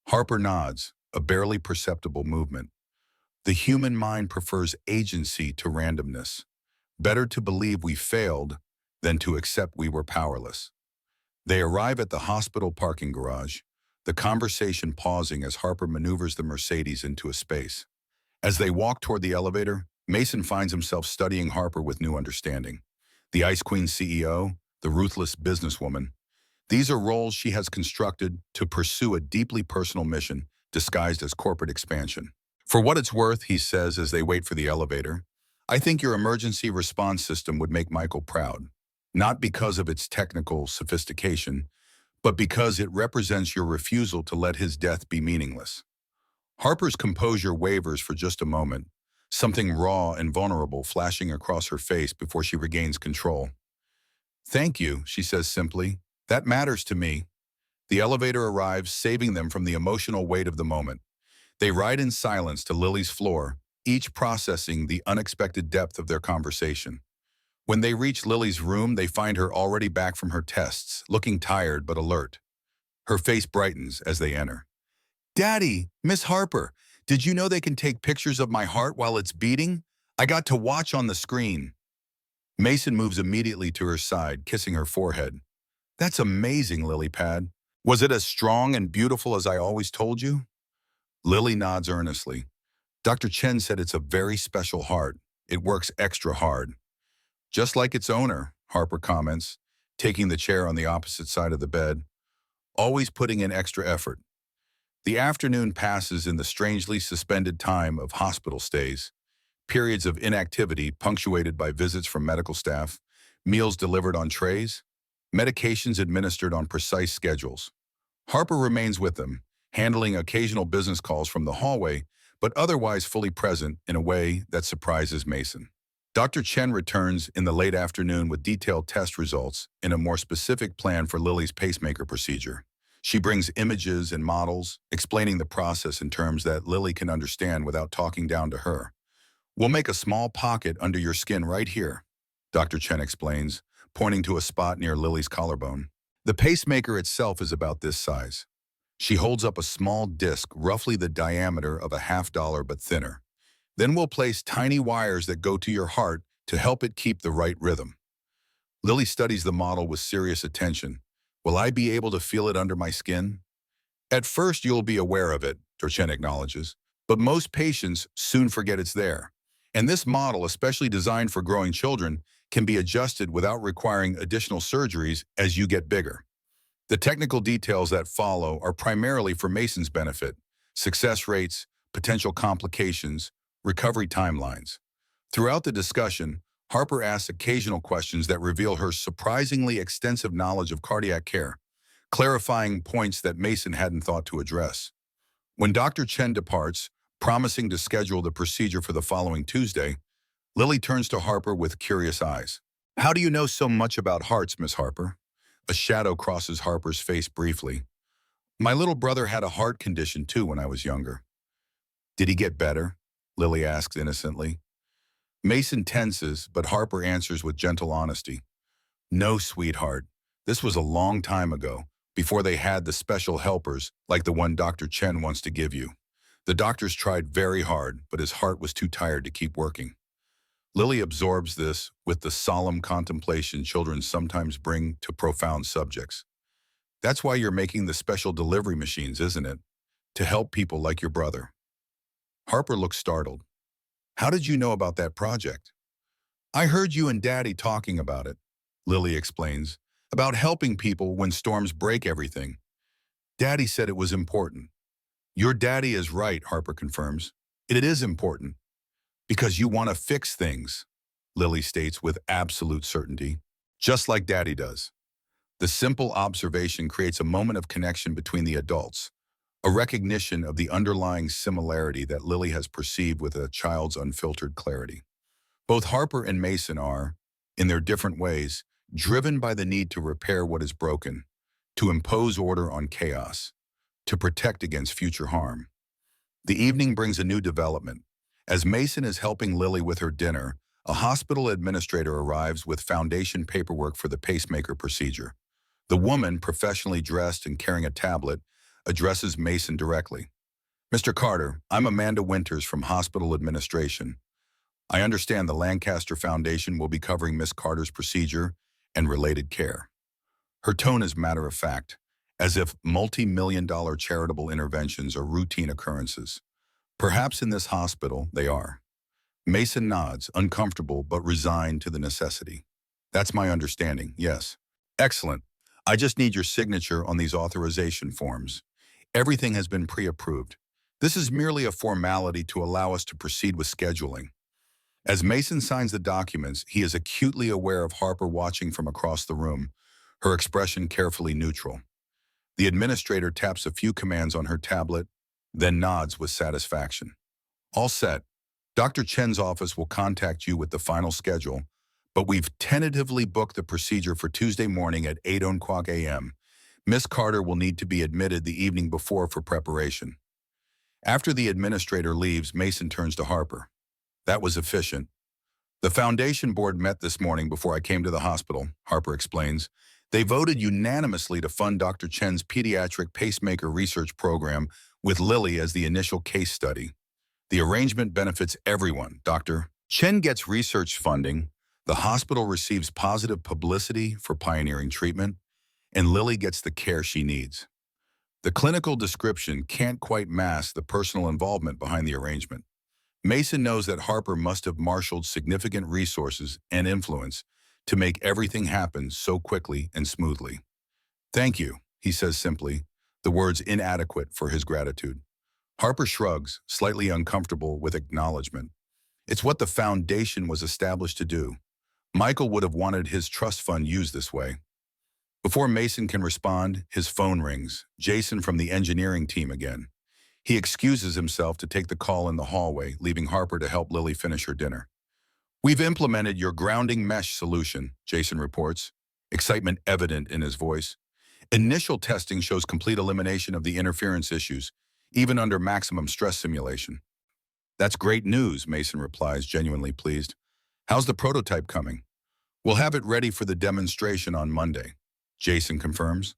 Harper nods, a barely perceptible movement. The human mind prefers agency to randomness. Better to believe we failed than to accept we were powerless. They arrive at the hospital parking garage, the conversation pausing as Harper maneuvers the Mercedes into a space. As they walk toward the elevator, Mason finds himself studying Harper with new understanding. The Ice Queen CEO, the ruthless businesswoman. These are roles she has constructed to pursue a deeply personal mission disguised as corporate expansion. For what it's worth, he says as they wait for the elevator, I think your emergency response system would make Michael proud, not because of its technical sophistication, but because it represents your refusal to let his death be meaningless. Harper's composure wavers for just a moment, something raw and vulnerable flashing across her face before she regains control. Thank you, she says simply. That matters to me. The elevator arrives, saving them from the emotional weight of the moment. They ride in silence to Lily's floor, each processing the unexpected depth of their conversation. When they reach Lily's room, they find her already back from her tests, looking tired but alert. Her face brightens as they enter. Daddy, Miss Harper, did you know they can take pictures of my heart while it's beating? I got to watch on the screen. Mason moves immediately to her side, kissing her forehead. That's amazing, Lily Pad. Was it as strong and beautiful as I always told you? Lily nods earnestly. Dr. Chen said it's a very special heart. It works extra hard. Just like its owner, Harper comments, taking the chair on the opposite side of the bed, always putting in extra effort. The afternoon passes in the strangely suspended time of hospital stays, periods of inactivity punctuated by visits from medical staff, meals delivered on trays, medications administered on precise schedules. Harper remains with them, handling occasional business calls from the hallway, but otherwise fully present in a way that surprises Mason. Dr. Chen returns in the late afternoon with detailed test results and a more specific plan for Lily's pacemaker procedure. She brings images and models, explaining the process in terms that Lily can understand without talking down to her. We'll make a small pocket under your skin right here, Dr. Chen explains, pointing to a spot near Lily's collarbone. The pacemaker itself is about this size. She holds up a small disc, roughly the diameter of a $50 but thinner. Then we'll place tiny wires that go to your heart to help it keep the right rhythm. Lily studies the model with serious attention. Will I be able to feel it under my skin? At first, you'll be aware of it, Chen acknowledges, but most patients soon forget it's there. And this model, especially designed for growing children, can be adjusted without requiring additional surgeries as you get bigger. The technical details that follow are primarily for Mason's benefit: success rates, potential complications, recovery timelines. Throughout the discussion, Harper asks occasional questions that reveal her surprisingly extensive knowledge of cardiac care, clarifying points that Mason hadn't thought to address. When Dr. Chen departs, promising to schedule the procedure for the following Tuesday, Lily turns to Harper with curious eyes. How do you know so much about hearts, Miss Harper? A shadow crosses Harper's face briefly. My little brother had a heart condition too when I was younger. Did he get better? Lily asks innocently. Mason tenses, but Harper answers with gentle honesty. No, sweetheart. This was a long time ago, before they had the special helpers like the one Dr. Chen wants to give you. The doctors tried very hard, but his heart was too tired to keep working. Lily absorbs this with the solemn contemplation children sometimes bring to profound subjects. That's why you're making the special delivery machines, isn't it? To help people like your brother. Harper looks startled. How did you know about that project? I heard you and Daddy talking about it, Lily explains, about helping people when storms break everything. Daddy said it was important. Your daddy is right, Harper confirms. It is important. Because you want to fix things, Lily states with absolute certainty, just like Daddy does. The simple observation creates a moment of connection between the adults, a recognition of the underlying similarity that Lily has perceived with a child's unfiltered clarity. Both Harper and Mason are, in their different ways, driven by the need to repair what is broken, to impose order on chaos, to protect against future harm. The evening brings a new development. As Mason is helping Lily with her dinner, a hospital administrator arrives with foundation paperwork for the pacemaker procedure. The woman, professionally dressed and carrying a tablet, addresses Mason directly. Mr. Carter, I'm Amanda Winters from Hospital Administration. I understand the Lancaster Foundation will be covering Miss Carter's procedure and related care. Her tone is matter-of-fact, as if multi-million-dollar charitable interventions are routine occurrences. Perhaps in this hospital, they are. Mason nods, uncomfortable but resigned to the necessity. That's my understanding, yes. Excellent. I just need your signature on these authorization forms. Everything has been pre-approved. This is merely a formality to allow us to proceed with scheduling. As Mason signs the documents, he is acutely aware of Harper watching from across the room, her expression carefully neutral. The administrator taps a few commands on her tablet, then nods with satisfaction. All set. Dr. Chen's office will contact you with the final schedule, but we've tentatively booked the procedure for Tuesday morning at 8 o'clock a.m. Miss Carter will need to be admitted the evening before for preparation. After the administrator leaves, Mason turns to Harper. That was efficient. The foundation board met this morning before I came to the hospital, Harper explains. They voted unanimously to fund Dr. Chen's pediatric pacemaker research program with Lily as the initial case study. The arrangement benefits everyone, Dr. Chen gets research funding, the hospital receives positive publicity for pioneering treatment, and Lily gets the care she needs. The clinical description can't quite mask the personal involvement behind the arrangement. Mason knows that Harper must have marshaled significant resources and influence to make everything happen so quickly and smoothly. Thank you, he says simply, the words inadequate for his gratitude. Harper shrugs, slightly uncomfortable with acknowledgement. It's what the foundation was established to do. Michael would have wanted his trust fund used this way. Before Mason can respond, his phone rings. Jason from the engineering team again. He excuses himself to take the call in the hallway, leaving Harper to help Lily finish her dinner. We've implemented your grounding mesh solution, Jason reports, excitement evident in his voice. Initial testing shows complete elimination of the interference issues, even under maximum stress simulation. That's great news, Mason replies, genuinely pleased. How's the prototype coming? We'll have it ready for the demonstration on Monday, Jason confirms.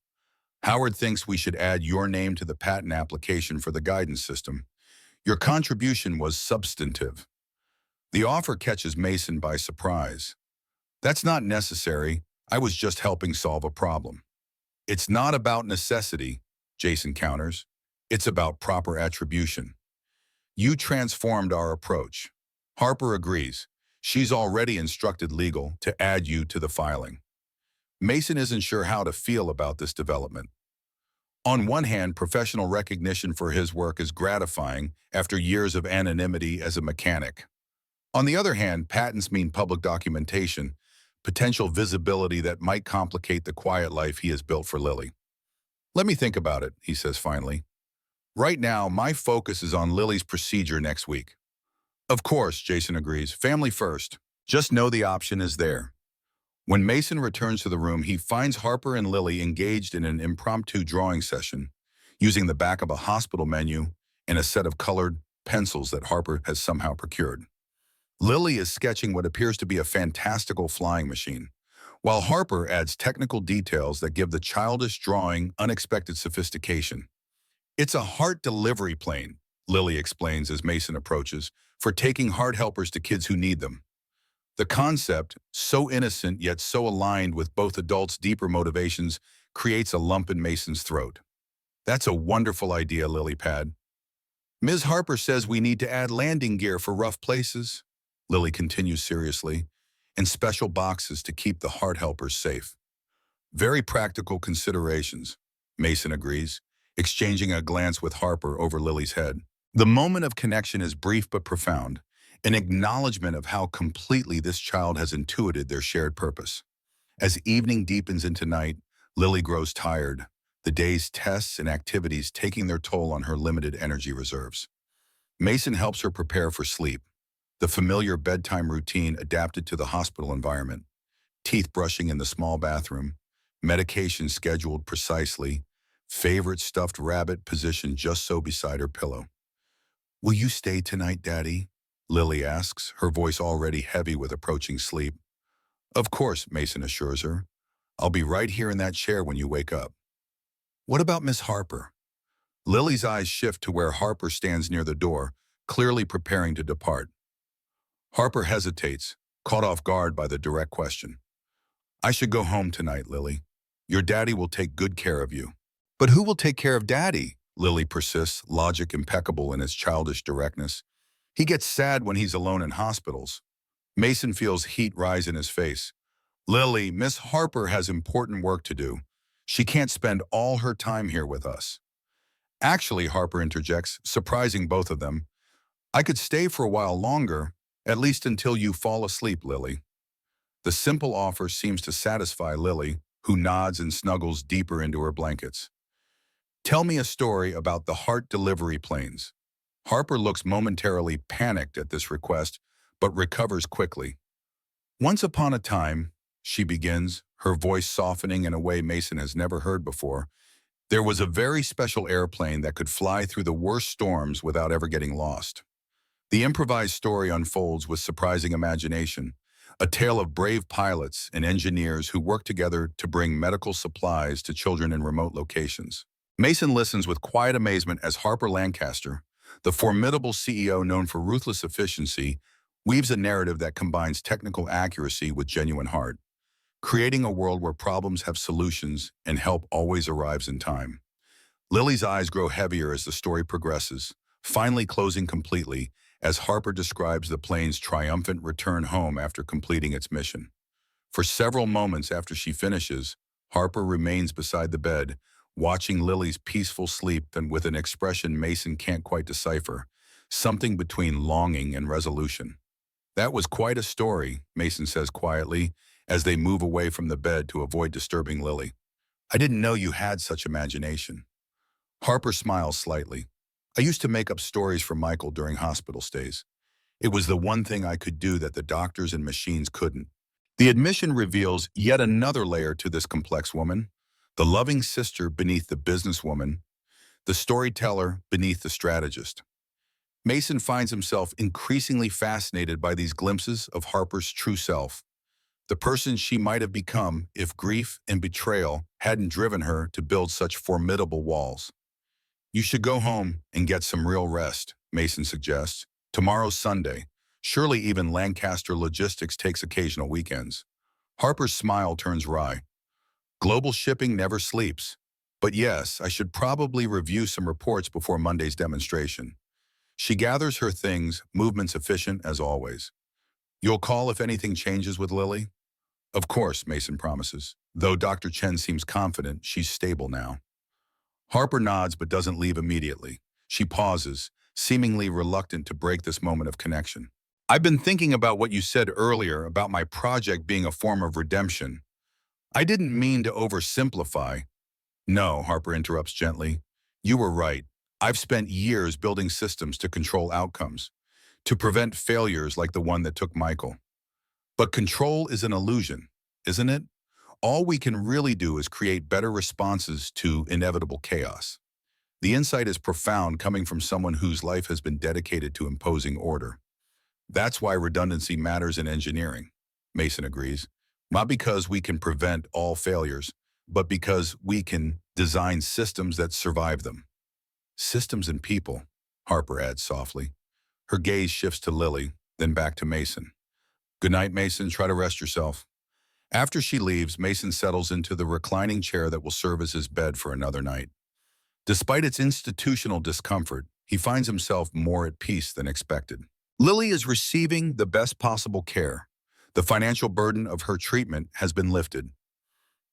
Howard thinks we should add your name to the patent application for the guidance system. Your contribution was substantive. The offer catches Mason by surprise. That's not necessary. I was just helping solve a problem. It's not about necessity, Jason counters. It's about proper attribution. You transformed our approach. Harper agrees. She's already instructed legal to add you to the filing. Mason isn't sure how to feel about this development. On one hand, professional recognition for his work is gratifying after years of anonymity as a mechanic. On the other hand, patents mean public documentation, potential visibility that might complicate the quiet life he has built for Lily. Let me think about it, he says finally. Right now, my focus is on Lily's procedure next week. Of course, Jason agrees, family first. Just know the option is there. When Mason returns to the room, he finds Harper and Lily engaged in an impromptu drawing session, using the back of a hospital menu and a set of colored pencils that Harper has somehow procured. Lily is sketching what appears to be a fantastical flying machine, while Harper adds technical details that give the childish drawing unexpected sophistication. It's a heart delivery plane, Lily explains as Mason approaches, for taking heart helpers to kids who need them. The concept, so innocent yet so aligned with both adults' deeper motivations, creates a lump in Mason's throat. That's a wonderful idea, Lilypad. Ms. Harper says we need to add landing gear for rough places, Lily continues seriously, and special boxes to keep the heart helpers safe. Very practical considerations, Mason agrees, exchanging a glance with Harper over Lily's head. The moment of connection is brief but profound, an acknowledgement of how completely this child has intuited their shared purpose. As evening deepens into night, Lily grows tired, the day's tests and activities taking their toll on her limited energy reserves. Mason helps her prepare for sleep, the familiar bedtime routine adapted to the hospital environment, teeth brushing in the small bathroom, medication scheduled precisely, favorite stuffed rabbit positioned just so beside her pillow. Will you stay tonight, Daddy? Lily asks, her voice already heavy with approaching sleep. Of course, Mason assures her. I'll be right here in that chair when you wake up. What about Miss Harper? Lily's eyes shift to where Harper stands near the door, clearly preparing to depart. Harper hesitates, caught off guard by the direct question. I should go home tonight, Lily. Your daddy will take good care of you. But who will take care of daddy? Lily persists, logic impeccable in its childish directness. He gets sad when he's alone in hospitals. Mason feels heat rise in his face. Lily, Miss Harper has important work to do. She can't spend all her time here with us. Actually, Harper interjects, surprising both of them, I could stay for a while longer, at least until you fall asleep, Lily. The simple offer seems to satisfy Lily, who nods and snuggles deeper into her blankets. Tell me a story about the heart delivery planes. Harper looks momentarily panicked at this request, but recovers quickly. Once upon a time, she begins, her voice softening in a way Mason has never heard before, there was a very special airplane that could fly through the worst storms without ever getting lost. The improvised story unfolds with surprising imagination, a tale of brave pilots and engineers who work together to bring medical supplies to children in remote locations. Mason listens with quiet amazement as Harper Lancaster, the formidable CEO known for ruthless efficiency, weaves a narrative that combines technical accuracy with genuine heart, creating a world where problems have solutions and help always arrives in time. Lily's eyes grow heavier as the story progresses, finally closing completely as Harper describes the plane's triumphant return home after completing its mission. For several moments after she finishes, Harper remains beside the bed, watching Lily's peaceful sleep and with an expression Mason can't quite decipher, something between longing and resolution. That was quite a story, Mason says quietly, as they move away from the bed to avoid disturbing Lily. I didn't know you had such imagination. Harper smiles slightly. I used to make up stories for Michael during hospital stays. It was the one thing I could do that the doctors and machines couldn't. The admission reveals yet another layer to this complex woman, the loving sister beneath the businesswoman, the storyteller beneath the strategist. Mason finds himself increasingly fascinated by these glimpses of Harper's true self, the person she might have become if grief and betrayal hadn't driven her to build such formidable walls. You should go home and get some real rest, Mason suggests. Tomorrow's Sunday. Surely even Lancaster Logistics takes occasional weekends. Harper's smile turns wry. Global shipping never sleeps. But yes, I should probably review some reports before Monday's demonstration. She gathers her things, movements efficient as always. You'll call if anything changes with Lily? Of course, Mason promises, though Dr. Chen seems confident she's stable now. Harper nods but doesn't leave immediately. She pauses, seemingly reluctant to break this moment of connection. I've been thinking about what you said earlier about my project being a form of redemption. I didn't mean to oversimplify. No, Harper interrupts gently. You were right. I've spent years building systems to control outcomes, to prevent failures like the one that took Michael. But control is an illusion, isn't it? All we can really do is create better responses to inevitable chaos. The insight is profound coming from someone whose life has been dedicated to imposing order. That's why redundancy matters in engineering, Mason agrees. Not because we can prevent all failures, but because we can design systems that survive them. Systems and people, Harper adds softly. Her gaze shifts to Lily, then back to Mason. Good night, Mason. Try to rest yourself. After she leaves, Mason settles into the reclining chair that will serve as his bed for another night. Despite its institutional discomfort, he finds himself more at peace than expected. Lily is receiving the best possible care. The financial burden of her treatment has been lifted.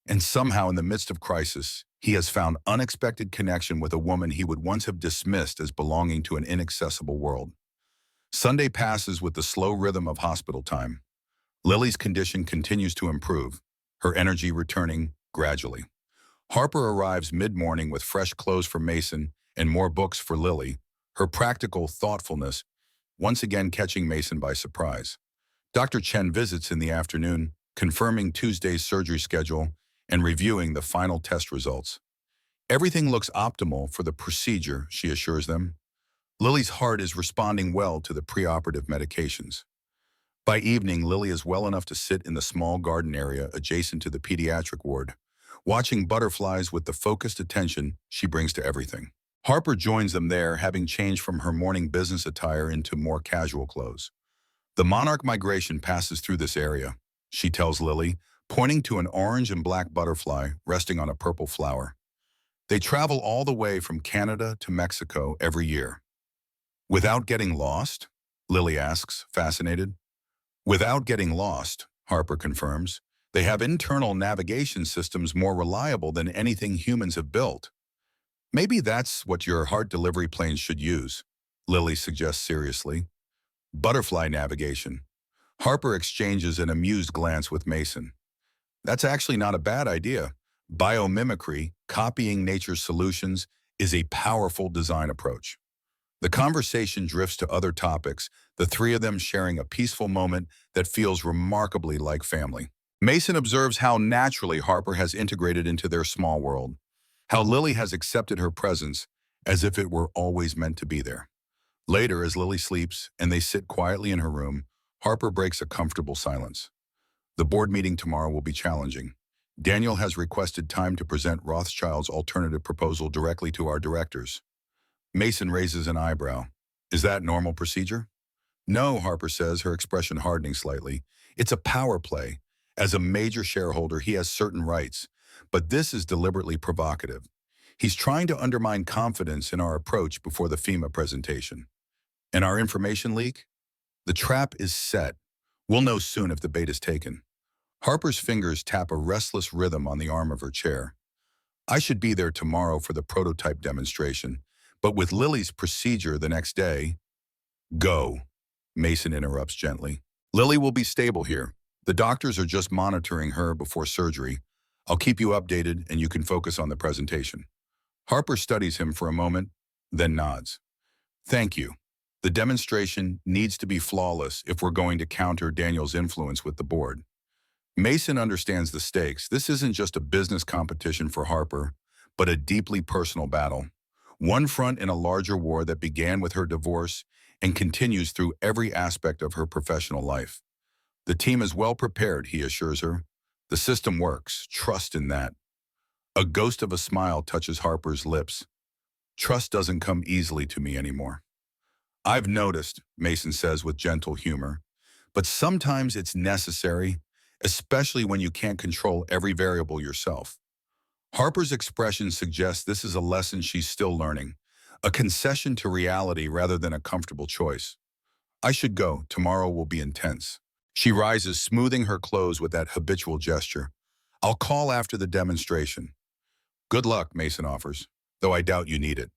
And somehow, in the midst of crisis, he has found unexpected connection with a woman he would once have dismissed as belonging to an inaccessible world. Sunday passes with the slow rhythm of hospital time. Lily's condition continues to improve, her energy returning gradually. Harper arrives mid-morning with fresh clothes for Mason and more books for Lily, her practical thoughtfulness once again catching Mason by surprise. Dr. Chen visits in the afternoon, confirming Tuesday's surgery schedule and reviewing the final test results. Everything looks optimal for the procedure, she assures them. Lily's heart is responding well to the preoperative medications. By evening, Lily is well enough to sit in the small garden area adjacent to the pediatric ward, watching butterflies with the focused attention she brings to everything. Harper joins them there, having changed from her morning business attire into more casual clothes. The monarch migration passes through this area, she tells Lily, pointing to an orange and black butterfly resting on a purple flower. They travel all the way from Canada to Mexico every year. Without getting lost? Lily asks, fascinated. Without getting lost, Harper confirms. They have internal navigation systems more reliable than anything humans have built. Maybe that's what your heart delivery planes should use, Lily suggests seriously. Butterfly navigation. Harper exchanges an amused glance with Mason. That's actually not a bad idea. Biomimicry, copying nature's solutions, is a powerful design approach. The conversation drifts to other topics, the three of them sharing a peaceful moment that feels remarkably like family. Mason observes how naturally Harper has integrated into their small world, how Lily has accepted her presence as if it were always meant to be there. Later, as Lily sleeps and they sit quietly in her room, Harper breaks a comfortable silence. The board meeting tomorrow will be challenging. Daniel has requested time to present Rothschild's alternative proposal directly to our directors. Mason raises an eyebrow. Is that normal procedure? No, Harper says, her expression hardening slightly. It's a power play. As a major shareholder, he has certain rights, but this is deliberately provocative. He's trying to undermine confidence in our approach before the FEMA presentation. And our information leak? The trap is set. We'll know soon if the bait is taken. Harper's fingers tap a restless rhythm on the arm of her chair. I should be there tomorrow for the prototype demonstration, but with Lily's procedure the next day. Go, Mason interrupts gently. Lily will be stable here. The doctors are just monitoring her before surgery. I'll keep you updated and you can focus on the presentation. Harper studies him for a moment, then nods. Thank you. The demonstration needs to be flawless if we're going to counter Daniel's influence with the board. Mason understands the stakes. This isn't just a business competition for Harper, but a deeply personal battle. One front in a larger war that began with her divorce and continues through every aspect of her professional life. The team is well prepared, he assures her. The system works. Trust in that. A ghost of a smile touches Harper's lips. Trust doesn't come easily to me anymore. I've noticed, Mason says with gentle humor, but sometimes it's necessary, especially when you can't control every variable yourself. Harper's expression suggests this is a lesson she's still learning, a concession to reality rather than a comfortable choice. I should go. Tomorrow will be intense. She rises, smoothing her clothes with that habitual gesture. I'll call after the demonstration. Good luck, Mason offers, though I doubt you need it.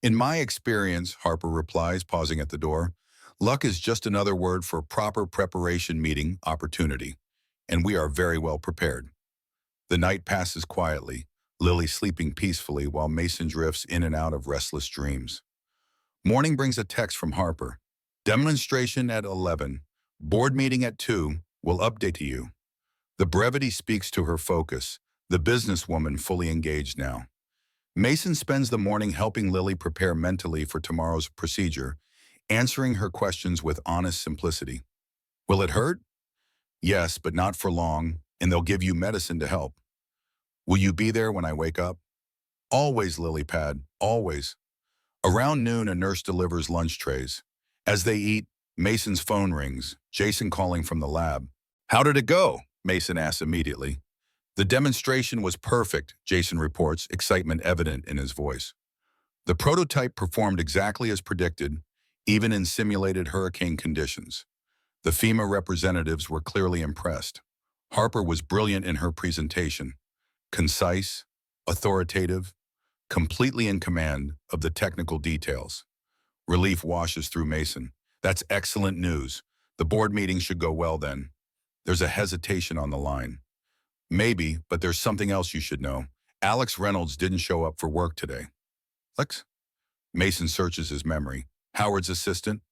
In my experience, Harper replies, pausing at the door, luck is just another word for proper preparation meeting opportunity, and we are very well prepared. The night passes quietly, Lily sleeping peacefully while Mason drifts in and out of restless dreams. Morning brings a text from Harper. Demonstration at 11. Board meeting at 2. Will update to you. The brevity speaks to her focus, the businesswoman fully engaged now. Mason spends the morning helping Lily prepare mentally for tomorrow's procedure, answering her questions with honest simplicity. Will it hurt? Yes, but not for long, and they'll give you medicine to help. Will you be there when I wake up? Always, Lily Pad, always. Around noon, a nurse delivers lunch trays. As they eat, Mason's phone rings, Jason calling from the lab. How did it go? Mason asks immediately. The demonstration was perfect, Jason reports, excitement evident in his voice. The prototype performed exactly as predicted, even in simulated hurricane conditions. The FEMA representatives were clearly impressed. Harper was brilliant in her presentation, concise, authoritative, completely in command of the technical details. Relief washes through Mason. That's excellent news. The board meeting should go well then. There's a hesitation on the line. Maybe, but there's something else you should know. Alex Reynolds didn't show up for work today. Lex? Mason searches his memory. Howard's assistant?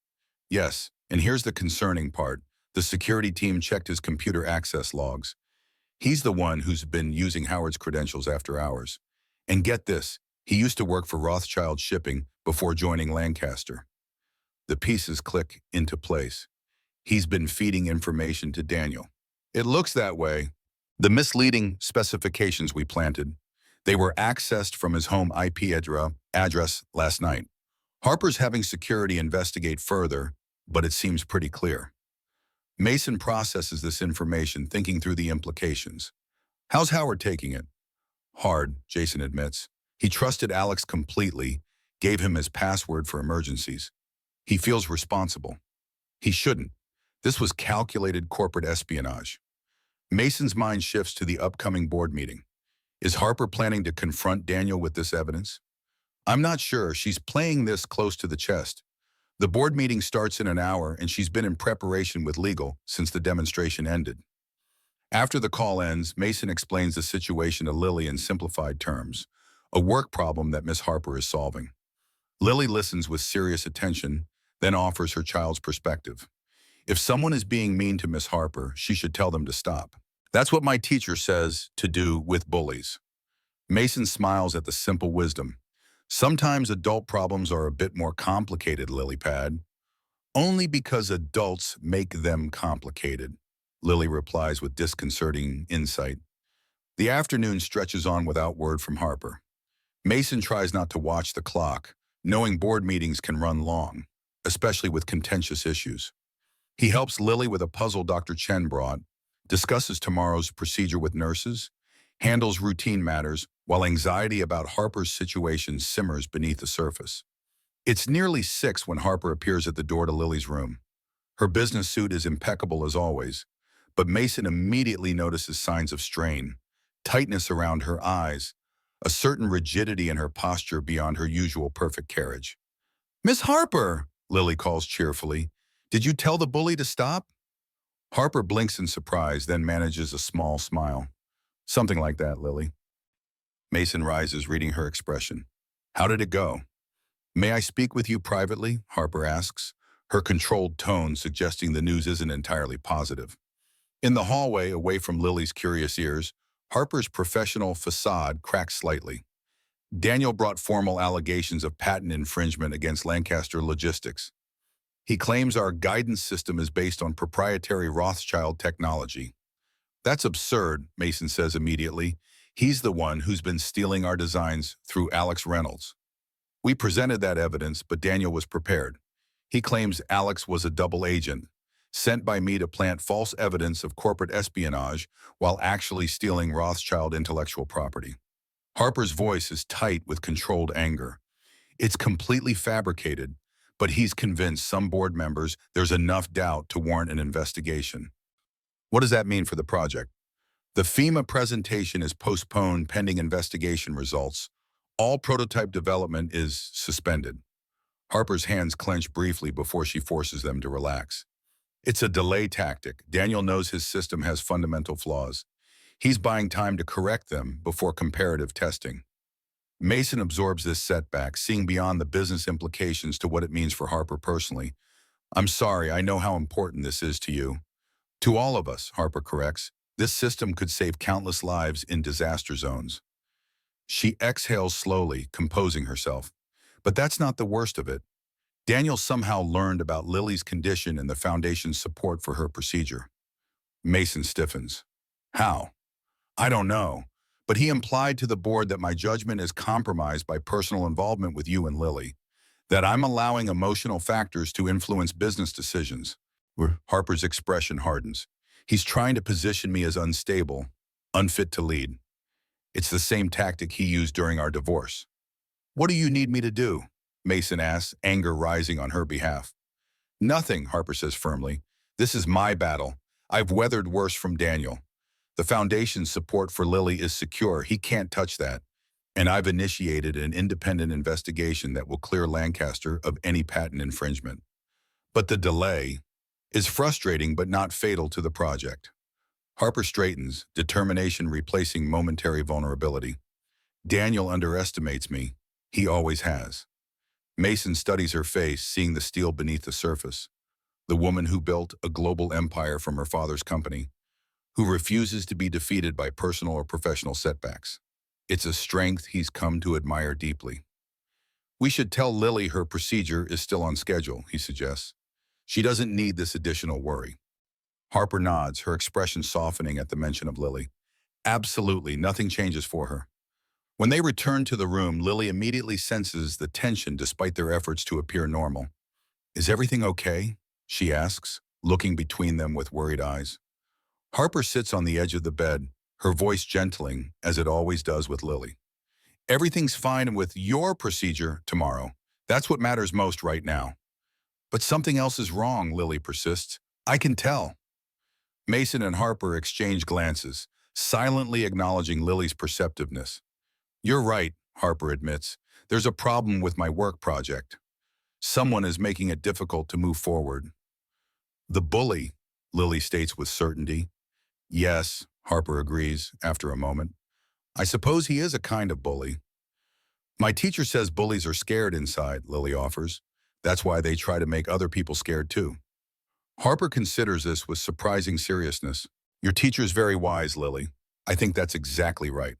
Yes, and here's the concerning part. The security team checked his computer access logs. He's the one who's been using Howard's credentials after hours. And get this, he used to work for Rothschild Shipping before joining Lancaster. The pieces click into place. He's been feeding information to Daniel. It looks that way. The misleading specifications we planted, They were accessed from his home IP address last night. Harper's having security investigate further, but it seems pretty clear. Mason processes this information, thinking through the implications. How's Howard taking it? Hard, Jason admits. He trusted Alex completely, gave him his password for emergencies. He feels responsible. He shouldn't. This was calculated corporate espionage. Mason's mind shifts to the upcoming board meeting. Is Harper planning to confront Daniel with this evidence? I'm not sure. She's playing this close to the chest. The board meeting starts in an hour, and she's been in preparation with legal since the demonstration ended. After the call ends, Mason explains the situation to Lily in simplified terms, a work problem that Miss Harper is solving. Lily listens with serious attention, then offers her child's perspective. If someone is being mean to Miss Harper, she should tell them to stop. That's what my teacher says to do with bullies. Mason smiles at the simple wisdom. Sometimes adult problems are a bit more complicated, Lilypad. Only because adults make them complicated, Lily replies with disconcerting insight. The afternoon stretches on without word from Harper. Mason tries not to watch the clock, knowing board meetings can run long, especially with contentious issues. He helps Lily with a puzzle Dr. Chen brought, discusses tomorrow's procedure with nurses, handles routine matters, while anxiety about Harper's situation simmers beneath the surface. It's nearly 6 when Harper appears at the door to Lily's room. Her business suit is impeccable as always, but Mason immediately notices signs of strain, tightness around her eyes, a certain rigidity in her posture beyond her usual perfect carriage. "Miss Harper," Lily calls cheerfully, "did you tell the bully to stop?" Harper blinks in surprise, then manages a small smile. "Something like that, Lily." Mason rises, reading her expression. "How did it go?" "May I speak with you privately?" Harper asks, her controlled tone suggesting the news isn't entirely positive. In the hallway, away from Lily's curious ears, Harper's professional facade cracks slightly. Daniel brought formal allegations of patent infringement against Lancaster Logistics. He claims our guidance system is based on proprietary Rothschild technology. "That's absurd," Mason says immediately. "He's the one who's been stealing our designs through Alex Reynolds." We presented that evidence, but Daniel was prepared. He claims Alex was a double agent, sent by me to plant false evidence of corporate espionage while actually stealing Rothschild intellectual property. Harper's voice is tight with controlled anger. It's completely fabricated, but he's convinced some board members there's enough doubt to warrant an investigation. What does that mean for the project? The FEMA presentation is postponed pending investigation results. All prototype development is suspended. Harper's hands clench briefly before she forces them to relax. It's a delay tactic. Daniel knows his system has fundamental flaws. He's buying time to correct them before comparative testing. Mason absorbs this setback, seeing beyond the business implications to what it means for Harper personally. "I'm sorry, I know how important this is to you." "To all of us," Harper corrects. "This system could save countless lives in disaster zones." She exhales slowly, composing herself. But that's not the worst of it. Daniel somehow learned about Lily's condition and the Foundation's support for her procedure. Mason stiffens. "How?" "I don't know, but he implied to the board that my judgment is compromised by personal involvement with you and Lily, that I'm allowing emotional factors to influence business decisions." Harper's expression hardens. "He's trying to position me as unstable, unfit to lead. It's the same tactic he used during our divorce." "What do you need me to do?" Mason asks, anger rising on her behalf. "Nothing," Harper says firmly. "This is my battle. I've weathered worse from Daniel. The Foundation's support for Lily is secure. He can't touch that. And I've initiated an independent investigation that will clear Lancaster of any patent infringement. But the delay is frustrating but not fatal to the project." Harper straightens, determination replacing momentary vulnerability. "Daniel underestimates me. He always has." Mason studies her face, seeing the steel beneath the surface. The woman who built a global empire from her father's company, who refuses to be defeated by personal or professional setbacks. It's a strength he's come to admire deeply. "We should tell Lily her procedure is still on schedule," he suggests. "She doesn't need this additional worry." Harper nods, her expression softening at the mention of Lily. "Absolutely, nothing changes for her." When they return to the room, Lily immediately senses the tension despite their efforts to appear normal. Is everything okay? She asks, looking between them with worried eyes. Harper sits on the edge of the bed, her voice gentling, as it always does with Lily. Everything's fine with your procedure tomorrow. That's what matters most right now. But something else is wrong, Lily persists. I can tell. Mason and Harper exchange glances, silently acknowledging Lily's perceptiveness. You're right, Harper admits. There's a problem with my work project. Someone is making it difficult to move forward. The bully, Lily states with certainty. Yes, Harper agrees, after a moment. I suppose he is a kind of bully. My teacher says bullies are scared inside, Lily offers. That's why they try to make other people scared too. Harper considers this with surprising seriousness. Your teacher's very wise, Lily. I think that's exactly right.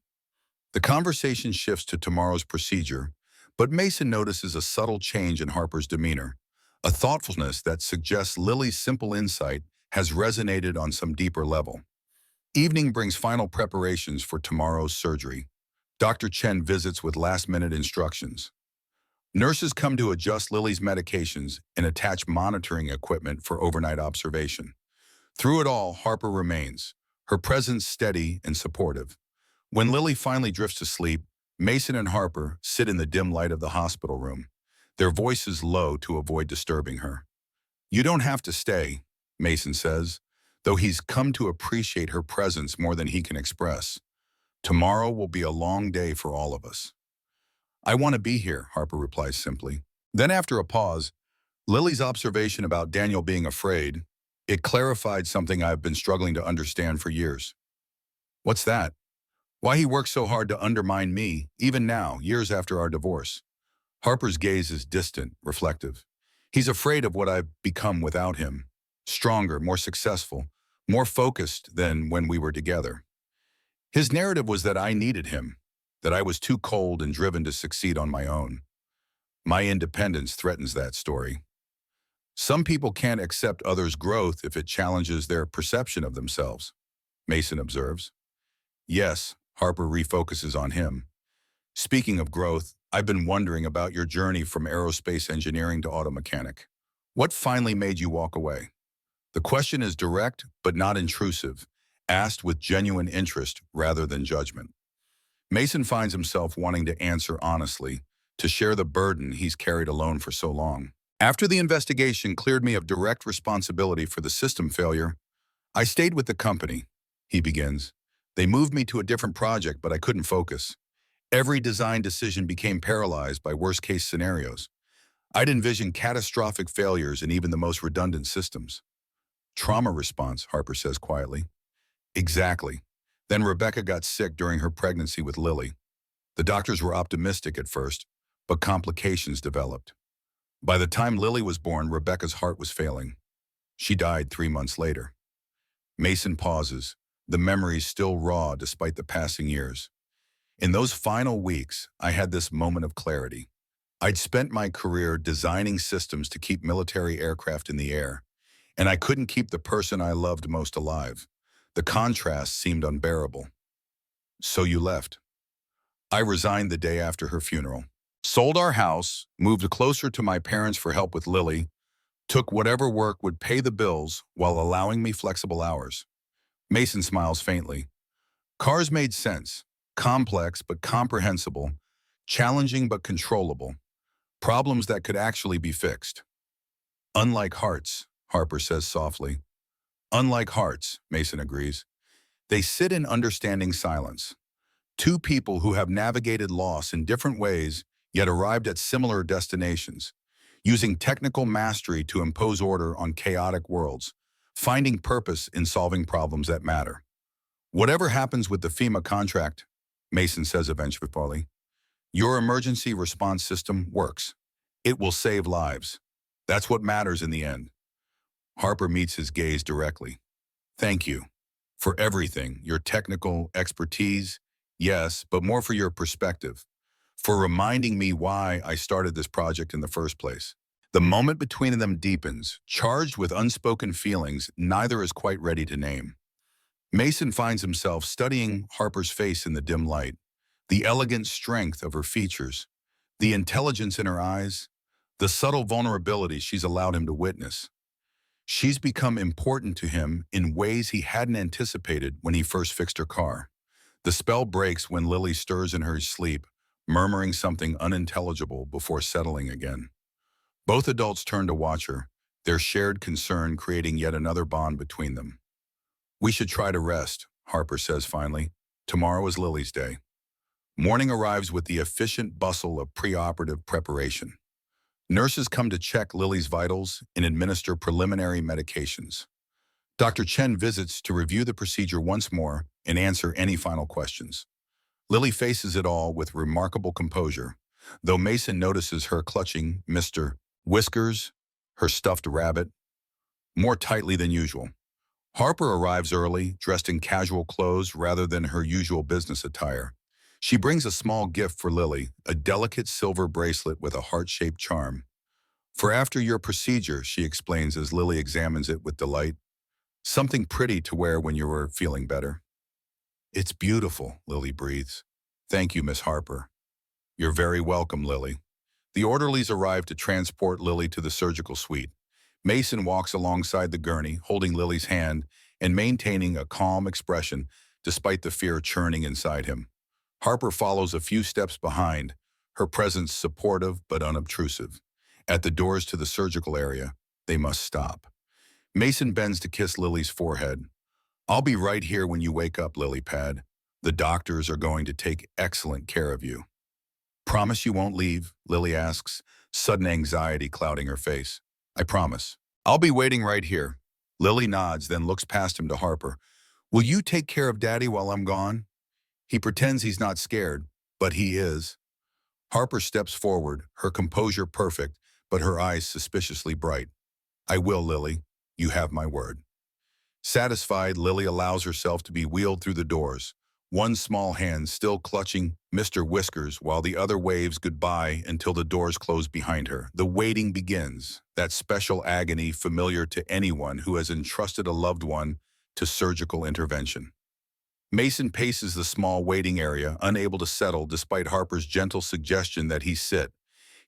The conversation shifts to tomorrow's procedure, but Mason notices a subtle change in Harper's demeanor, a thoughtfulness that suggests Lily's simple insight has resonated on some deeper level. Evening brings final preparations for tomorrow's surgery. Dr. Chen visits with last-minute instructions. Nurses come to adjust Lily's medications and attach monitoring equipment for overnight observation. Through it all, Harper remains, her presence steady and supportive. When Lily finally drifts to sleep, Mason and Harper sit in the dim light of the hospital room, their voices low to avoid disturbing her. You don't have to stay, Mason says, though he's come to appreciate her presence more than he can express. Tomorrow will be a long day for all of us. I want to be here, Harper replies simply. Then after a pause, Lily's observation about Daniel being afraid, it clarified something I've been struggling to understand for years. What's that? Why he works so hard to undermine me, even now, years after our divorce. Harper's gaze is distant, reflective. He's afraid of what I've become without him. Stronger, more successful, more focused than when we were together. His narrative was that I needed him, that I was too cold and driven to succeed on my own. My independence threatens that story. Some people can't accept others' growth if it challenges their perception of themselves, Mason observes. Yes, Harper refocuses on him. Speaking of growth, I've been wondering about your journey from aerospace engineering to auto mechanic. What finally made you walk away? The question is direct but not intrusive, asked with genuine interest rather than judgment. Mason finds himself wanting to answer honestly, to share the burden he's carried alone for so long. After the investigation cleared me of direct responsibility for the system failure, I stayed with the company, he begins. They moved me to a different project, but I couldn't focus. Every design decision became paralyzed by worst-case scenarios. I'd envision catastrophic failures in even the most redundant systems. Trauma response, Harper says quietly. Exactly. Then Rebecca got sick during her pregnancy with Lily. The doctors were optimistic at first, but complications developed. By the time Lily was born, Rebecca's heart was failing. She died 3 months later. Mason pauses, the memories still raw despite the passing years. In those final weeks, I had this moment of clarity. I'd spent my career designing systems to keep military aircraft in the air, and I couldn't keep the person I loved most alive. The contrast seemed unbearable. So you left. I resigned the day after her funeral. Sold our house, moved closer to my parents for help with Lily, took whatever work would pay the bills while allowing me flexible hours. Mason smiles faintly. Cars made sense, complex but comprehensible, challenging but controllable, problems that could actually be fixed. Unlike hearts, Harper says softly. Unlike hearts, Mason agrees. They sit in understanding silence. Two people who have navigated loss in different ways, yet arrived at similar destinations, using technical mastery to impose order on chaotic worlds, finding purpose in solving problems that matter. Whatever happens with the FEMA contract, Mason says eventually, your emergency response system works. It will save lives. That's what matters in the end. Harper meets his gaze directly. Thank you for everything, your technical expertise, yes, but more for your perspective, for reminding me why I started this project in the first place. The moment between them deepens, charged with unspoken feelings neither is quite ready to name. Mason finds himself studying Harper's face in the dim light, The elegant strength of her features, the intelligence in her eyes, the subtle vulnerability she's allowed him to witness. She's become important to him in ways he hadn't anticipated when he first fixed her car. The spell breaks when Lily stirs in her sleep, murmuring something unintelligible before settling again. Both adults turn to watch her, their shared concern creating yet another bond between them. "We should try to rest," Harper says finally. "Tomorrow is Lily's day." Morning arrives with the efficient bustle of preoperative preparation. Nurses come to check Lily's vitals and administer preliminary medications. Dr. Chen visits to review the procedure once more and answer any final questions. Lily faces it all with remarkable composure, though Mason notices her clutching Mr. Whiskers, her stuffed rabbit, more tightly than usual. Harper arrives early, dressed in casual clothes rather than her usual business attire. She brings a small gift for Lily, a delicate silver bracelet with a heart-shaped charm. "For after your procedure," she explains as Lily examines it with delight. "Something pretty to wear when you are feeling better." "It's beautiful," Lily breathes. "Thank you, Miss Harper." "You're very welcome, Lily." The orderlies arrive to transport Lily to the surgical suite. Mason walks alongside the gurney, holding Lily's hand and maintaining a calm expression despite the fear churning inside him. Harper follows a few steps behind, her presence supportive but unobtrusive. At the doors to the surgical area, they must stop. Mason bends to kiss Lily's forehead. "I'll be right here when you wake up, Lily Pad. The doctors are going to take excellent care of you." "Promise you won't leave?" Lily asks, sudden anxiety clouding her face. "I promise. I'll be waiting right here." Lily nods, then looks past him to Harper. "Will you take care of Daddy while I'm gone?" He pretends he's not scared, but he is. Harper steps forward, her composure perfect, but her eyes suspiciously bright. "I will, Lily. You have my word." Satisfied, Lily allows herself to be wheeled through the doors, one small hand still clutching Mr. Whiskers while the other waves goodbye until the doors close behind her. The waiting begins, that special agony familiar to anyone who has entrusted a loved one to surgical intervention. Mason paces the small waiting area, unable to settle despite Harper's gentle suggestion that he sit.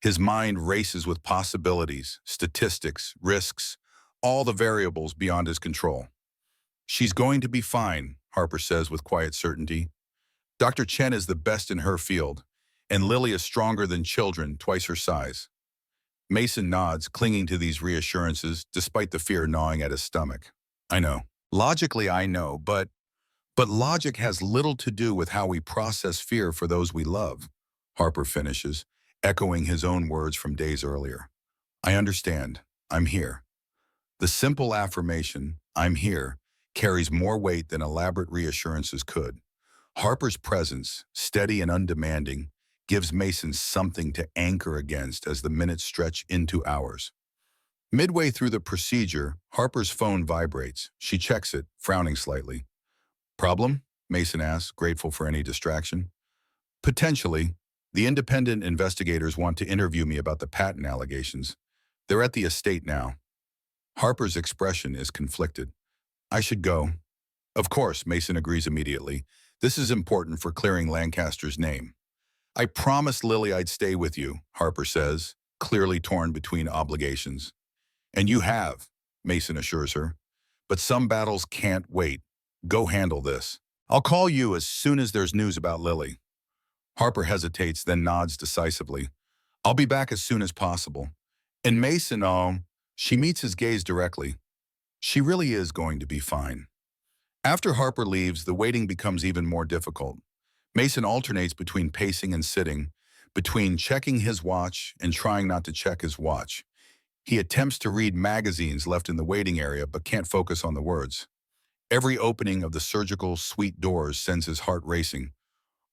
His mind races with possibilities, statistics, risks, all the variables beyond his control. "She's going to be fine," Harper says with quiet certainty. "Dr. Chen is the best in her field, and Lily is stronger than children twice her size." Mason nods, clinging to these reassurances despite the fear gnawing at his stomach. "I know. Logically, I know, but logic has little to do with how we process fear for those we love," Harper finishes, echoing his own words from days earlier. "I understand. I'm here." The simple affirmation, "I'm here," carries more weight than elaborate reassurances could. Harper's presence, steady and undemanding, gives Mason something to anchor against as the minutes stretch into hours. Midway through the procedure, Harper's phone vibrates. She checks it, frowning slightly. "Problem?" Mason asks, grateful for any distraction. "Potentially. The independent investigators want to interview me about the patent allegations. They're at the estate now." Harper's expression is conflicted. "I should go." "Of course," Mason agrees immediately. "This is important for clearing Lancaster's name." "I promised Lily I'd stay with you," Harper says, clearly torn between obligations. "And you have," Mason assures her. "But some battles can't wait. Go handle this. I'll call you as soon as there's news about Lily." Harper hesitates, then nods decisively. "I'll be back as soon as possible." And Mason, she meets his gaze directly. She really is going to be fine. After Harper leaves, the waiting becomes even more difficult. Mason alternates between pacing and sitting, between checking his watch and trying not to check his watch. He attempts to read magazines left in the waiting area but can't focus on the words. Every opening of the surgical suite doors sends his heart racing,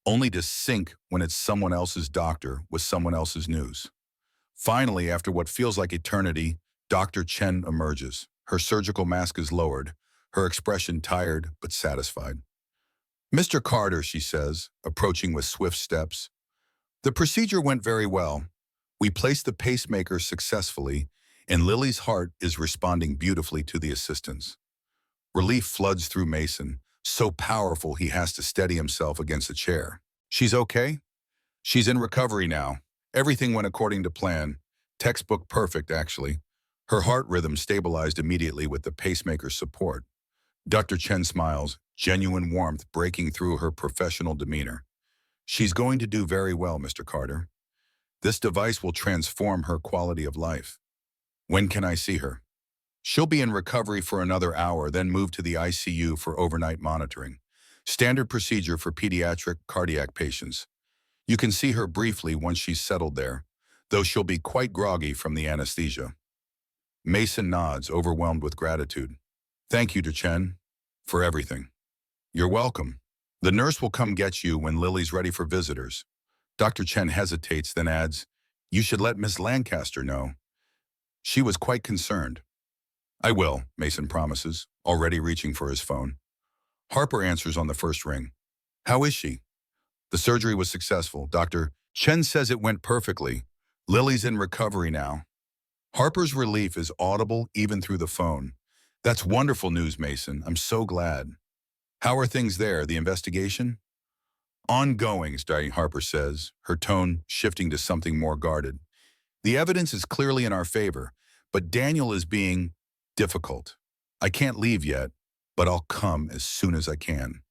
only to sink when it's someone else's doctor with someone else's news. Finally, after what feels like eternity, Dr. Chen emerges. Her surgical mask is lowered, her expression tired but satisfied. "Mr. Carter," she says, approaching with swift steps. "The procedure went very well. We placed the pacemaker successfully, and Lily's heart is responding beautifully to the assistance." Relief floods through Mason, so powerful he has to steady himself against a chair. She's okay? She's in recovery now. Everything went according to plan. Textbook perfect, actually. Her heart rhythm stabilized immediately with the pacemaker's support. Dr. Chen smiles, genuine warmth breaking through her professional demeanor. She's going to do very well, Mr. Carter. This device will transform her quality of life. When can I see her? She'll be in recovery for another hour, then move to the ICU for overnight monitoring. Standard procedure for pediatric cardiac patients. You can see her briefly once she's settled there, though she'll be quite groggy from the anesthesia. Mason nods, overwhelmed with gratitude. Thank you, Chen, for everything. You're welcome. The nurse will come get you when Lily's ready for visitors. Dr. Chen hesitates, then adds, You should let Miss Lancaster know. She was quite concerned. I will, Mason promises, already reaching for his phone. Harper answers on the first ring. How is she? The surgery was successful. Dr. Chen says it went perfectly. Lily's in recovery now. Harper's relief is audible even through the phone. That's wonderful news, Mason. I'm so glad. How are things there, the investigation? Ongoing, Harper says, her tone shifting to something more guarded. The evidence is clearly in our favor, but Daniel is being difficult. I can't leave yet, but I'll come as soon as I can.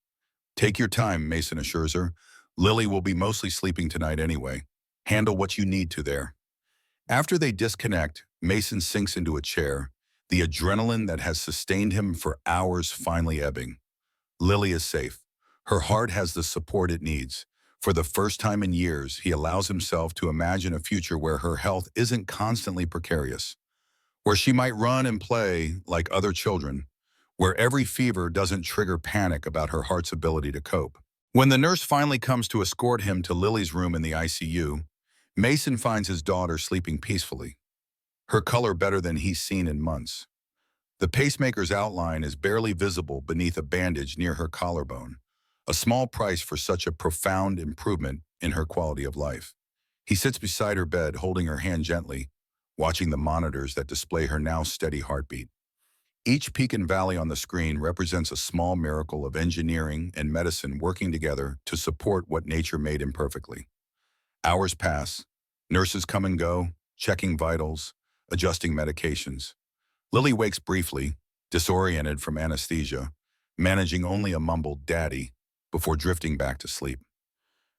Take your time, Mason assures her. Lily will be mostly sleeping tonight anyway. Handle what you need to there. After they disconnect, Mason sinks into a chair, the adrenaline that has sustained him for hours finally ebbing. Lily is safe. Her heart has the support it needs. For the first time in years, he allows himself to imagine a future where her health isn't constantly precarious, where she might run and play like other children, where every fever doesn't trigger panic about her heart's ability to cope. When the nurse finally comes to escort him to Lily's room in the ICU, Mason finds his daughter sleeping peacefully, her color better than he's seen in months. The pacemaker's outline is barely visible beneath a bandage near her collarbone, a small price for such a profound improvement in her quality of life. He sits beside her bed, holding her hand gently, watching the monitors that display her now steady heartbeat. Each peak and valley on the screen represents a small miracle of engineering and medicine working together to support what nature made imperfectly. Hours pass, nurses come and go, checking vitals, adjusting medications. Lily wakes briefly, disoriented from anesthesia, managing only a mumbled "daddy" before drifting back to sleep.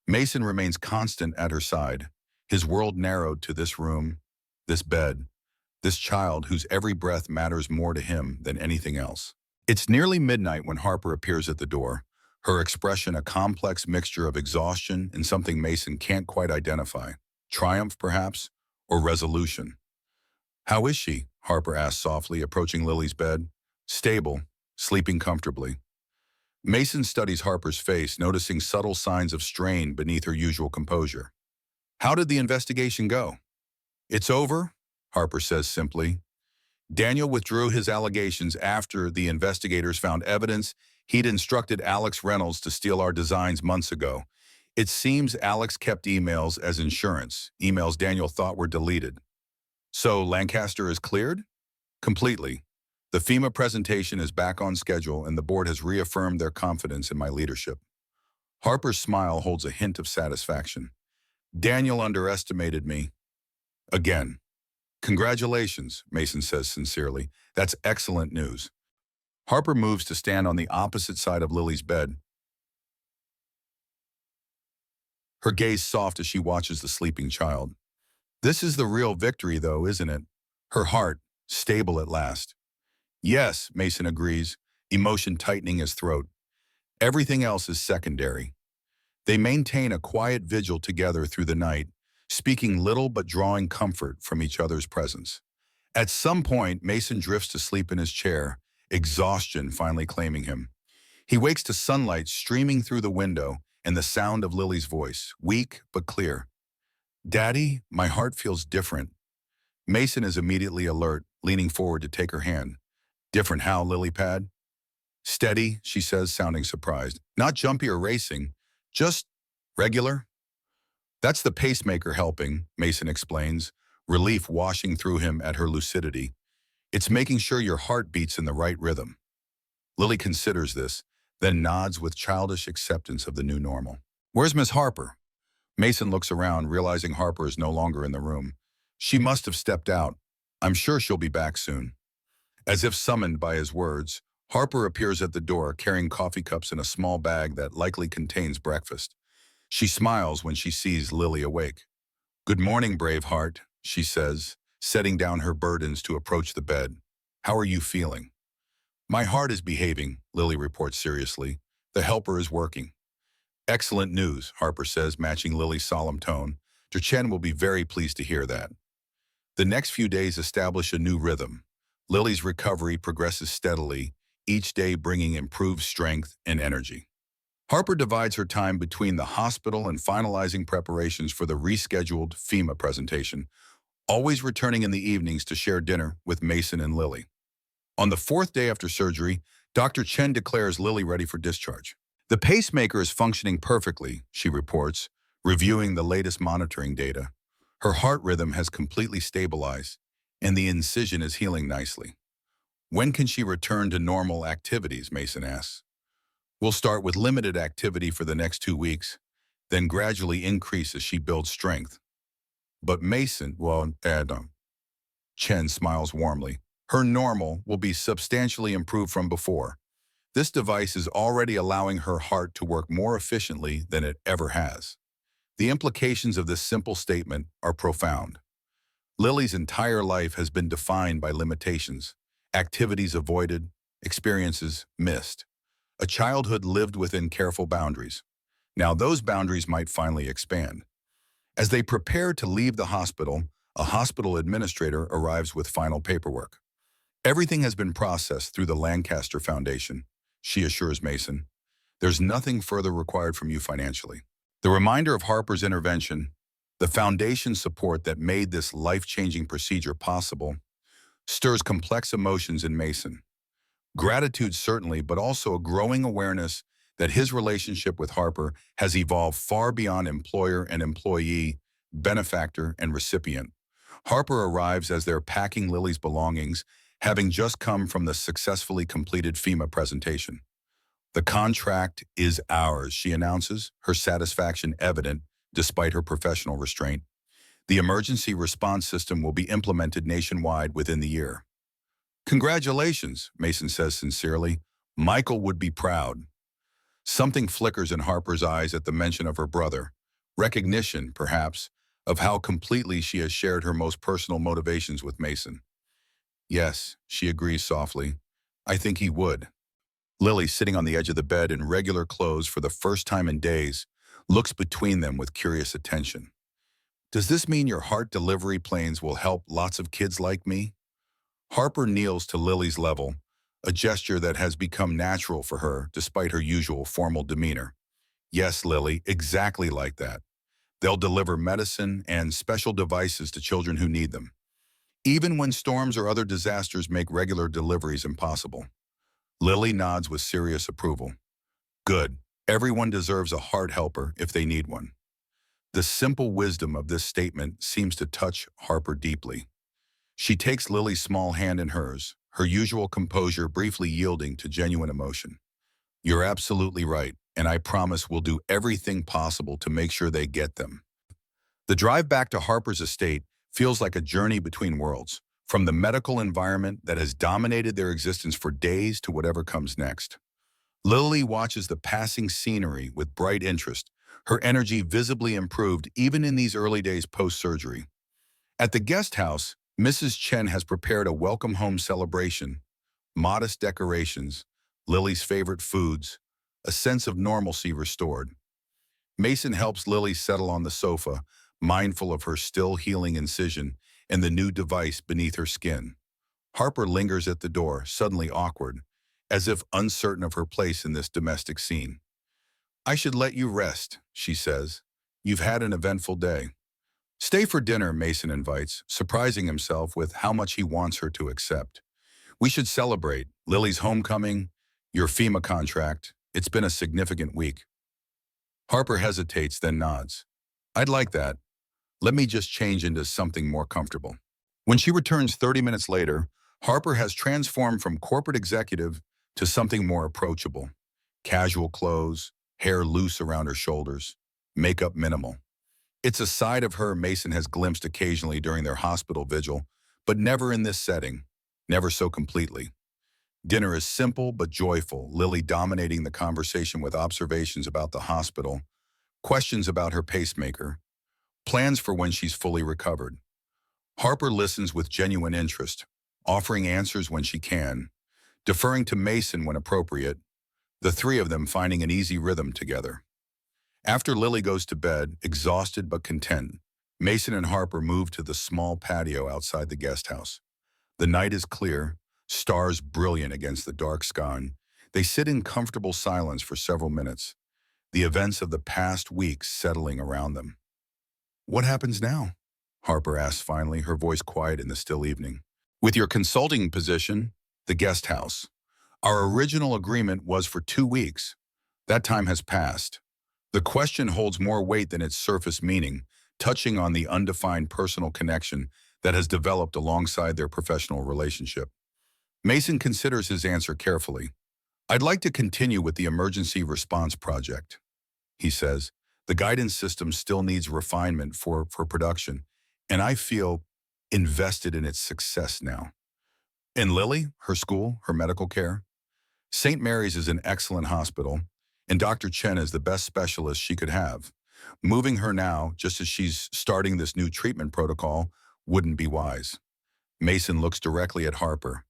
Mason remains constant at her side, his world narrowed to this room, this bed, this child whose every breath matters more to him than anything else. It's nearly midnight when Harper appears at the door, her expression a complex mixture of exhaustion and something Mason can't quite identify. Triumph, perhaps, or resolution. How is she? Harper asks softly, approaching Lily's bed. Stable, sleeping comfortably. Mason studies Harper's face, noticing subtle signs of strain beneath her usual composure. How did the investigation go? It's over, Harper says simply. Daniel withdrew his allegations after the investigators found evidence he'd instructed Alex Reynolds to steal our designs months ago. It seems Alex kept emails as insurance, emails Daniel thought were deleted. So Lancaster is cleared? Completely. The FEMA presentation is back on schedule and the board has reaffirmed their confidence in my leadership. Harper's smile holds a hint of satisfaction. Daniel underestimated me. Again. Congratulations, Mason says sincerely. That's excellent news. Harper moves to stand on the opposite side of Lily's bed, her gaze soft as she watches the sleeping child. This is the real victory, though, isn't it? Her heart, stable at last. Yes, Mason agrees, emotion tightening his throat. Everything else is secondary. They maintain a quiet vigil together through the night, speaking little but drawing comfort from each other's presence. At some point, Mason drifts to sleep in his chair, exhaustion finally claiming him. He wakes to sunlight streaming through the window and the sound of Lily's voice, weak but clear. Daddy, my heart feels different. Mason is immediately alert, leaning forward to take her hand. Different how, Lilypad? Steady, she says, sounding surprised. Not jumpy or racing, just regular. That's the pacemaker helping, Mason explains, relief washing through him at her lucidity. It's making sure your heart beats in the right rhythm. Lily considers this, then nods with childish acceptance of the new normal. Where's Miss Harper? Mason looks around, realizing Harper is no longer in the room. She must have stepped out. I'm sure she'll be back soon. As if summoned by his words, Harper appears at the door carrying coffee cups and a small bag that likely contains breakfast. She smiles when she sees Lily awake. Good morning, brave heart, she says, setting down her burdens to approach the bed. How are you feeling? My heart is behaving, Lily reports seriously. The helper is working. Excellent news, Harper says, matching Lily's solemn tone. Chen will be very pleased to hear that. The next few days establish a new rhythm. Lily's recovery progresses steadily, each day bringing improved strength and energy. Harper divides her time between the hospital and finalizing preparations for the rescheduled FEMA presentation, always returning in the evenings to share dinner with Mason and Lily. On the fourth day after surgery, Dr. Chen declares Lily ready for discharge. The pacemaker is functioning perfectly, she reports, reviewing the latest monitoring data. Her heart rhythm has completely stabilized, and the incision is healing nicely. When can she return to normal activities, Mason asks. We'll start with limited activity for the next 2 weeks, then gradually increase as she builds strength. But Mason, Chen smiles warmly. Her normal will be substantially improved from before. This device is already allowing her heart to work more efficiently than it ever has. The implications of this simple statement are profound. Lily's entire life has been defined by limitations, activities avoided, experiences missed. A childhood lived within careful boundaries. Now those boundaries might finally expand. As they prepare to leave the hospital, a hospital administrator arrives with final paperwork. Everything has been processed through the Lancaster Foundation, she assures Mason. There's nothing further required from you financially. The reminder of Harper's intervention, the foundation's support that made this life-changing procedure possible, stirs complex emotions in Mason. Gratitude certainly, but also a growing awareness that his relationship with Harper has evolved far beyond employer and employee, benefactor and recipient. Harper arrives as they're packing Lily's belongings, having just come from the successfully completed FEMA presentation. The contract is ours, she announces, her satisfaction evident despite her professional restraint. The emergency response system will be implemented nationwide within the year. Congratulations, Mason says sincerely. Michael would be proud. Something flickers in Harper's eyes at the mention of her brother. Recognition, perhaps, of how completely she has shared her most personal motivations with Mason. Yes, she agrees softly. I think he would. Lily, sitting on the edge of the bed in regular clothes for the first time in days, looks between them with curious attention. Does this mean your heart delivery planes will help lots of kids like me? Harper kneels to Lily's level, a gesture that has become natural for her despite her usual formal demeanor. Yes, Lily, exactly like that. They'll deliver medicine and special devices to children who need them, even when storms or other disasters make regular deliveries impossible. Lily nods with serious approval. Good. Everyone deserves a heart helper if they need one. The simple wisdom of this statement seems to touch Harper deeply. She takes Lily's small hand in hers, her usual composure briefly yielding to genuine emotion. You're absolutely right, and I promise we'll do everything possible to make sure they get them. The drive back to Harper's estate feels like a journey between worlds, from the medical environment that has dominated their existence for days to whatever comes next. Lily watches the passing scenery with bright interest, her energy visibly improved even in these early days post-surgery. At the guest house, Mrs. Chen has prepared a welcome home celebration, modest decorations, Lily's favorite foods, a sense of normalcy restored. Mason helps Lily settle on the sofa, mindful of her still healing incision and the new device beneath her skin. Harper lingers at the door, suddenly awkward, as if uncertain of her place in this domestic scene. I should let you rest, she says. You've had an eventful day. Stay for dinner, Mason invites, surprising himself with how much he wants her to accept. We should celebrate Lily's homecoming, your FEMA contract. It's been a significant week. Harper hesitates, then nods. I'd like that. Let me just change into something more comfortable. When she returns 30 minutes later, Harper has transformed from corporate executive to something more approachable. Casual clothes, hair loose around her shoulders. makeup minimal. It's a side of her Mason has glimpsed occasionally during their hospital vigil, but never in this setting, never so completely. Dinner is simple but joyful, Lily dominating the conversation with observations about the hospital, questions about her pacemaker, plans for when she's fully recovered. Harper listens with genuine interest, offering answers when she can, deferring to Mason when appropriate, the three of them finding an easy rhythm together. After Lily goes to bed, exhausted but content, Mason and Harper move to the small patio outside the guest house. The night is clear, stars brilliant against the dark sky. They sit in comfortable silence for several minutes, the events of the past weeks settling around them. "What happens now?" Harper asks finally, her voice quiet in the still evening. "With your consulting position, the guest house. Our original agreement was for 2 weeks. That time has passed." The question holds more weight than its surface meaning, touching on the undefined personal connection that has developed alongside their professional relationship. Mason considers his answer carefully. "I'd like to continue with the emergency response project," he says. "The guidance system still needs refinement for production, and I feel invested in its success now." And Lily, her school, her medical care? St. Mary's is an excellent hospital, and Dr. Chen is the best specialist she could have. Moving her now, just as she's starting this new treatment protocol, wouldn't be wise. Mason looks directly at Harper.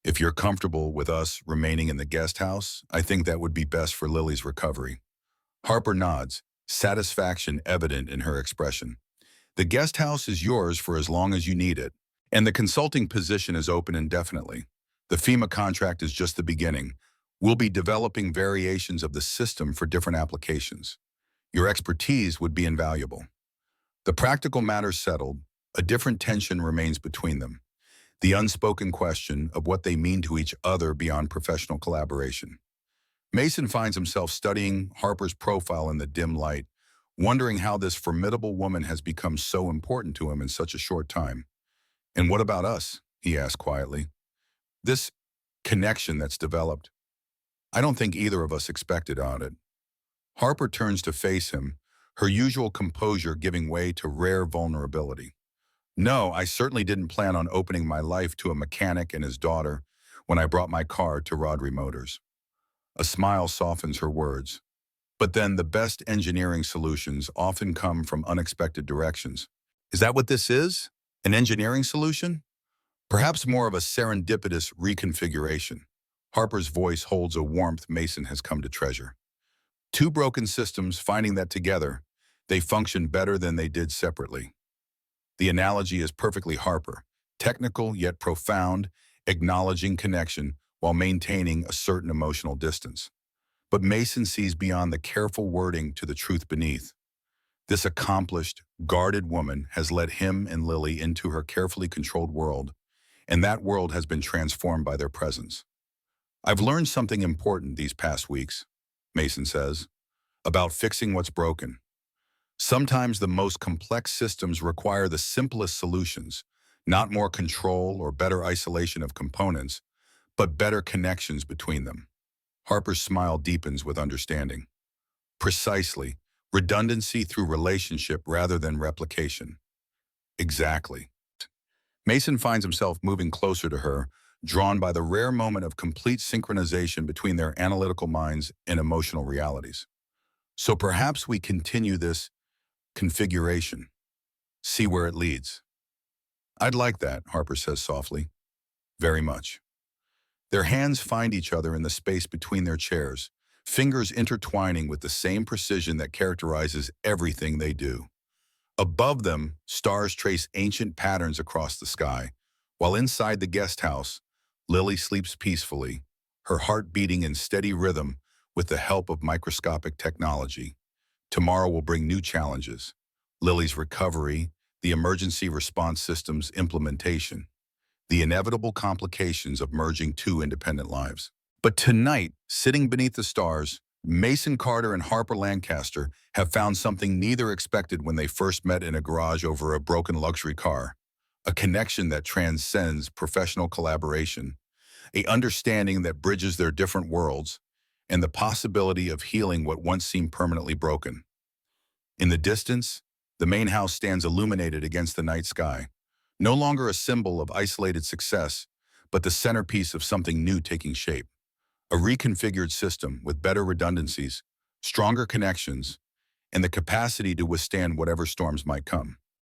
"If you're comfortable with us remaining in the guest house, I think that would be best for Lily's recovery." Harper nods, satisfaction evident in her expression. "The guest house is yours for as long as you need it, and the consulting position is open indefinitely. The FEMA contract is just the beginning. We'll be developing variations of the system for different applications. Your expertise would be invaluable." The practical matters settled, a different tension remains between them. The unspoken question of what they mean to each other beyond professional collaboration. Mason finds himself studying Harper's profile in the dim light, wondering how this formidable woman has become so important to him in such a short time. "And what about us?" he asked quietly. "This connection that's developed. I don't think either of us expected on it." Harper turns to face him, her usual composure giving way to rare vulnerability. "No, I certainly didn't plan on opening my life to a mechanic and his daughter when I brought my car to Rodri Motors." A smile softens her words. "But then the best engineering solutions often come from unexpected directions." "Is that what this is? An engineering solution?" "Perhaps more of a serendipitous reconfiguration." Harper's voice holds a warmth Mason has come to treasure. Two broken systems finding that together, they function better than they did separately. The analogy is perfectly Harper, technical yet profound, acknowledging connection while maintaining a certain emotional distance. But Mason sees beyond the careful wording to the truth beneath. This accomplished, guarded woman has let him and Lily into her carefully controlled world, and that world has been transformed by their presence. "I've learned something important these past weeks," Mason says, "about fixing what's broken. Sometimes the most complex systems require the simplest solutions, not more control or better isolation of components, but better connections between them." Harper's smile deepens with understanding. "Precisely. Redundancy through relationship rather than replication." "Exactly." Mason finds himself moving closer to her, drawn by the rare moment of complete synchronization between their analytical minds and emotional realities. "So perhaps we continue this configuration, see where it leads." "I'd like that," Harper says softly. "Very much." Their hands find each other in the space between their chairs, fingers intertwining with the same precision that characterizes everything they do. Above them, stars trace ancient patterns across the sky, while inside the guest house, Lily sleeps peacefully, her heart beating in steady rhythm with the help of microscopic technology. Tomorrow will bring new challenges: Lily's recovery, the emergency response system's implementation, the inevitable complications of merging two independent lives. But tonight, sitting beneath the stars, Mason Carter and Harper Lancaster have found something neither expected when they first met in a garage over a broken luxury car: a connection that transcends professional collaboration, a understanding that bridges their different worlds, and the possibility of healing what once seemed permanently broken. In the distance, the main house stands illuminated against the night sky, no longer a symbol of isolated success, but the centerpiece of something new taking shape. A reconfigured system with better redundancies, stronger connections, and the capacity to withstand whatever storms might come.